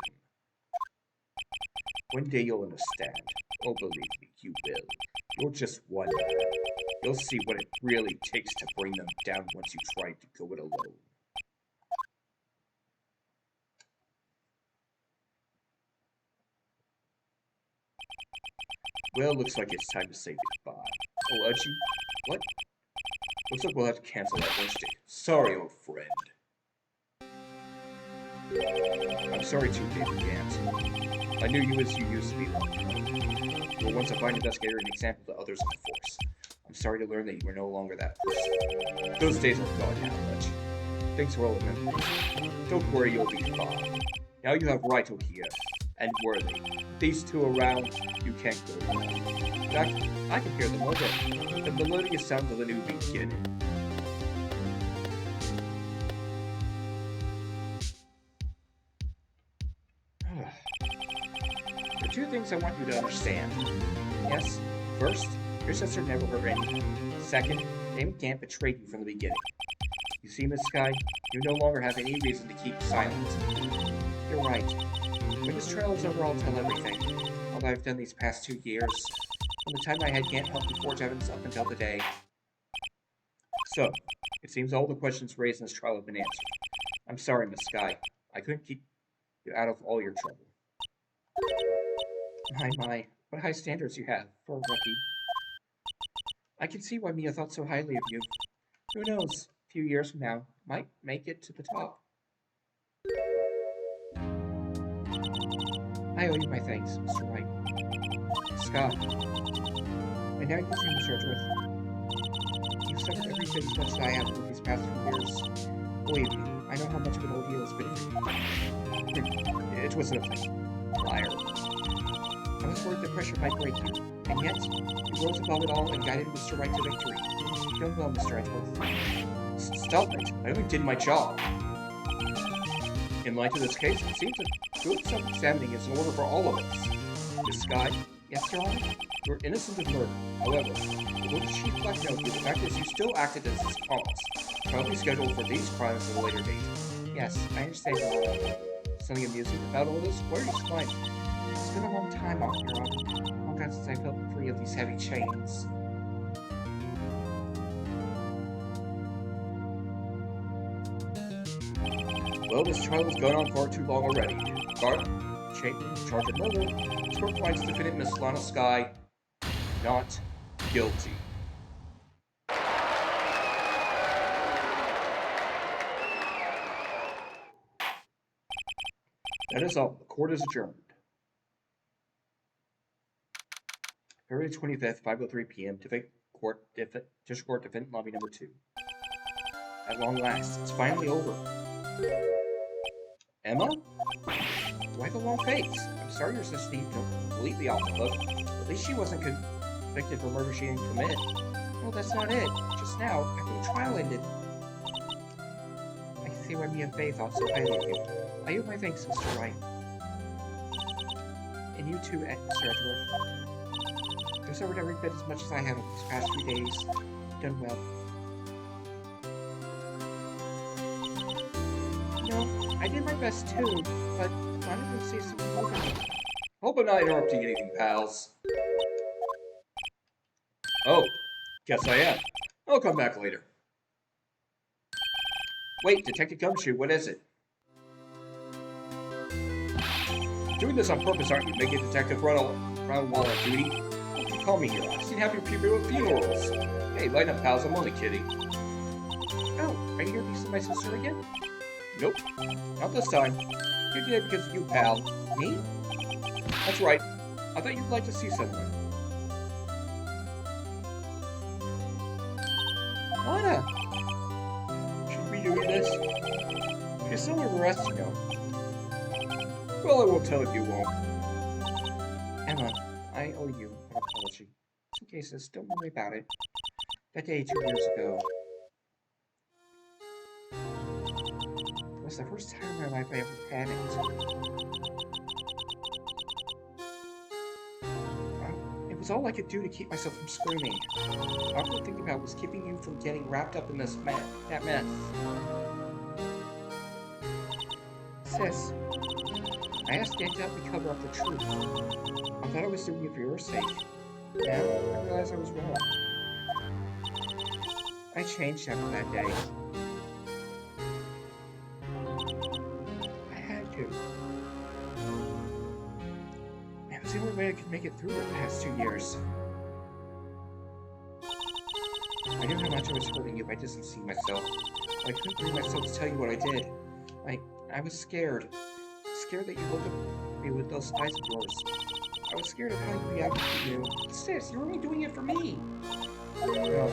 One day you'll understand. Oh, believe me, you will. You'll just wonder. You'll see what it really takes to bring them down once you try to go it alone. Well, looks like it's time to say goodbye. Oh, Archie? What? Looks like we'll have to cancel that lunch date. Sorry, old friend. I'm sorry too, David Gant. I knew you as you used to be. You were once a fine investigator and an example to others on the force. I'm sorry to learn that you were no longer that person. Those days are gone now, Archie. Thanks for all the memories. Don't worry, you'll be fine. Now you have Wright here, and Worthy. With these two around, you can't go wrong. In fact, I can hear them all day. The melodious sounds of the new beginning. There are two things I want you to understand. Yes, first, your sister never hurt anyone. Second, David Gant betrayed you from the beginning. You see, Miss Sky, you no longer have any reason to keep silent. You're right. When this trial is over, I'll tell everything. All that I've done these past 2 years. From the time I had Gant help me forge evidence up until today. So, it seems all the questions raised in this trial have been answered. I'm sorry, Miss Sky. I couldn't keep you out of all your trouble. My, what high standards you have for a rookie. I can see why Mia thought so highly of you. Who knows, a few years from now, might make it to the top. I owe you my thanks, Mr. Wright. Scott. And now you too, Mr. Edgeworth. You've suffered every bit as much as I have over these past few years. Believe me, I know how much of an ordeal it's been for you. It wasn't a thing. Liar. I was worried the pressure might break you, and yet, you rose above it all and guided Mr. Wright to victory. You've done well, Mr. Edgeworth. Stop it! I only did my job. In light of this case, it seems that good self-examining is in order for all of us. Miss Sky? Yes, Your Honor? You're innocent of murder. However, although the Chief Black note you, the fact is you still acted as his accomplice. Probably scheduled for these crimes at a later date. Yes, I understand, Your Honor. Something amusing about all this? Why are you smiling? It's been a long time, Your Honor. Long time since I felt free of these heavy chains. Well, this trial has gone on far too long already. Charge of murder. This court finds defendant Miss Lana Sky not guilty. That is all. The court is adjourned. February 25th, 5:03 p.m. District Court, Defendant Lobby Number 2. At long last, it's finally over. Emma? Why the long face? I'm sorry your sister seemed completely off the hook. At least she wasn't convicted for murder she didn't commit. No, that's not it. Just now, after the trial ended. I can see why Mia Fey thought so highly of you. I owe my thanks, Mr. Wright. And you too, Mr. Edgeworth. You've suffered every bit as much as I have in these past few days. You've done well. No, I did my best too, but I wanted to say something over me. Hope I'm not interrupting anything, pals. Oh, guess I am. I'll come back later. Wait, Detective Gumshoe, what is it? Doing this on purpose, aren't you? Making Detective run around while on duty? Don't you call me here. I've seen happy people at funerals. Hey, lighten up, pals. I'm only kidding. Oh, are you here because of my sister again? Nope, not this time. You're here because of you, pal. Me? That's right. I thought you'd like to see someone. Anna! Should we be doing this? She's still arrested, you know. Well, I won't tell if you won't. Emma, I owe you an apology. In cases, don't worry about it. That day 2 years ago. It was the first time in my life I ever panicked. It was all I could do to keep myself from screaming. All I could think about was keeping you from getting wrapped up in that mess. Sis, I asked Dad to help me cover up the truth. I thought I was doing it for your sake. Now, I realize I was wrong. I changed after that day. I had to. It was the only way I could make it through the past 2 years. I knew how much I was hurting you by distancing myself. I couldn't bring myself to tell you what I did. I was scared. Scared that you looked at me with those eyes of yours. I was scared of how you reacted to you. Sis, you're only doing it for me. No.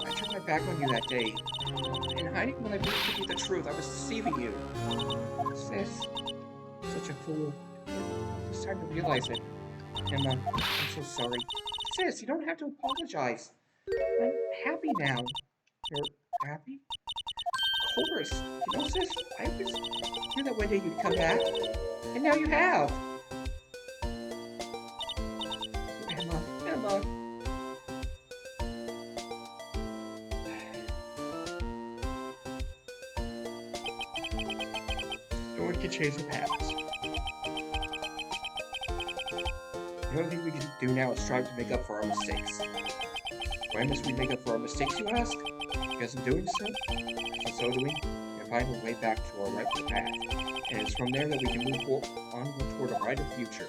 I turned my back on you that day. In hiding when I believed to be the truth, I was deceiving you. Sis, such a fool. It's time to realize it. Emma, I'm so sorry. Sis, you don't have to apologize. I'm happy now. You're happy? Of course. You know, sis, I always knew that one day you'd come back. And now you have. Emma. No one can change the past. The only thing we can do now is strive to make up for our mistakes. Why must we make up for our mistakes, you ask? Because in doing so doing, we find a way back to our rightful path. And it's from there that we can move onward toward a brighter future.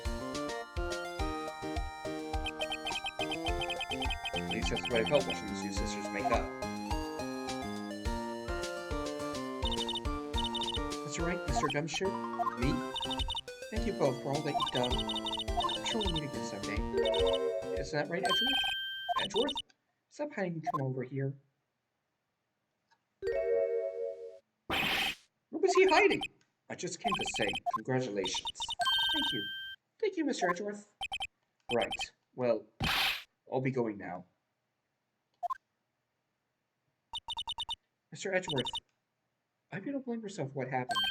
At least that's what I felt watching the two sisters make up. Mr. Wright, Mr. Dumbshirt, me? Thank you both for all that you've done. I'm sure we'll meet again someday. Isn't that right, Edgeworth? Edgeworth? Stop hiding and come over here. Where was he hiding? I just came to say congratulations. Thank you. Thank you, Mr. Edgeworth. Right. Well, I'll be going now. Mr. Edgeworth, I hope you don't blame yourself for what happened.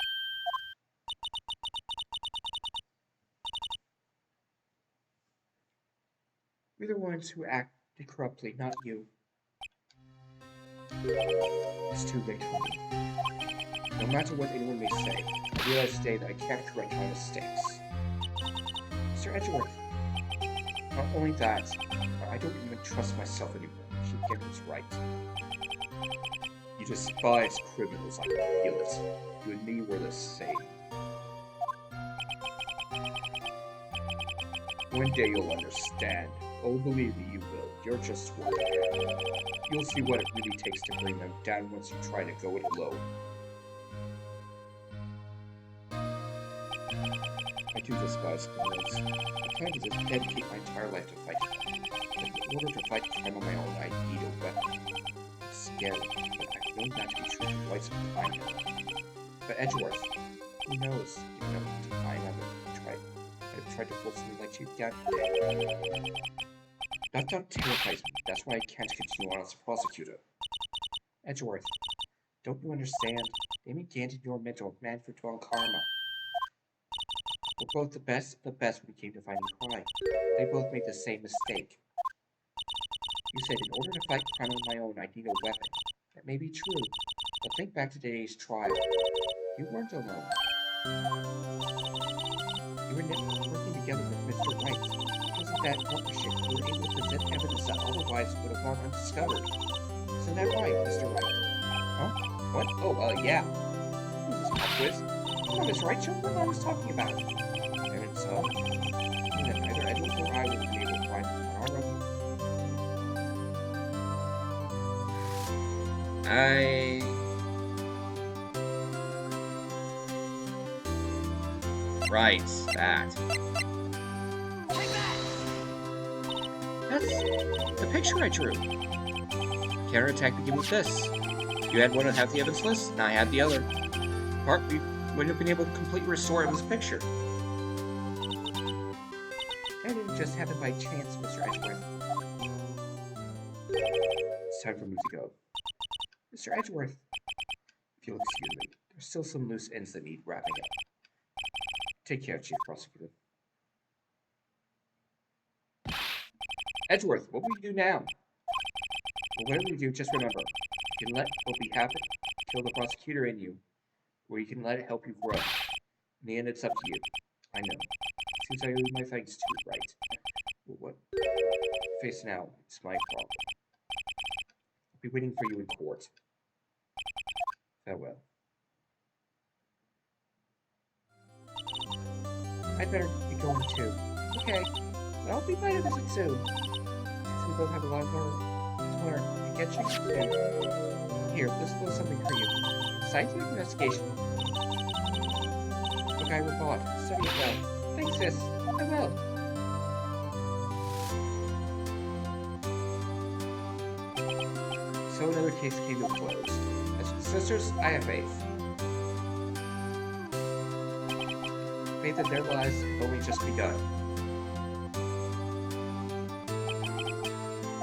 We're the ones who acted corruptly, not you. It's too late for me. No matter what anyone may say, I realize today that I can't correct my mistakes. Mr. Edgeworth, not only that, I don't even trust myself anymore. I should get this right. You despise criminals, I can feel it. You and me were the same. One day you'll understand. Oh, believe me, you will. You're just one. You'll see what it really takes to bring them down once you try to go it alone. I do despise criminals. I plan to just dedicate my entire life to fighting them. But in order to fight crime on my own, I need a weapon. It's scary, but I know that to be true for quite some time now. But Edgeworth, who knows? You know, I haven't tried to pull something like you down today. That thought terrifies me. That's why I can't continue on as a prosecutor. Edgeworth, don't you understand? Amy Gant and you're meant to Manfred Dwell Karma. We're both the best when it came to fighting crime. They both made the same mistake. You said in order to fight crime on my own, I need a weapon. That may be true, but think back to today's trial. You weren't alone. You were working together with Mr. Wright. Because of that partnership, you were able to present evidence that otherwise would have gone undiscovered. Isn't that right, Mr. Wright? Huh? What? Oh, yeah. Who's this pop quiz? Come on, Mr. Wright, show me what I was talking about. And it's, that either Edward or I would be able to find our own. Right, that. That's the picture I drew. Counterattack began with this. You had one half the evidence list, and I had the other. Part we wouldn't have been able to completely restore Evan's picture. That didn't just happen by chance, Mr. Edgeworth. It's time for me to go. Mr. Edgeworth, if you'll excuse me, there's still some loose ends that need wrapping up. Take care, Chief Prosecutor. Edgeworth, what will you do now? Well, whatever you do, just remember, you can let what be happen kill the prosecutor in you, or you can let it help you grow. In the end, it's up to you. I know. Seems I owe my thanks to you, right? But what? Face now. It's my problem. I'll be waiting for you in court. Farewell. I'd better be going too. Okay, but I'll be by to visit soon. Since we both have a lot to learn and get you to. Here, this is something for you. Scientific investigation. Look, I thought. Study it well. Thanks, sis. I will. So another case came to a close. As sisters, I have faith. Faith that their lives have only just begun.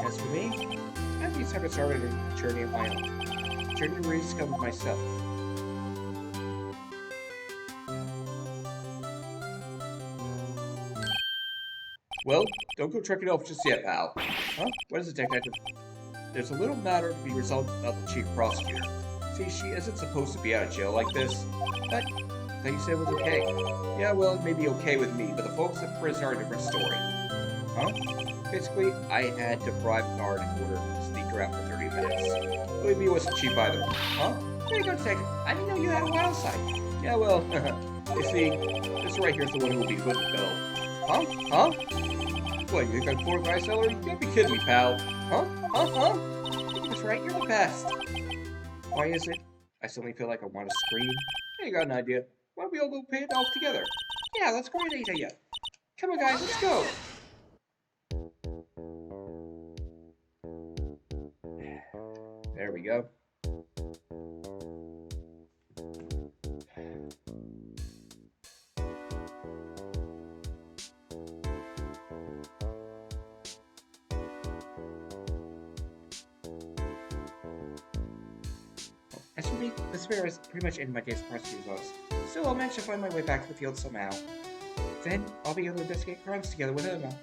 As for me, I at least haven't started a journey of my own. A journey to rediscover myself. Well, don't go trekking off just yet, pal. Huh? What is it, detective? There's a little matter to be resolved about the chief prosecutor. See, she isn't supposed to be out of jail like this. But I thought you said it was okay. Yeah, well, it may be okay with me, but the folks at prison are a different story. Huh? Basically, I had to bribe a guard in order to sneak her out for 30 minutes. Believe me, it wasn't cheap either. Huh? Wait a second. I didn't know you had a wild side. Yeah, well, you see, this right here's the one who will be footing the bill. Huh? Huh? What, you think I'm poor guy celery? You can't be kidding me, pal. Huh? Huh? Huh? That's right, you're the best. Why is it? I suddenly feel like I want to scream. Hey, you got an idea. Why don't we all go pay it off together? Yeah, that's a great idea. Come on, guys, let's go. There we go. As for me, this affair is pretty much ending my days of prosecutor's office. Still, I'll manage to find my way back to the field somehow. Then, I'll be able to investigate crimes together with Emma.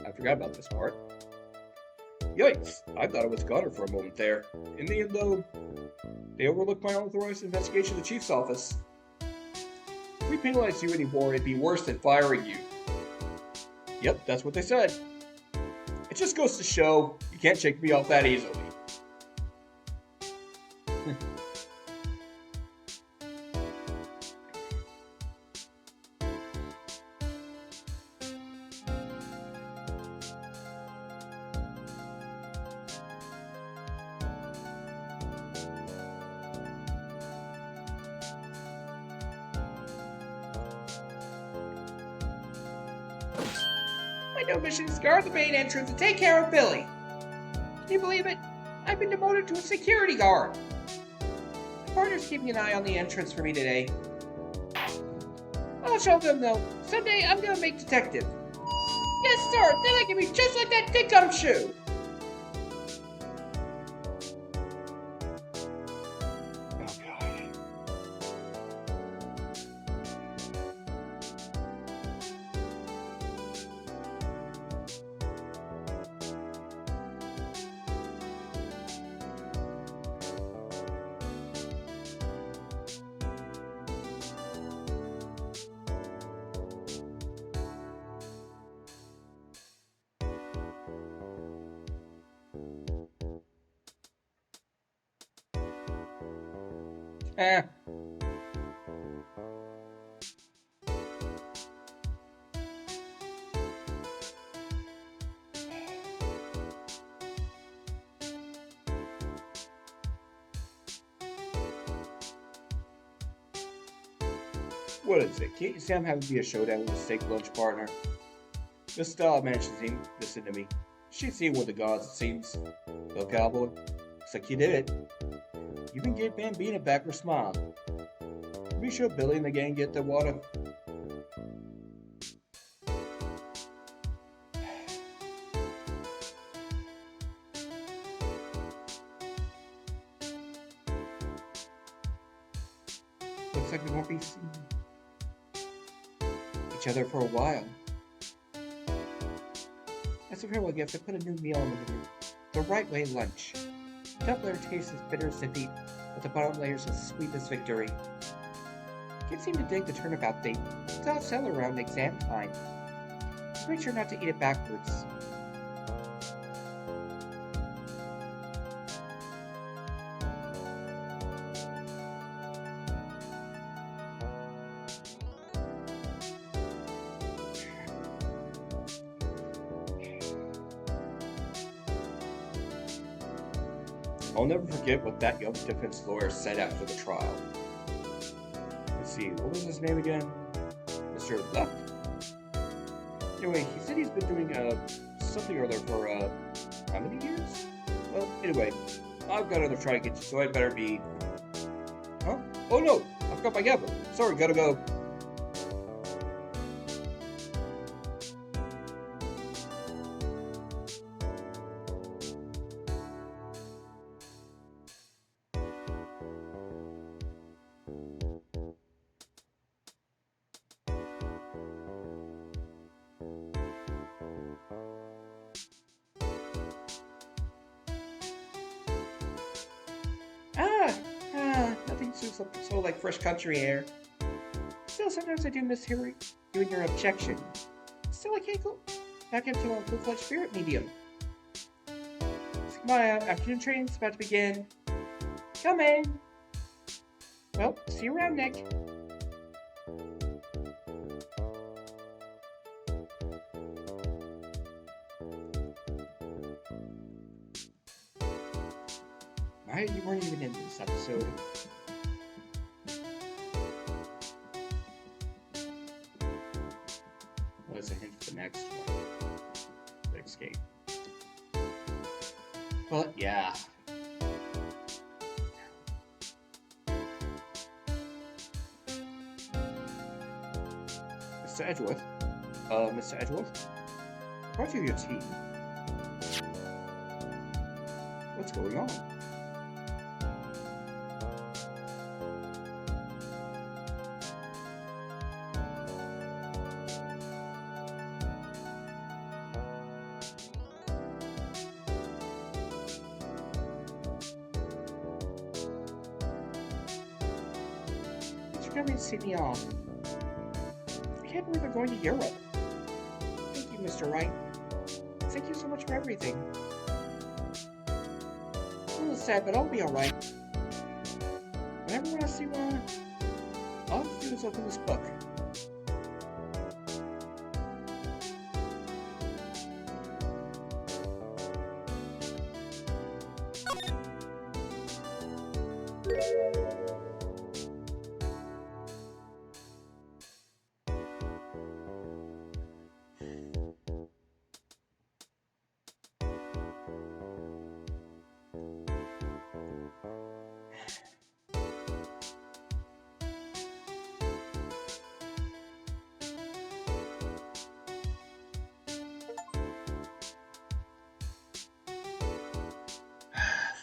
I forgot about this part. Yikes! I thought I was got her for a moment there. In the end, though, they overlooked my unauthorized investigation of the chief's office. If we penalized you anymore, it'd be worse than firing you. Yep, that's what they said. It just goes to show you can't shake me off that easily. My new mission is to guard the main entrance and take care of Billy. Can you believe it? I've been demoted to a security guard. My partner's keeping an eye on the entrance for me today. I'll show them though. Someday I'm gonna make detective. Yes, sir. Then I can be just like that dick gumshoe. Oh God. Eh. What is it? Can't you see I'm having to be a showdown with a steak lunch partner? Miss Stahl managed to listen to me. She'd seen one of the gods, it seems. Well, cowboy, looks like you did it. You can get Bambina back her smile. Be sure Billy and the gang get the water. Looks like we won't be seeing each other for a while. As a farewell gift, I put a new meal on the menu. The right way lunch. The top layer tastes as bitter as defeat, but the bottom layer is as sweet as victory. Kids seem to dig the turnabout bait. It's all sell around exam time. Just make sure not to eat it backwards. I'll never forget what that young defense lawyer said after the trial. Let's see, what was his name again? Mr. Left. Anyway, he said he's been doing something or other for how many years? Well, anyway, I've got another try to get you, so I better be. Huh? Oh no, I forgot my gavel. Sorry, gotta go. Nothing so like fresh country air. Still, sometimes I do miss hearing your objection. Still, I can't go back into a full-fledged spirit medium. My afternoon training's about to begin. Come in. Well, see you around, Nick. Right, you weren't even in this episode. Well, that's a hint for the next one. Next game. But yeah. Mr. Edgeworth? Mr. Edgeworth? Part of your team. What's going on? Coming to see me off. I can't believe I'm going to Europe. Thank you, Mr. Wright. Thank you so much for everything. It's a little sad, but I'll be alright. Whenever I want to see one, all I have to do is open this book.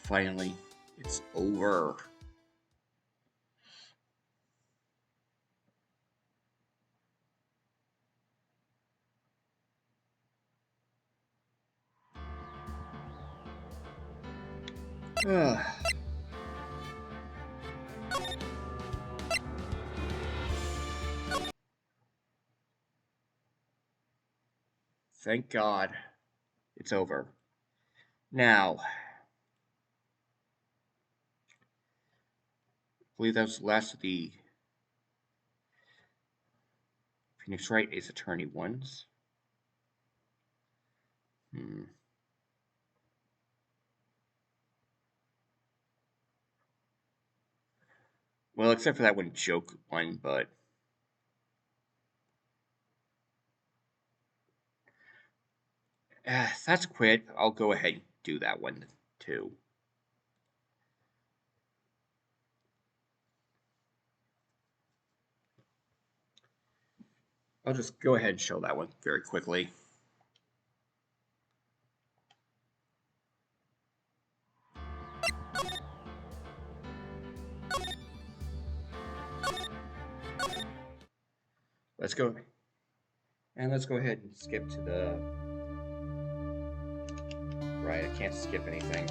Finally, it's over. Thank God. It's over. Now, I believe that was the last of the Phoenix Wright Ace Attorney ones. Well, except for that one joke one, but that's quick. I'll go ahead and do that one too. I'll just go ahead and show that one very quickly. Let's go. And let's go ahead and skip to the... Right, I can't skip anything.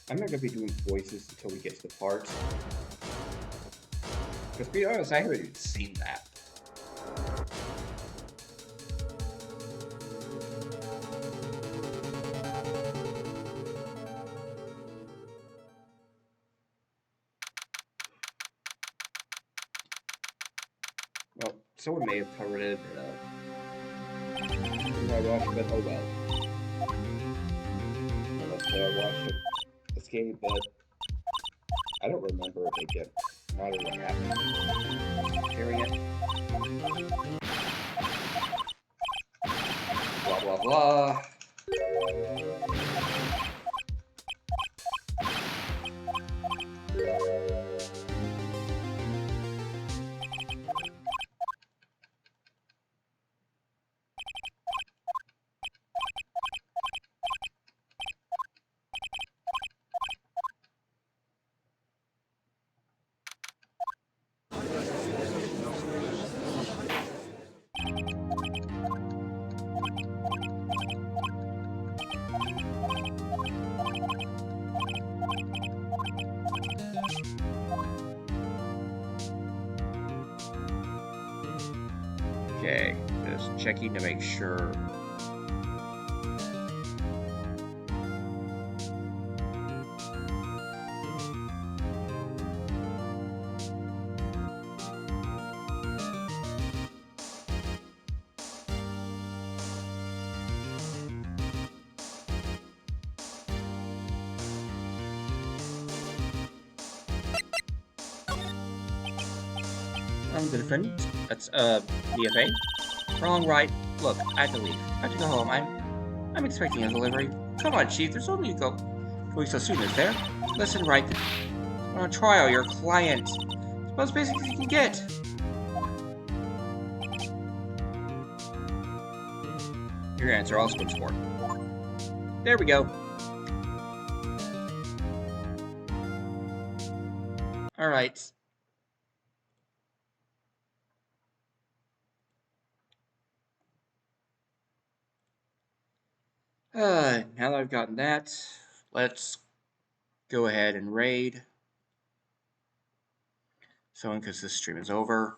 I'm not going to be doing voices until we get to the part. Because to be honest, I haven't even seen that. Well, someone may have covered it. I watched it, oh well. Unless I watched this game, but I don't remember if they get not what happened. Hearing it. Blah blah blah. Okay, just checking to make sure. I'm the defendant. That's DFA. Wrong, right. Look, I have to leave. I have to go home. I'm expecting a delivery. Come on, Chief. There's only going so soon, is there? Listen, Wright. On trial, your client. It's the most basic you can get. Your answer also looks for. There we go. All right. Now that I've gotten that, let's go ahead and raid someone because this stream is over.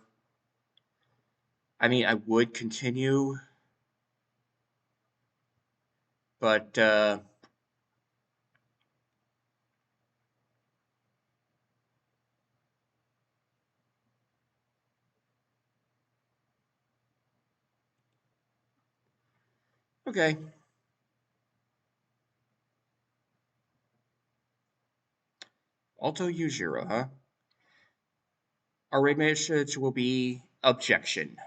I mean, I would continue, but okay. Alto Ujiro, huh? Our raid message will be objection.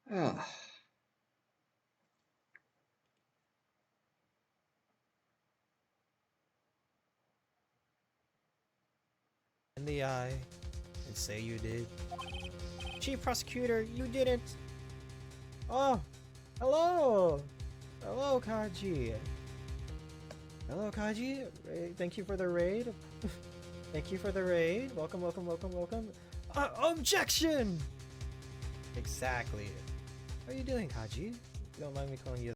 Ah. In the eye and say you did. Chief Prosecutor, you didn't. Oh, hello. Hello, Kaji. Hello, Kaji. Thank you for the raid. Thank you for the raid. Welcome, welcome, welcome, welcome. Objection! Exactly. How are you doing, Kaji? You don't mind me calling you